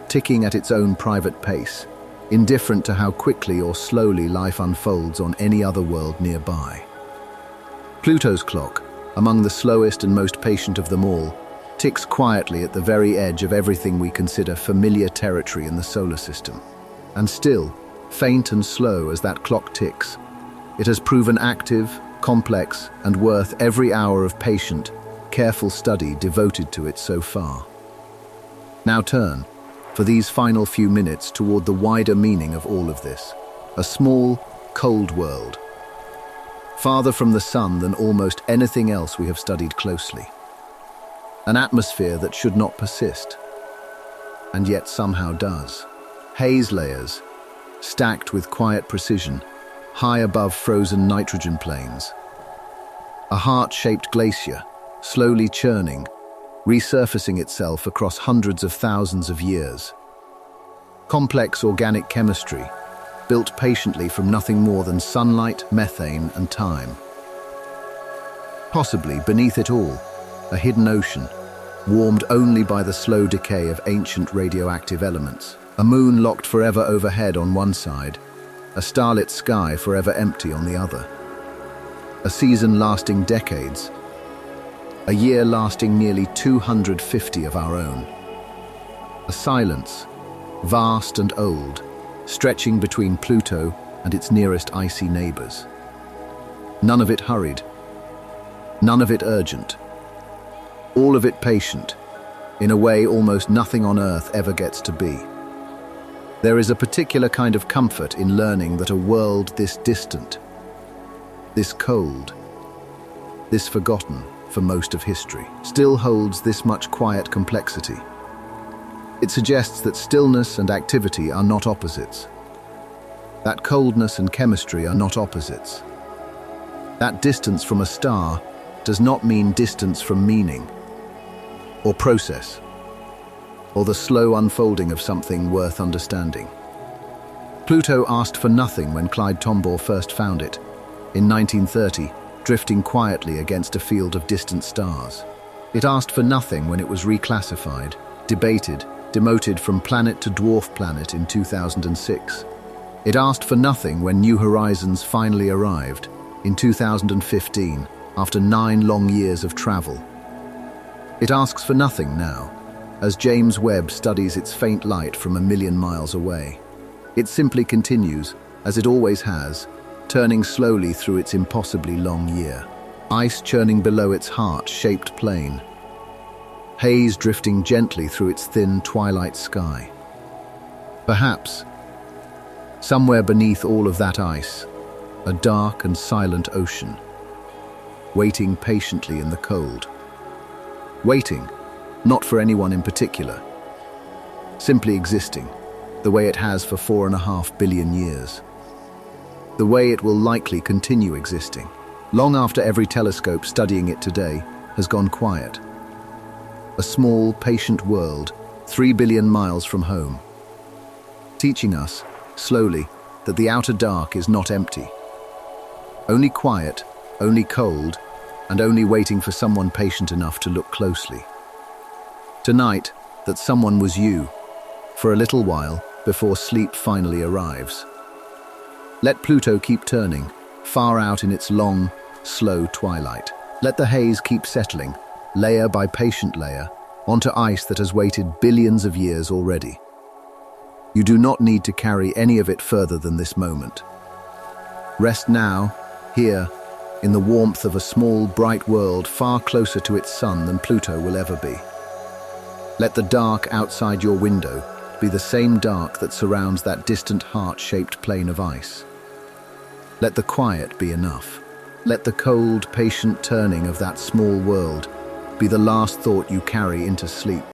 ticking at its own private pace, indifferent to how quickly or slowly life unfolds on any other world nearby. Pluto's clock, among the slowest and most patient of them all, ticks quietly at the very edge of everything we consider familiar territory in the solar system. And still, faint and slow as that clock ticks, it has proven active, complex, and worth every hour of patient, careful study devoted to it so far. Now turn, for these final few minutes, toward the wider meaning of all of this. A small, cold world, farther from the sun than almost anything else we have studied closely. An atmosphere that should not persist, and yet somehow does. Haze layers, stacked with quiet precision, high above frozen nitrogen plains. A heart-shaped glacier, slowly churning, resurfacing itself across hundreds of thousands of years. Complex organic chemistry, built patiently from nothing more than sunlight, methane, and time. Possibly beneath it all, a hidden ocean, warmed only by the slow decay of ancient radioactive elements. A moon locked forever overhead on one side, a starlit sky forever empty on the other. A season lasting decades, a year lasting nearly 250 of our own. A silence, vast and old, stretching between Pluto and its nearest icy neighbors. None of it hurried, none of it urgent, all of it patient, in a way almost nothing on Earth ever gets to be. There is a particular kind of comfort in learning that a world this distant, this cold, this forgotten for most of history, still holds this much quiet complexity. It suggests that stillness and activity are not opposites. That coldness and chemistry are not opposites. That distance from a star does not mean distance from meaning, or process, or the slow unfolding of something worth understanding. Pluto asked for nothing when Clyde Tombaugh first found it, in 1930, drifting quietly against a field of distant stars. It asked for nothing when it was reclassified, debated, demoted from planet to dwarf planet in 2006. It asked for nothing when New Horizons finally arrived, in 2015, after 9 long years of travel. It asks for nothing now, as James Webb studies its faint light from 1 million miles away. It simply continues, as it always has, turning slowly through its impossibly long year. Ice churning below its heart-shaped plane. Haze drifting gently through its thin twilight sky. Perhaps, somewhere beneath all of that ice, a dark and silent ocean, waiting patiently in the cold. Waiting, not for anyone in particular, simply existing, the way it has for 4.5 billion years. The way it will likely continue existing, long after every telescope studying it today has gone quiet. A small, patient world, 3 billion miles from home, teaching us, slowly, that the outer dark is not empty. Only quiet, only cold, and only waiting for someone patient enough to look closely. Tonight, that someone was you, for a little while before sleep finally arrives. Let Pluto keep turning, far out in its long, slow twilight. Let the haze keep settling, layer by patient layer, onto ice that has waited billions of years already. You do not need to carry any of it further than this moment. Rest now, here, in the warmth of a small, bright world far closer to its sun than Pluto will ever be. Let the dark outside your window be the same dark that surrounds that distant heart-shaped plane of ice. Let the quiet be enough. Let the cold, patient turning of that small world be the last thought you carry into sleep.